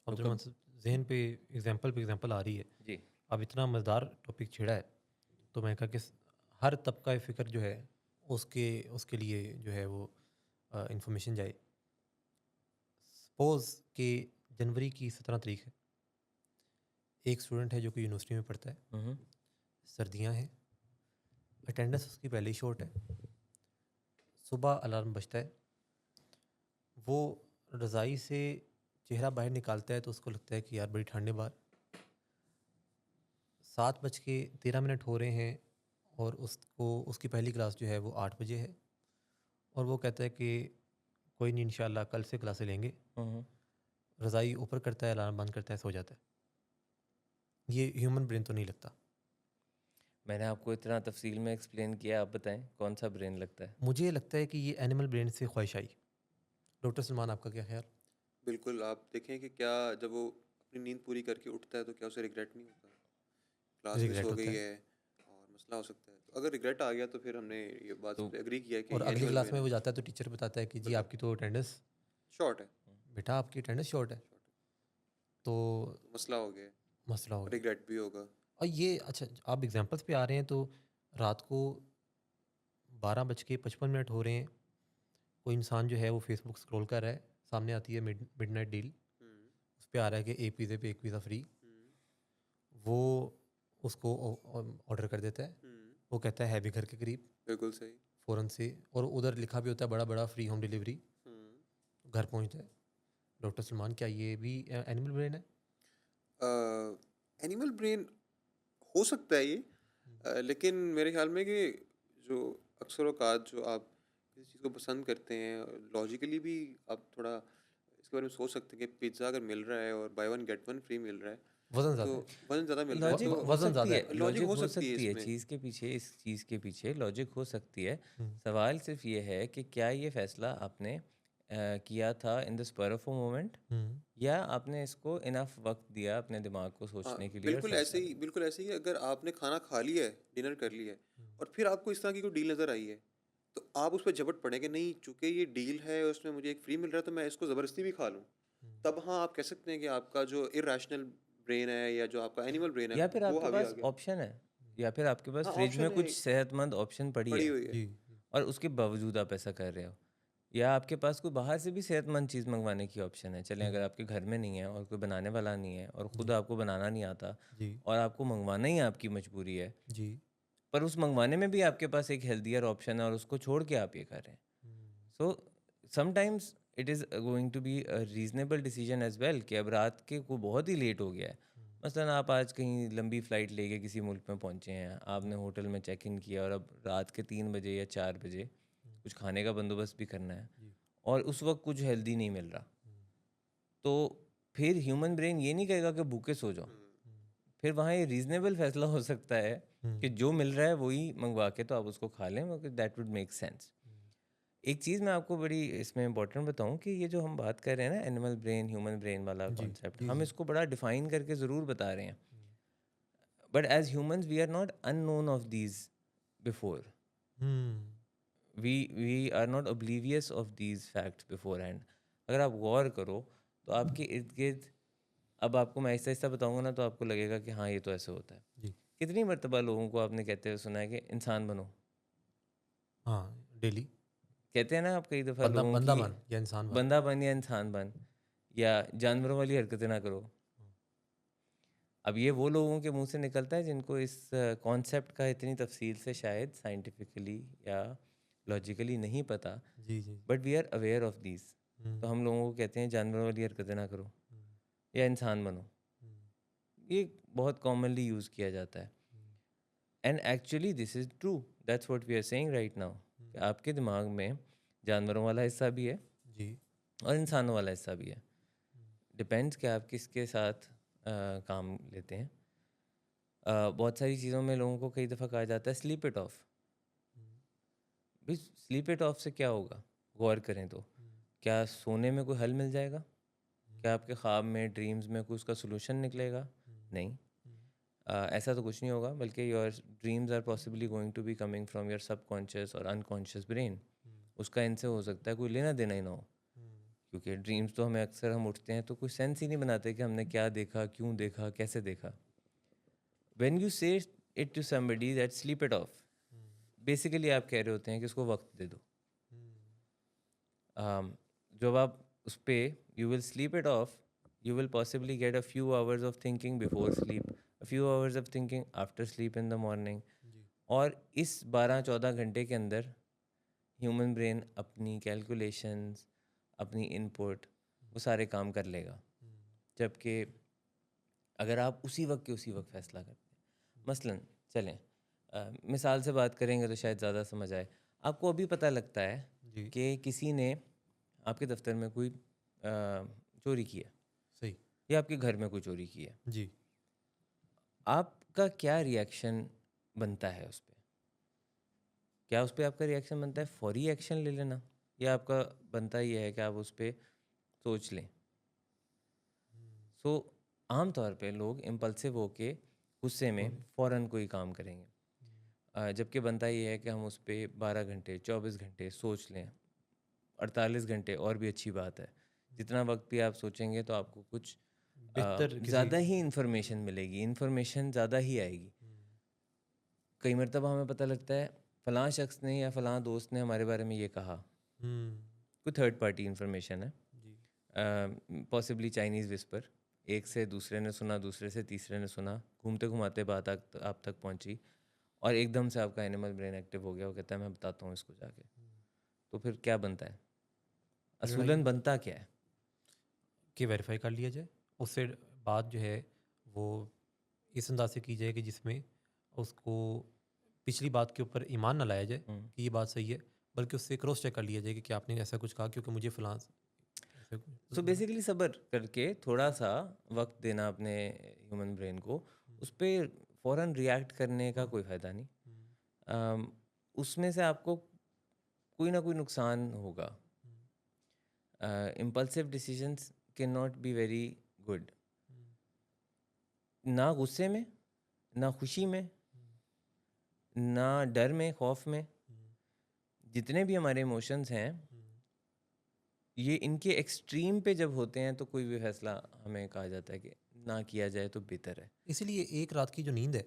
अब्दुल कब ज़हन पे एग्जांपल आ रही है। जी अब इतना मज़ेदार टॉपिक छेड़ा है, तो मैं कहा कि हर तबका फ़िक्र जो है उसके उसके लिए जो है वो इंफॉर्मेशन जाए। सपोज़ कि जनवरी की 17 तारीख है, एक स्टूडेंट है जो कि यूनिवर्सिटी में पढ़ता है, हम्म सर्दियां हैं, अटेंडेंस उसकी पहले ही शॉर्ट है, सुबह अलार्म बजता है, वो रज़ाई से चेहरा बाहर निकालता है तो उसको लगता है कि यार बड़ी ठंड है बाहर। 7:13 हो रहे हैं और उसको उसकी पहली क्लास जो है वो 8 बजे है, और वो कहता है कि कोई नहीं, इंशाल्लाह कल से क्लासें लेंगे। हम्म रज़ाई ऊपर करता है, अलार्म बंद करता है, सो जाता है। ये ह्यूमन ब्रेन तो नहीं लगता। मैंने आपको इतना तफसील में एक्सप्लेन किया, आप बताएं कौन सा ब्रेन लगता है? मुझे लगता है कि ये एनिमल ब्रेन से ख्वाहिश आई। डॉक्टर सलमान, आपका क्या ख्याल? बिल्कुल, आप देखें कि क्या जब वो अपनी नींद पूरी करके उठता है तो क्या उसे रिग्रेट नहीं होता? क्लास मिस रिग्रेट हो होता गई है। है और मसला हो सकता है। तो अगर रिग्रेट आ गया तो फिर हमने ये बात तो पे एग्री किया कि और ये अगली एनिमल क्लास ब्रेन में है। वो जाता है तो टीचर बताता है कि जी बिल्कुल, आपकी तो अटेंडेंस, शॉर्ट है, बेटा आपकी अटेंडेंस शॉर्ट है। शॉर्ट है। तो तो मसला हो गया है, मसला हो गया। रिग्रेट भी होगा। और ये अच्छा, आप एग्जांपल्स पे आ रहे हैं तो रात को 12:55 हो रहे हैं, कोई इंसान जो है वो फेसबुक स्क्रॉल कर रहा है, सामने आती है मिडनाइट डील, हुँ, उस पे आ रहा है कि एक पिज़्ज़े पे एक पिज़्ज़ा फ्री। हुँ, वो उसको ऑर्डर कर देता है, हुँ, वो कहता है है भी घर के करीब, बिल्कुल सही। फ़ौरन से, और उधर लिखा भी होता है बड़ा बड़ा फ्री होम डिलीवरी। हुँ। घर पहुंचता है। डॉक्टर सलमान, क्या ये भी एनिमल ब्रेन है? एनिमल ब्रेन हो सकता है ये, लेकिन मेरे ख्याल में कि जो अक्सर औक़ात जो आप किसी चीज़ को पसंद करते हैं, लॉजिकली भी आप थोड़ा इसके बारे में सोच सकते हैं कि पिज़्ज़ा अगर मिल रहा है और buy one get one free मिल रहा है, वज़न तो ज़्यादा है। वज़न ज़्यादा मिल रहा है, लॉजिक तो हो वज़न सकती ज़्यादा है, है। लॉजिक लॉजिक हो हो सकती है सकती है इसमें। चीज़ के पीछे, इस चीज़ के पीछे लॉजिक हो सकती है। हम्म। सवाल सिर्फ ये है कि क्या ये फ़ैसला आपने किया था in the spur of a moment, hmm. या आपने इसको इनफ वक्त दिया अपने दिमाग को हाँ, सोचने के लिए और फैसला लेने बिल्कुल ऐसे ही अगर आपने खाना खा लिया है, डिनर कर लिया है और फिर आपको इस तरह की कोई डील नज़र आई है, तो आप उस पे झपट पड़े कि नहीं, चूँकि ये डील है और उसमें मुझे एक फ्री मिल रहा है तो मैं इसको ज़बरदस्ती भी खा लूँ। तब हाँ, आप कह सकते हैं कि आपका जो इर्रेशनल ब्रेन है या जो आपका एनिमल ब्रेन है, या फिर वो आपके हावी आ पास गया। ऑप्शन है, या फिर आपके पास हाँ, फ्रिज में ऑप्शन है, कुछ सेहतमंद ऑप्शन पड़ी पड़ी है हुई है। जी। और उसके बावजूद आप ऐसा कर रहे हो। या आपके पास कोई बाहर से भी सेहतमंद चीज़ मंगवाने की ऑप्शन है। चलें अगर हम्म, आपके घर में नहीं है और कोई बनाने वाला नहीं है और ख़ुद जी आपको बनाना नहीं आता जी और आपको मंगवाना ही आपकी मजबूरी है, जी पर उस मंगवाने में भी आपके पास एक हेल्दियर ऑप्शन है और उसको छोड़ के आप ये कर रहे हैं। Hmm, so sometimes it is going to be a reasonable decision as well कि अब रात के को बहुत ही लेट हो गया है। हम्म, मसलन आप आज कहीं लंबी फ़्लाइट लेके किसी मुल्क में पहुँचे हैं, आपने होटल में चेक इन किया और अब रात के 3 बजे या 4 बजे हम्म, कुछ खाने का बंदोबस्त भी करना है जी और उस वक़्त कुछ हेल्दी नहीं मिल रहा। हम्म, तो फिर ह्यूमन ब्रेन ये नहीं कहेगा कि भूखे सो जाओ। हम्म, हम्म, फिर वहाँ ये रीज़नेबल फ़ैसला हो सकता है कि हम्म, जो मिल रहा है वही मँगवा के तो आप उसको खा लें, मगर दैट वुड मेक सेंस। हम्म, एक चीज़ मैं आपको बड़ी इसमें इम्पोर्टेंट बताऊँ कि ये जो हम बात कर रहे हैं ना एनिमल ब्रेन, ह्यूमन ब्रेन वाला जी कॉन्सेप्ट, जी हम जी इसको बड़ा डिफ़ाइन करके ज़रूर बता रहे हैं। Hmm, but as humans we are not unknown of these before. Hmm, we are not oblivious of these facts beforehand. अगर आप गौर करो तो आपके इर्द गिर्द, अब आपको मैं ऐसा ऐसा बताऊंगा ना तो आपको लगेगा कि हाँ ये तो ऐसे होता है। जी कितनी मर्तबा लोगों को आपने कहते हुए सुना है कि इंसान बनो। हाँ डेली कहते हैं ना आप कई दफ़ा बंदा लोगों बंदा की, बन या इंसान बन बंदा बन या इंसान बन या जानवरों वाली हरकतें ना करो। अब ये वो लोगों के मुंह से निकलता है जिनको इस कॉन्सेप्ट का इतनी तफसील से शायद साइंटिफिकली या लॉजिकली नहीं पता, जी जी but we are aware of these. तो हम्म, हम लोगों को कहते हैं जानवरों वाली हरकतें ना करो हम्म, या इंसान बनो। हम्म, ये बहुत कॉमनली यूज़ किया जाता है hmm, and actually this is true. That's what we are saying right now कि हम्म, आपके दिमाग में जानवरों वाला हिस्सा भी है जी और इंसानों वाला हिस्सा भी है। हम्म, डिपेंड्स कि आप किसके साथ काम लेते हैं। बहुत सारी चीज़ों में लोगों को कई दफ़ा कहा जाता है स्लीप इट ऑफ। हम्म, भाई स्लीप इट ऑफ से क्या होगा? गौर करें तो हम्म, क्या सोने में कोई हल मिल जाएगा? हम्म, क्या आपके ख्वाब में, ड्रीम्स में कोई उसका सोल्यूशन निकलेगा? हम्म, नहीं। हम्म, ऐसा तो कुछ नहीं होगा, बल्कि your dreams are possibly going to be coming from your subconscious और अनकॉन्शियस ब्रेन। हम्म, उसका इनसे हो सकता है कोई लेना देना ही ना हो, हम्म, क्योंकि ड्रीम्स तो हमें अक्सर हम उठते हैं तो कोई सेंस ही नहीं बनाते कि हमने क्या देखा, क्यों देखा, कैसे देखा। When you say it to somebody that sleep it off, hmm, basically आप कह रहे होते हैं कि उसको वक्त दे दो। हम्म, जब आप उस पे you will sleep it off, you will possibly get a few hours of thinking before sleep, a few hours of thinking after sleep in the morning. जी और इस 12-14 घंटे के अंदर ह्यूमन ब्रेन अपनी कैलकुलेशंस, अपनी इनपुट, वो सारे काम कर लेगा। हम्म, जबकि अगर आप उसी वक्त के उसी वक्त फ़ैसला करते हैं, मसलन चलें मिसाल से बात करेंगे तो शायद ज़्यादा समझ आए। आपको अभी पता लगता है जी कि किसी ने आपके दफ्तर में कोई चोरी की है सही या आपके घर में कोई चोरी की है। जी आपका क्या रिएक्शन बनता है उस पे? क्या उस पे आपका रिएक्शन बनता है फौरी एक्शन ले लेना, या आपका बनता ये है कि आप उस पे सोच लें? हम्म, सो आम तौर पे लोग इम्पल्सिव होके गुस्से में फौरन फ़ौरन कोई काम करेंगे। हम्म, जबकि बनता ये है कि हम उस पे 12 घंटे, 24 घंटे सोच लें, 48 घंटे और भी अच्छी बात है। जितना वक्त भी आप सोचेंगे तो आपको कुछ बेहतर किसी ज़्यादा ही इन्फॉर्मेशन मिलेगी, इन्फॉर्मेशन ज़्यादा ही आएगी। हम्म, कई मरतबा हमें पता लगता है फ़लाँ शख्स ने या फ़लाँ दोस्त ने हमारे बारे में ये कहा, हम्म, कोई थर्ड पार्टी इन्फॉर्मेशन है, जी पॉसिबली चाइनीज़ विस्पर। एक से दूसरे ने सुना, दूसरे से तीसरे ने सुना, घूमते घुमाते बात आप तक पहुंची और एकदम से आपका एनिमल ब्रेन एक्टिव हो गया। वो कहता है मैं बताता हूँ इसको जाके। तो फिर क्या बनता है? लड़ाई असूलन बनता क्या है? कि वेरीफाई कर लिया जाए उससे बात जो है वो इस अंदाज से की जाए कि जिसमें उसको पिछली बात के ऊपर ईमान ना लाया जाए हम्म। कि ये बात सही है बल्कि उससे क्रॉस चेक कर लिया जाए कि क्या आपने ऐसा कुछ कहा क्योंकि मुझे फलां ऐसे सो बेसिकली सब्र करके थोड़ा सा वक्त देना अपने ह्यूमन ब्रेन को, उस पर फ़ौरन रिएक्ट करने का कोई फ़ायदा नहीं। अम, उसमें से आपको कोई ना कोई नुकसान होगा। Impulsive decisions can not be very good, ना गुस्से में, ना खुशी में, ना डर में, खौफ में। जितने भी हमारे इमोशंस हैं, ये इनके एक्सट्रीम पे जब होते हैं तो कोई भी फैसला हमें कहा जाता है कि ना किया जाए तो बेहतर है। इसीलिए एक रात की जो नींद है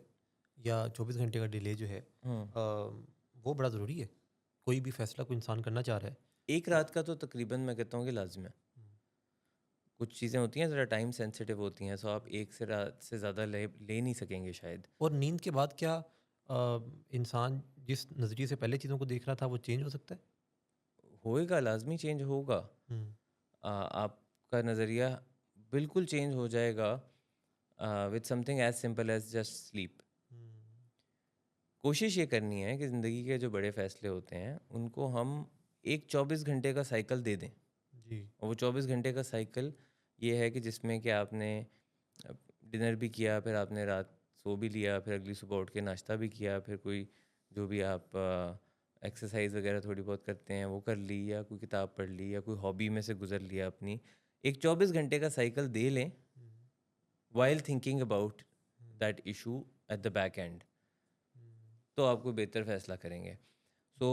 या 24 घंटे का डिले जो है हम्म। वो बड़ा ज़रूरी है कोई भी फैसला कोई इंसान करना चाह रहा है एक रात का तो तकरीबन मैं कहता हूँ कि लाज़िम है। कुछ चीज़ें होती हैं ज़रा टाइम सेंसिटिव होती हैं, सो आप एक से रात से ज़्यादा ले ले नहीं सकेंगे शायद। और नींद के बाद क्या इंसान जिस नज़रिए से पहले चीज़ों को देख रहा था वो चेंज हो सकता है? होएगा, लाज़मी चेंज होगा। हुँ, आपका नज़रिया बिल्कुल चेंज हो जाएगा with something as simple as just sleep. हुँ, कोशिश ये करनी है कि ज़िंदगी के जो बड़े फ़ैसले होते हैं, उनको हम एक 24 घंटे का साइकिल दे दें। जी। और वो 24 घंटे का साइकिल ये है कि जिसमें कि आपने अ, डिनर भी किया, फिर आपने रात सो भी लिया, फिर अगली सुबह उठ के नाश्ता भी किया, फिर कोई जो भी आप एक्सरसाइज वगैरह थोड़ी बहुत करते हैं वो कर ली, या कोई किताब पढ़ ली, या कोई हॉबी में से गुजर लिया अपनी। एक 24 घंटे का साइकिल दे लें hmm, while thinking about hmm, that issue at the back end, हुँ, तो आपको बेहतर फैसला करेंगे। सो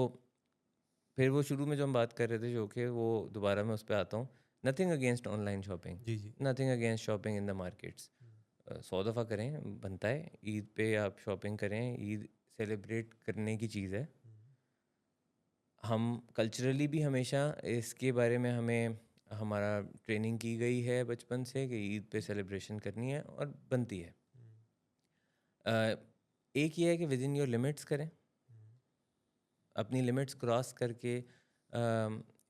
फिर वो शुरू में जो हम बात कर रहे थे जो कि वो दोबारा मैं उस पे आता हूँ। नथिंग अगेंस्ट ऑनलाइन शॉपिंग, जी, जी। Nothing against shopping in the markets. हुँ, 100 दफ़ा करें, बनता है। ईद पे आप शॉपिंग करें, ईद सेलिब्रेट करने की चीज़ है। हुँ, हम कल्चरली भी हमेशा इसके बारे में हमें हमारा ट्रेनिंग की गई है बचपन से कि ईद पे सेलिब्रेशन करनी है और बनती है। हुँ, अ, एक ये है कि विद इन योर लिमिट्स करें। हुँ, अपनी लिमिट्स क्रॉस करके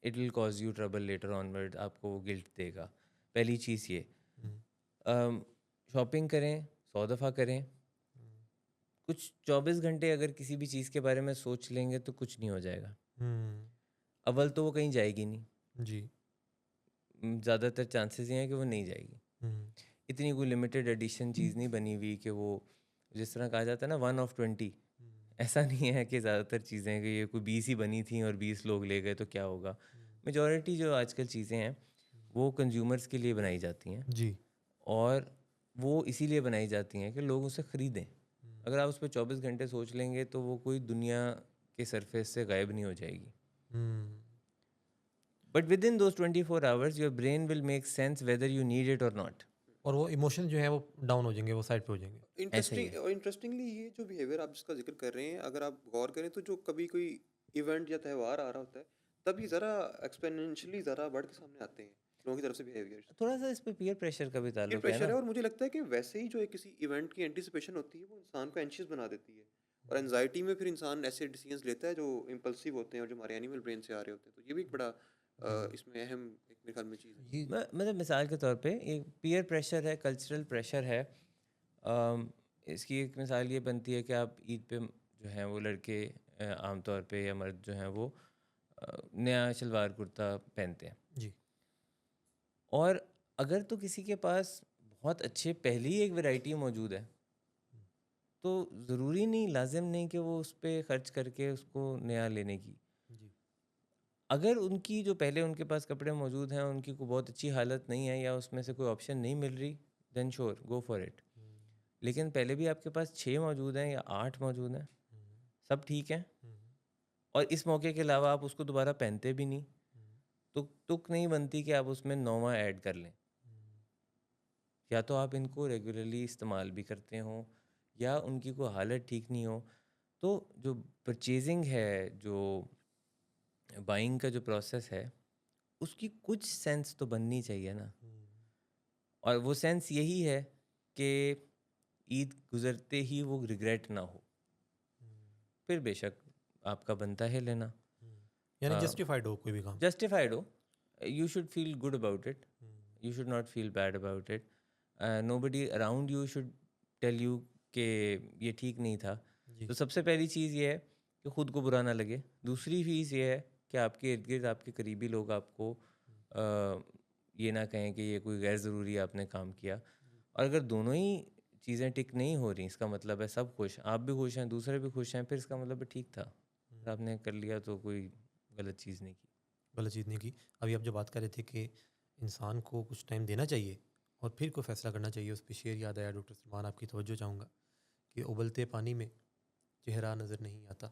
it will cause you trouble later onward, आपको वो गिल्ट देगा। पहली चीज़ ये। हुँ, शॉपिंग करें, 100 दफ़ा करें। हुँ, कुछ 24 घंटे अगर किसी भी चीज़ के बारे में सोच लेंगे तो कुछ नहीं हो जाएगा। हुँ, अव्वल तो वो कहीं जाएगी नहीं। जी। ज़्यादातर चांसेस ये हैं कि वो नहीं जाएगी। हुँ, इतनी कोई लिमिटेड एडिशन चीज़ नहीं बनी हुई कि वो, जिस तरह कहा जाता है ना, 1 ऑफ 20। हुँ, ऐसा नहीं है कि ज़्यादातर चीज़ें कि ये कोई 20 ही बनी थी और 20 लोग ले गए तो क्या होगा। हुँ, मेजॉरिटी जो आजकल चीज़ें हैं हुँ, वो कंज्यूमर्स के लिए बनाई जाती हैं, जी। और वो इसीलिए बनाई जाती हैं कि लोग उसे ख़रीदें। हुँ, अगर आप उस पे 24 घंटे सोच लेंगे तो वो कोई दुनिया के सरफेस से गायब नहीं हो जाएगी। Hmm, but within those 24 hours your brain will make sense whether you need it और नॉट। और वो इमोशन जो है वो डाउन हो जाएँगे, वो साइड पे हो जाएँगे। ऐसा ही इंटरेस्टिंग है। और इंटरेस्टिंगली ये जो बिहेवियर आप जिसका ज़िक्र कर रहे हैं, अगर आप गौर करें तो जो कभी कोई इवेंट या त्योहार आ रहा होता है, तभी ज़रा एक्सपोनेंशियली ज़रा बढ़ के सामने आते हैं, लोगों की तरफ से बिहेवियर्स। थोड़ा-सा इस पे पीयर प्रेशर का भी पीयर ताल्लुक है प्रेशर ना। है और मुझे लगता है कि वैसे ही जो एक किसी इवेंट की एंटिसिपेशन होती है, वो इंसान को एंशियस बना देती है। और हुँ, एंग्जायटी में फिर इंसान ऐसे डिसीजंस लेता है जो इम्पल्सिव होते हैं और जो हमारे एनिमल ब्रेन से आ रहे होते हैं। तो ये भी एक बड़ा जी, इसमें अहम एक मेरे ख्याल में चीज़ है। ये मतलब मिसाल के तौर पे एक पीयर प्रेशर है, कल्चरल प्रेशर है। अम, इसकी एक मिसाल ये बनती है कि आप ईद पे जो हैं वो लड़के आम तौर पे या मर्द जो हैं वो नया शलवार कुर्ता पहनते हैं। जी। और अगर तो किसी के पास बहुत अच्छे पहले ही एक वैरायटी मौजूद है, हुँ, तो ज़रूरी नहीं, लाज़िम नहीं कि वो उस पे खर्च करके उसको नया लेने की। जी। अगर उनकी जो पहले उनके पास कपड़े मौजूद हैं, उनकी कोई बहुत अच्छी हालत नहीं है या उसमें से कोई ऑप्शन नहीं मिल रही, then sure go for it. हुँ, लेकिन पहले भी आपके पास 6 मौजूद हैं या 8 मौजूद हैं, हुँ, सब ठीक है, हुँ, और इस मौके के अलावा आप उसको दोबारा पहनते भी नहीं, हुँ, तो तुक नहीं बनती कि आप उसमें 9वां ऐड कर लें। हुँ, या तो आप इनको रेगुलरली इस्तेमाल भी करते हों, या उनकी कोई हालत ठीक नहीं हो, तो जो परचेजिंग है, जो बाइंग का जो प्रोसेस है, उसकी कुछ सेंस तो बननी चाहिए ना। हुँ, और वो सेंस यही है कि ईद गुज़रते ही वो रिग्रेट ना हो, हुँ, फिर बेशक आपका बनता है लेना। हुँ। यानी जस्टिफाइड हो कोई भी काम। जस्टिफाइड हो, you should feel good about it, हुँ, you should not feel bad about it. Nobody around you should tell you कि ये ठीक नहीं था। जी। तो सबसे पहली चीज़ ये है कि ख़ुद को बुरा ना लगे। दूसरी चीज़ ये है कि आपके इर्द गिर्द आपके करीबी लोग आपको हुँ, ये ना कहें कि ये कोई गैर ज़रूरी आपने काम किया। जी, और अगर दोनों ही चीज़ें टिक नहीं हो रही, इसका मतलब है सब खुश, आप भी खुश हैं, दूसरे भी खुश हैं, फिर इसका मतलब है ठीक था। हुँ। अगर आपने कर लिया तो कोई गलत चीज़ नहीं की। गलत चीज़ नहीं की। अभी आप जो बात कर रहे थे कि इंसान को कुछ टाइम देना चाहिए और फिर कोई फ़ैसला करना चाहिए, उस पे शेर याद आया डॉक्टर सलमान, आपकी तवज्जो चाहूँगा कि उबलते पानी में चेहरा नज़र नहीं आता,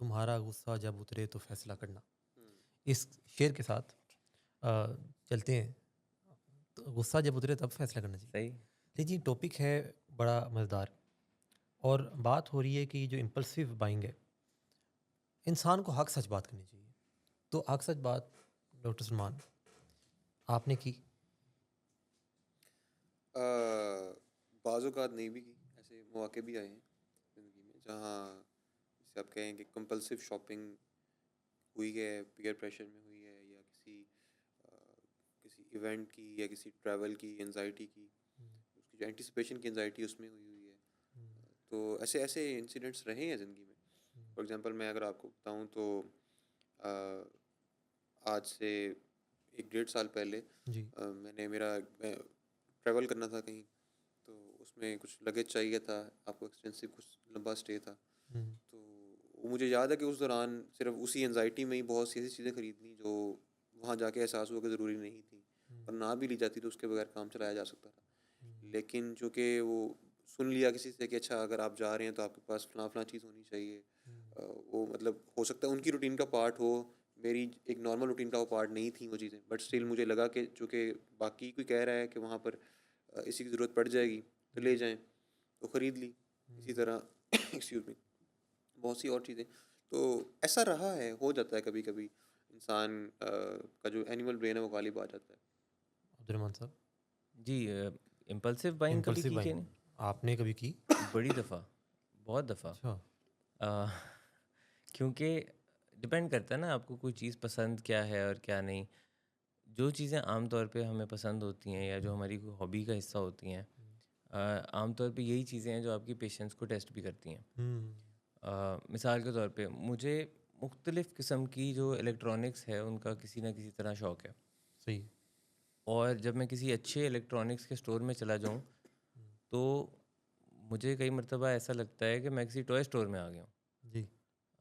तुम्हारा गुस्सा जब उतरे तो फ़ैसला करना। हुँ। इस शेर के साथ अ, चलते हैं, तो गुस्सा जब उतरे तब फ़ैसला करना चाहिए। सही। देखिए टॉपिक है बड़ा मज़ेदार और बात हो रही है कि जो इम्पल्सिव बाइंग है, इंसान को हक़ सच बात करनी चाहिए। तो आग सच बात डॉक्टर सलमान आपने की। बाज़ औक़ात नहीं भी की, ऐसे मौके भी आए हैं ज़िंदगी में जहाँ जिसे आप कहें कि कंपल्सिव शॉपिंग हुई है, पीयर प्रेशर में हुई है या अ, किसी इवेंट की या किसी ट्रैवल की एंग्ज़ायटी की, उसकी जो एंटिसिपेशन की एंग्ज़ायटी उसमें हुई हुई है। तो ऐसे ऐसे इंसिडेंट्स रहे हैं ज़िंदगी में। फॉर एग्ज़ाम्पल मैं अगर आपको बताऊँ तो अ, आज से 1 डेढ़ साल पहले जी। मैं ट्रैवल करना था कहीं, तो उसमें कुछ लगेज चाहिए था, आपको एक्सपेंसिव कुछ लंबा स्टे था। हुँ, तो वो मुझे याद है कि उस दौरान सिर्फ़ उसी एंग्ज़ायटी में ही बहुत सी ऐसी चीज़ें खरीद लीं जो वहाँ जाके एहसास हुआ कि ज़रूरी नहीं थी, हुँ, और ना भी ली जाती तो उसके बगैर काम चलाया जा सकता था। हुँ, लेकिन चूँकि वो सुन लिया किसी से कि अच्छा अगर आप जा रहे हैं तो आपके पास फलाँ-फलाँ चीज़ होनी चाहिए। हुँ, वो मतलब हो सकता है उनकी रूटीन का पार्ट हो, मेरी एक नॉर्मल रूटीन का वो पार्ट नहीं थी वो चीज़ें। बट स्टिल हुँ, मुझे लगा कि चूँकि बाकी कोई कह रहा है कि वहाँ पर इसी की ज़रूरत पड़ जाएगी, तो ले हुँ, जाएँ, तो खरीद ली। इसी हुँ। तरह एक्सक्यूज़ मी, बहुत सी और चीज़ें। तो ऐसा रहा है, हो जाता है कभी-कभी इंसान का जो एनिमल ब्रेन है वो गालिब आ जाता है। अब्दुर्रहमान साहब, जी, इम्पल्सिव बाइंग कभी इम्पल्सिव की कि बाइंग नहीं? आपने कभी की? बड़ी दफ़ा, बहुत दफ़ा। अच्छा। अ, क्योंकि डिपेंड करता है ना आपको कोई चीज़ पसंद क्या है और क्या नहीं। जो चीज़ें आम तौर पे हमें पसंद होती हैं या जो हमारी कोई हॉबी का हिस्सा होती हैं, हुँ, आम तौर पे यही चीज़ें हैं जो आपकी पेशेंस को टेस्ट भी करती हैं। हुँ, मिसाल के तौर पे मुझे मुख्तलिफ़ किस्म की जो इलेक्ट्रॉनिक्स है उनका किसी न किसी तरह शौक है। सही। और जब मैं किसी अच्छे इलेक्ट्रॉनिक्स के स्टोर में चला जाऊँ, हुँ, तो मुझे कई मर्तबा ऐसा लगता है कि मैं किसी टॉय स्टोर में आ गया हूँ। जी।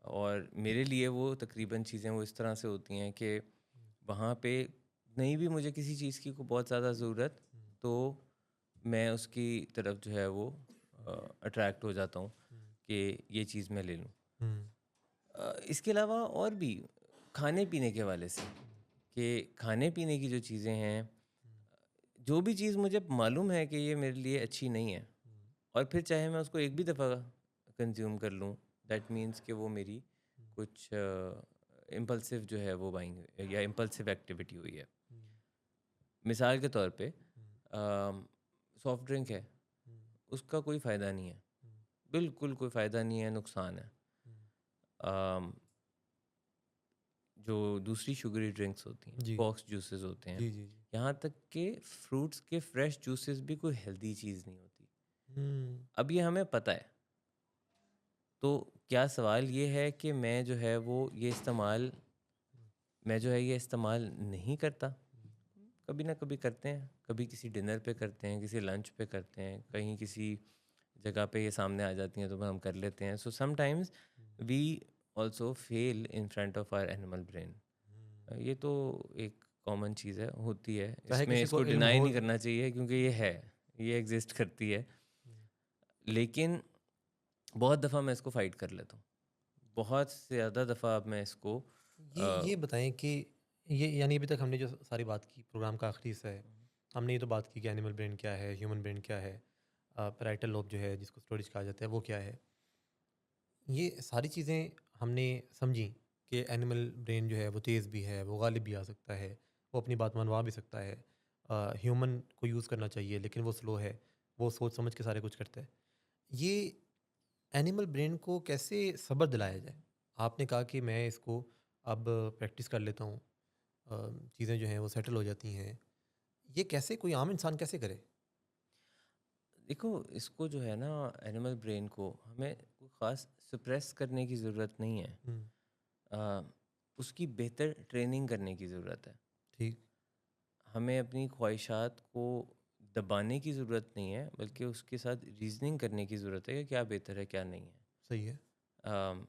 और मेरे लिए वो तकरीबन चीज़ें वो इस तरह से होती हैं कि हुँ, वहाँ पे नहीं भी मुझे किसी चीज़ की को बहुत ज़्यादा ज़रूरत, हुँ, तो मैं उसकी तरफ जो है वो हुँ, अट्रैक्ट हो जाता हूँ हुँ, कि ये चीज़ मैं ले लूँ। हुँ, इसके अलावा और भी खाने-पीने के हवाले से, हुँ, कि खाने-पीने की जो चीज़ें हैं, हुँ, जो भी चीज़ मुझे मालूम है कि ये मेरे लिए अच्छी नहीं है, हुँ, और फिर चाहे मैं उसको एक भी दफ़ा कंज़्यूम कर लूँ, दैट मीन्स कि वो मेरी हुँ, कुछ इम्पल्सिव जो है वो बाइंग या इम्पल्सिव एक्टिविटी हुई है। हुँ, मिसाल के तौर पे हुँ, सॉफ्ट ड्रिंक है, हुँ, उसका कोई फ़ायदा नहीं है, हुँ, बिल्कुल कोई फ़ायदा नहीं है, नुकसान है। हुँ। अम, जो दूसरी शुगरी ड्रिंक्स होती हैं, जी। बॉक्स जूसेस होते हैं, जी, जी, जी। यहाँ तक कि फ्रूट्स के फ्रेश जूसेस भी कोई हेल्दी चीज़ नहीं होती। हुँ, अब ये हमें पता है, तो क्या सवाल ये है कि मैं जो है ये इस्तेमाल नहीं करता? हुँ, कभी ना कभी करते हैं, कभी किसी डिनर पे करते हैं, किसी लंच पे करते हैं, कहीं किसी जगह पे ये सामने आ जाती हैं तो हम कर लेते हैं। So sometimes hmm, we also fail in front of our animal brain. हुँ। ये तो एक कॉमन चीज़ है, होती है। चाहे इसमें किसी को इसको इल्म डिनाई हो नहीं करना चाहिए क्योंकि ये है, ये एग्ज़िस्ट करती है। हुँ। लेकिन बहुत दफ़ा मैं इसको फ़ाइट कर लेता हूँ। बहुत से ज़्यादा दफ़ा अब मैं इसको ये बताएँ कि ये यानी अभी तक हमने जो सारी बात की प्रोग्राम का आखिरी हिस्सा है, हमने ये तो बात की कि एनिमल ब्रेन क्या है, ह्यूमन ब्रेन क्या है, पैराइटल लोब जो है जिसको स्टोरेज कहा जाता है वो क्या है। ये सारी चीज़ें हमने समझी कि एनिमल ब्रेन जो है वो तेज़ भी है, वो गालिब भी आ सकता है, वो अपनी बात मनवा भी सकता है। ह्यूमन को यूज़ करना चाहिए लेकिन वो स्लो है, वो सोच समझ के सारे कुछ करता है। ये एनिमल ब्रेन को कैसे सब्र दिलाया जाए? आपने कहा कि मैं इसको अब प्रैक्टिस कर लेता हूँ, चीज़ें जो हैं वो सेटल हो जाती हैं। ये कैसे कोई आम इंसान कैसे करे? देखो, इसको जो है ना, एनिमल ब्रेन को हमें कोई ख़ास सप्रेस करने की ज़रूरत नहीं है। हुँ, अ, उसकी बेहतर ट्रेनिंग करने की ज़रूरत है। ठीक, हमें अपनी ख्वाहिशात को दबाने की ज़रूरत नहीं है, बल्कि उसके साथ रीज़निंग करने की ज़रूरत है कि क्या बेहतर है, क्या नहीं है। सही है। अम,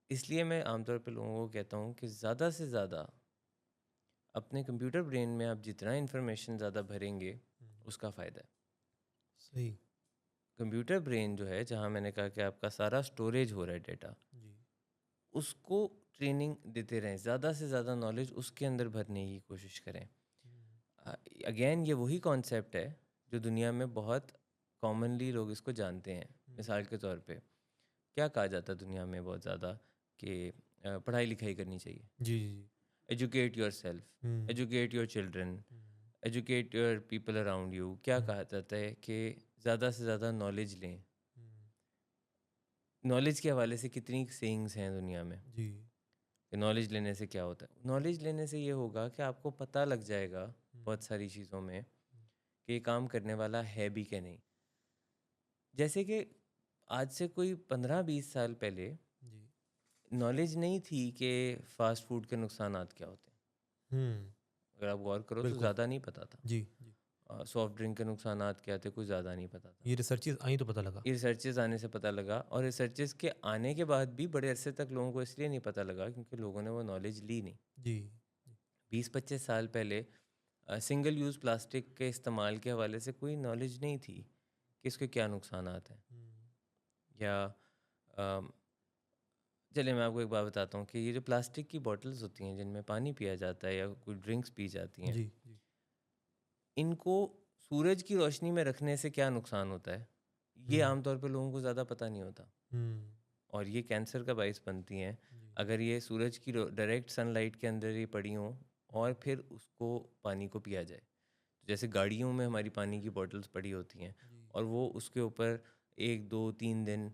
इसलिए मैं आमतौर पे लोगों को कहता हूँ कि ज़्यादा से ज़्यादा अपने कंप्यूटर ब्रेन में आप जितना इन्फॉर्मेशन ज़्यादा भरेंगे, हुँ, उसका फ़ायदा है। सही, कंप्यूटर ब्रेन जो है, जहाँ मैंने कहा कि आपका सारा स्टोरेज हो रहा है डेटा, जी। उसको ट्रेनिंग देते रहें, ज़्यादा से ज़्यादा नॉलेज उसके अंदर भरने की कोशिश करें। हुँ, अगेन ये वही कॉन्सेप्ट है जो दुनिया में बहुत कॉमनली लोग इसको जानते हैं। हुँ, मिसाल के तौर पे क्या कहा जाता है दुनिया में बहुत ज़्यादा कि पढ़ाई लिखाई करनी चाहिए। जी, जी, जी। Educate yourself, hmm, educate your children, hmm, educate your people around you. क्या हुँ, कहा जाता है कि ज़्यादा से ज़्यादा नॉलेज लें। हुँ, नॉलेज के हवाले से कितनी सेइंग्स हैं दुनिया में जी, कि नॉलेज लेने से क्या होता है। नॉलेज लेने से ये होगा कि आपको पता लग जाएगा हुँ, बहुत सारी चीज़ों में हुँ, कि ये काम करने वाला है भी कि नहीं। जैसे कि आज से कोई 15-20 साल पहले जी, नॉलेज नहीं थी कि फ़ास्ट फ़ूड के नुकसानात क्या होते हैं। हुँ, अगर आप गौर करो तो बिल्कुल, ज़्यादा नहीं पता था। जी, जी। सॉफ्ट ड्रिंक के नुकसानात क्या थे, कुछ ज़्यादा नहीं पता था। ये रिसर्चेज़ आई तो पता लगा। ये रिसर्चेज़ आने से पता लगा, और रिसर्चेज़ के आने के बाद भी बड़े अरसे तक लोगों को इसलिए नहीं पता लगा क्योंकि लोगों ने वो नॉलेज ली नहीं। जी, जी, 20-25 साल पहले सिंगल यूज़ प्लास्टिक के इस्तेमाल के हवाले से कोई नॉलेज नहीं थी कि इसके क्या नुकसानात हैं। हुँ, या अम, चलिए मैं आपको एक बात बताता हूँ कि ये जो प्लास्टिक की बॉटल्स होती हैं जिनमें पानी पिया जाता है या कोई ड्रिंक्स पी जाती हैं, जी, जी, इनको सूरज की रोशनी में रखने से क्या नुकसान होता है, ये हुँ, आमतौर पे लोगों को ज़्यादा पता नहीं होता, हुँ, और ये कैंसर का बाइस बनती हैं जी, अगर ये सूरज की डायरेक्ट सनलाइट के अंदर ये पड़ी हों और फिर उसको पानी को पिया जाए। जैसे गाड़ियों में हमारी पानी की बॉटल्स पड़ी होती हैं जी, और वो उसके ऊपर 1 2 3 दिन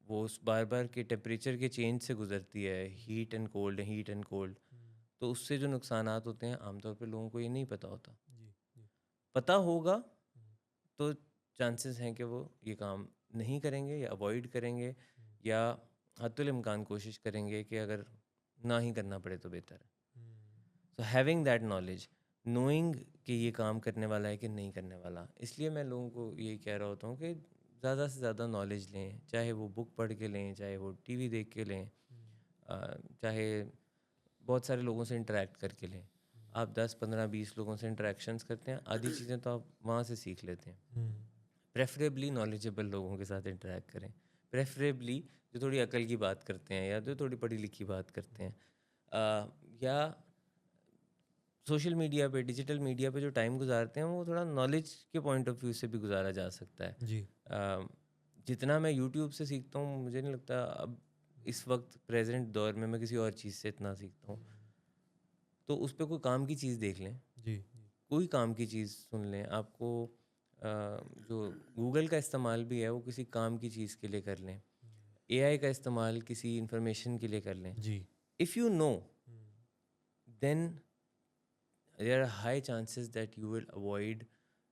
वो उस बार बार के टेम्परेचर के चेंज से गुजरती है, heat and cold, heat and cold. हुँ, तो उससे जो नुकसानात होते हैं आमतौर पे लोगों को ये नहीं पता होता। जी, जी, पता होगा हुँ, तो चांसेस हैं कि वो ये काम नहीं करेंगे या अवॉइड करेंगे, हुँ, या हत्तुल इम्कान कोशिश करेंगे कि अगर ना ही करना पड़े तो बेहतर है। Hmm, so having that knowledge, knowing कि ये काम करने वाला है कि नहीं करने वाला, इसलिए मैं लोगों को यही कह रहा होता हूँ कि ज़्यादा से ज़्यादा नॉलेज लें, चाहे वो बुक पढ़ के लें, चाहे वो टीवी देख के लें, हुँ, चाहे बहुत सारे लोगों से इंटरेक्ट करके लें। आप 10 15 20 लोगों से इंटरेक्शंस करते हैं, आधी चीज़ें तो आप वहाँ से सीख लेते हैं। हुँ, प्रेफरेबली नॉलेजेबल लोगों के साथ इंटरेक्ट करें, प्रेफरेबली जो थोड़ी अकल की बात करते हैं या जो थोड़ी पढ़ी लिखी बात करते हैं। या सोशल मीडिया पे, डिजिटल मीडिया पे जो टाइम गुज़ारते हैं वो थोड़ा नॉलेज के पॉइंट ऑफ व्यू से भी गुज़ारा जा सकता है। जी, अ, जितना मैं यूट्यूब से सीखता हूँ मुझे नहीं लगता अब इस वक्त प्रेजेंट दौर में मैं किसी और चीज़ से इतना सीखता हूँ। तो उस पे कोई काम की चीज़ देख लें, जी, जी, कोई काम की चीज़ सुन लें। आपको जो गूगल का इस्तेमाल भी है वो किसी काम की चीज़ के लिए कर लें। एआई का इस्तेमाल किसी इन्फॉर्मेशन के लिए कर लें। जी, if you know, hmm, then there are high chances that you will avoid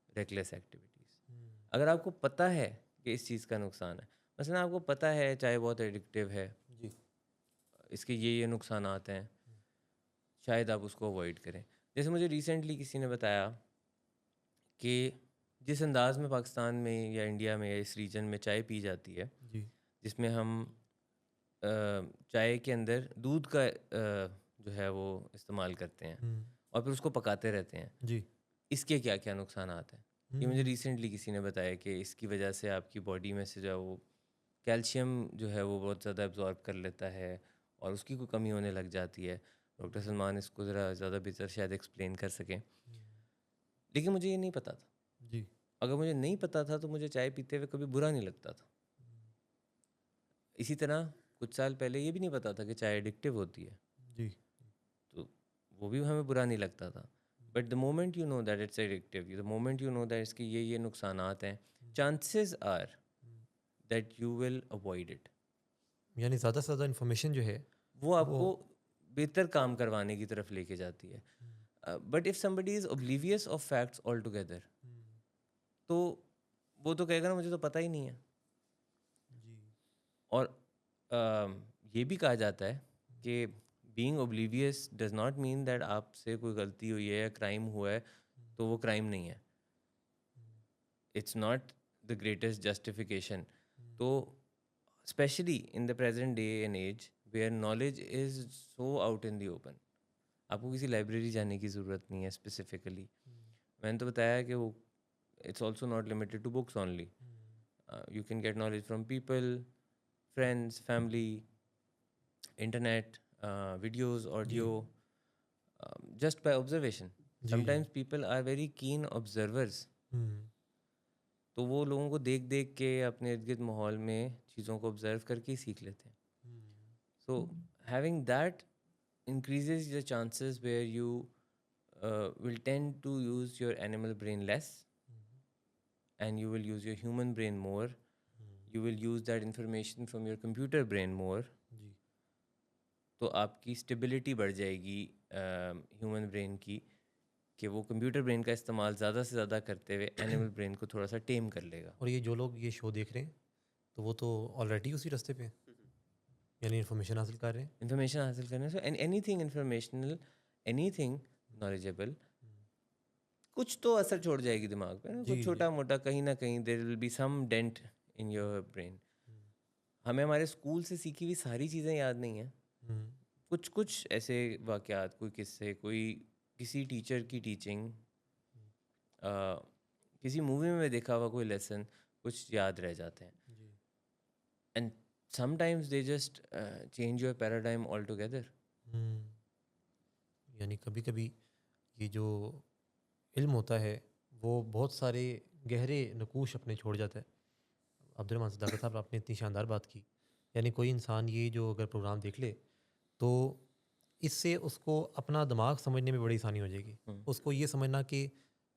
reckless activities. हुँ, अगर आपको पता है कि इस चीज़ का नुकसान है, मसलन आपको पता है चाय बहुत एडिक्टिव है, जी, इसके ये नुकसानात हैं, शायद आप उसको अवॉइड करें। जैसे मुझे रिसेंटली किसी ने बताया कि जिस अंदाज़ में पाकिस्तान में या इंडिया में या इस रीजन में चाय पी जाती है, जी, जिसमें हम अ, चाय के अंदर दूध का जो है वो इस्तेमाल करते हैं हुँ, और फिर उसको पकाते रहते हैं। जी, इसके क्या-क्या नुकसानात हैं? ये मुझे हुँ, रिसेंटली किसी ने बताया कि इसकी वजह से आपकी बॉडी में से जो है वो कैल्शियम जो है वो बहुत ज़्यादा एब्ज़ॉर्ब कर लेता है और उसकी कोई कमी होने लग जाती है। डॉक्टर सलमान इसको ज़रा ज़्यादा बेहतर शायद एक्सप्लेन कर सकें। हुँ, लेकिन मुझे ये नहीं पता था। जी, अगर मुझे नहीं पता था तो मुझे चाय पीते हुए कभी बुरा नहीं लगता था। इसी तरह कुछ साल पहले ये भी नहीं पता था कि चाय एडिक्टिव होती है, जी, तो वो भी हमें बुरा नहीं लगता था। But the moment you know that it's addictive, the moment you know that इसके ये नुकसानात हैं, chances are hmm, that you will avoid it. यानी ज़्यादा से ज़्यादा इन्फॉर्मेशन जो है वो वो आपको बेहतर काम करवाने की तरफ लेके जाती है। Hmm, but if somebody is oblivious of facts altogether, हुँ, तो वो तो कहेगा ना मुझे तो पता ही नहीं है। जी, और ये भी कहा जाता है कि being oblivious does not mean that आपसे कोई गलती हुई है या क्राइम हुआ है तो वो क्राइम नहीं है। It's not the greatest justification. तो specially in the present day and age where knowledge is so out in the open, आपको किसी लाइब्रेरी जाने की ज़रूरत नहीं है स्पेसिफिकली। मैंने तो बताया कि वो it's also not limited to books only. You can get knowledge from people, friends, family, internet, videos, जी, audio, just by observation. जी, जी, Sometimes people are very keen observers. Hmm, तो वो लोगों को देख देख के अपने इर्द गिर्द माहौल में चीज़ों को ऑब्जर्व करके ही सीख लेते हैं। Hmm, so having that increases the chances where you will tend to use your animal brain less and you will use your human brain more. You will use that information from your computer brain more. जी तो आपकी stability बढ़ जाएगी human brain की, कि वो computer brain का इस्तेमाल ज़्यादा से ज़्यादा करते हुए एनिमल ब्रेन को थोड़ा सा टेम कर लेगा. और ये जो लोग ये शो देख रहे हैं तो वो तो ऑलरेडी उसी रास्ते पे हैं, यानी इन्फॉर्मेशन हासिल कर रहे हैं. इंफॉर्मेशन हासिल करने say anything informational, anything knowledgeable, कुछ तो असर छोड़ जाएगी दिमाग पे ना, जी कुछ जी. छोटा मोटा, कहीं ना कहीं there will be some dent in your brain. हमें हमारे स्कूल से सीखी हुई सारी चीज़ें याद नहीं हैं. हम्म, कुछ कुछ ऐसे वाक़यात, कोई किस्से, कोई किसी टीचर की टीचिंग, किसी मूवी में देखा हुआ कोई लेसन, कुछ याद रह जाते हैं. जी and sometimes they just change your paradigm altogether. Hmm, यानी कभी कभी ये जो इल्म होता है वो बहुत सारे गहरे नकूश अपने छोड़ जाता है. अब्दुलरहमान सदाकत साहब, आपने इतनी शानदार बात की. यानी कोई इंसान ये जो अगर प्रोग्राम देख ले तो इससे उसको अपना दिमाग समझने में बड़ी आसानी हो जाएगी. उसको ये समझना कि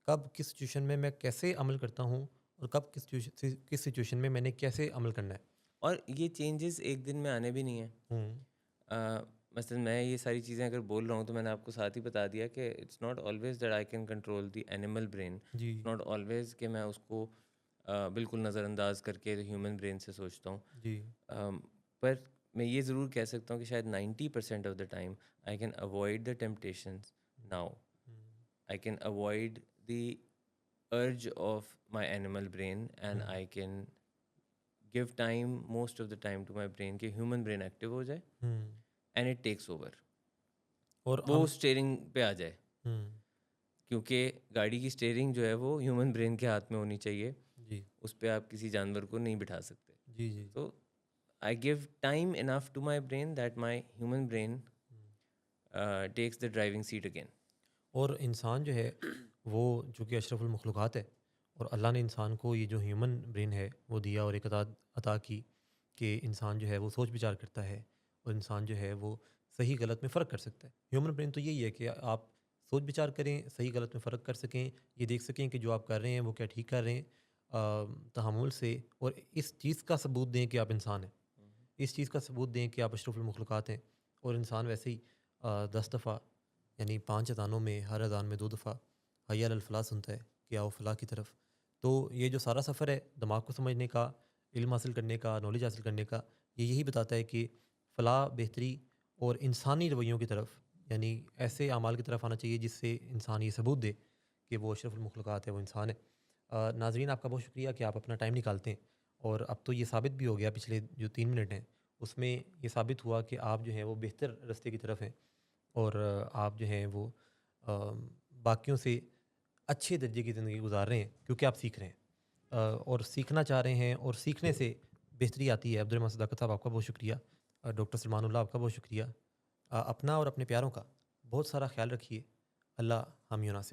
कब किस सिचुएशन में मैं कैसे अमल करता हूँ और कब किस सिचुएशन में मैंने कैसे अमल करना है. और ये चेंजेस एक दिन में आने भी नहीं हैं. हम्म, मसलन मैं ये सारी चीज़ें अगर बोल रहा हूँ तो मैंने आपको साथ ही बता दिया कि it's not always that I can control the animal brain. जी इट्स नॉट ऑलवेज कि मैं उसको बिल्कुल नज़रअंदाज करके ह्यूमन ब्रेन से सोचता हूँ. जी पर मैं ये ज़रूर कह सकता हूँ कि शायद 90% of the time I can avoid the temptations now. I can avoid the urge of my animal brain and I can give time most of the time to my brain कि human brain active हो जाए and it takes over. और वो हम steering पे आ जाए, हम्म, क्योंकि गाड़ी की स्टेयरिंग जो है वो ह्यूमन ब्रेन के हाथ में होनी चाहिए. जी उस पर आप किसी जानवर को नहीं बिठा सकते. जी जी तो I give time enough to my brain that my human brain takes the driving seat again. और इंसान जो है वो जो कि अशरफुल मखलूक़ात है और अल्लाह ने इंसान को ये जो ह्यूमन ब्रेन है वो दिया और एक अता की कि इंसान जो है वो सोच विचार करता है और इंसान जो है वो सही गलत में फ़र्क कर सकता है. ह्यूमन ब्रेन तो यही है कि आप सोच विचार करें, सही गलत में फ़र्क कर सकें, ये देख सकें कि जो आप कर रहे हैं वो क्या ठीक कर रहे हैं तहमुल से, और इस चीज़ का सबूत दें कि आप इंसान हैं, इस चीज़ का सबूत दें कि आप अशरफुल मखलूक़ात हैं. और इंसान वैसे ही 10 दफ़ा यानी 5 अज़ानों में हर अज़ान में 2 दफ़ा हय्या अलल फ़लाह सुनता है कि आओ फ़लाह की तरफ. तो ये जो सारा सफ़र है दिमाग को समझने का, इल्म हासिल करने का, नॉलेज हासिल करने का, ये यही बताता है कि फ़लाह, बेहतरी और इंसानी रवैयों की तरफ, यानी ऐसे अमाल की तरफ आना चाहिए जिससे इंसान ये सबूत दे कि वो अशरफुल मखलूक़ात है, वो इंसान है. नाज़रीन, आपका बहुत शुक्रिया कि आप अपना टाइम निकालते हैं. और अब तो ये साबित भी हो गया, पिछले जो 3 मिनट हैं उसमें ये साबित हुआ कि आप जो हैं वो बेहतर रास्ते की तरफ हैं और आप जो हैं वो अ, बाकियों से अच्छे दर्जे की ज़िंदगी गुजार रहे हैं क्योंकि आप सीख रहे हैं और सीखना चाह रहे हैं और सीखने से बेहतरी आती है. अब्दुल सदाकत साहब, आपका बहुत शुक्रिया. डॉक्टर सलमानुल्लाह, आपका बहुत शुक्रिया. अपना और अपने प्यारों का बहुत सारा ख्याल रखिए. अल्लाह हामी नासिर.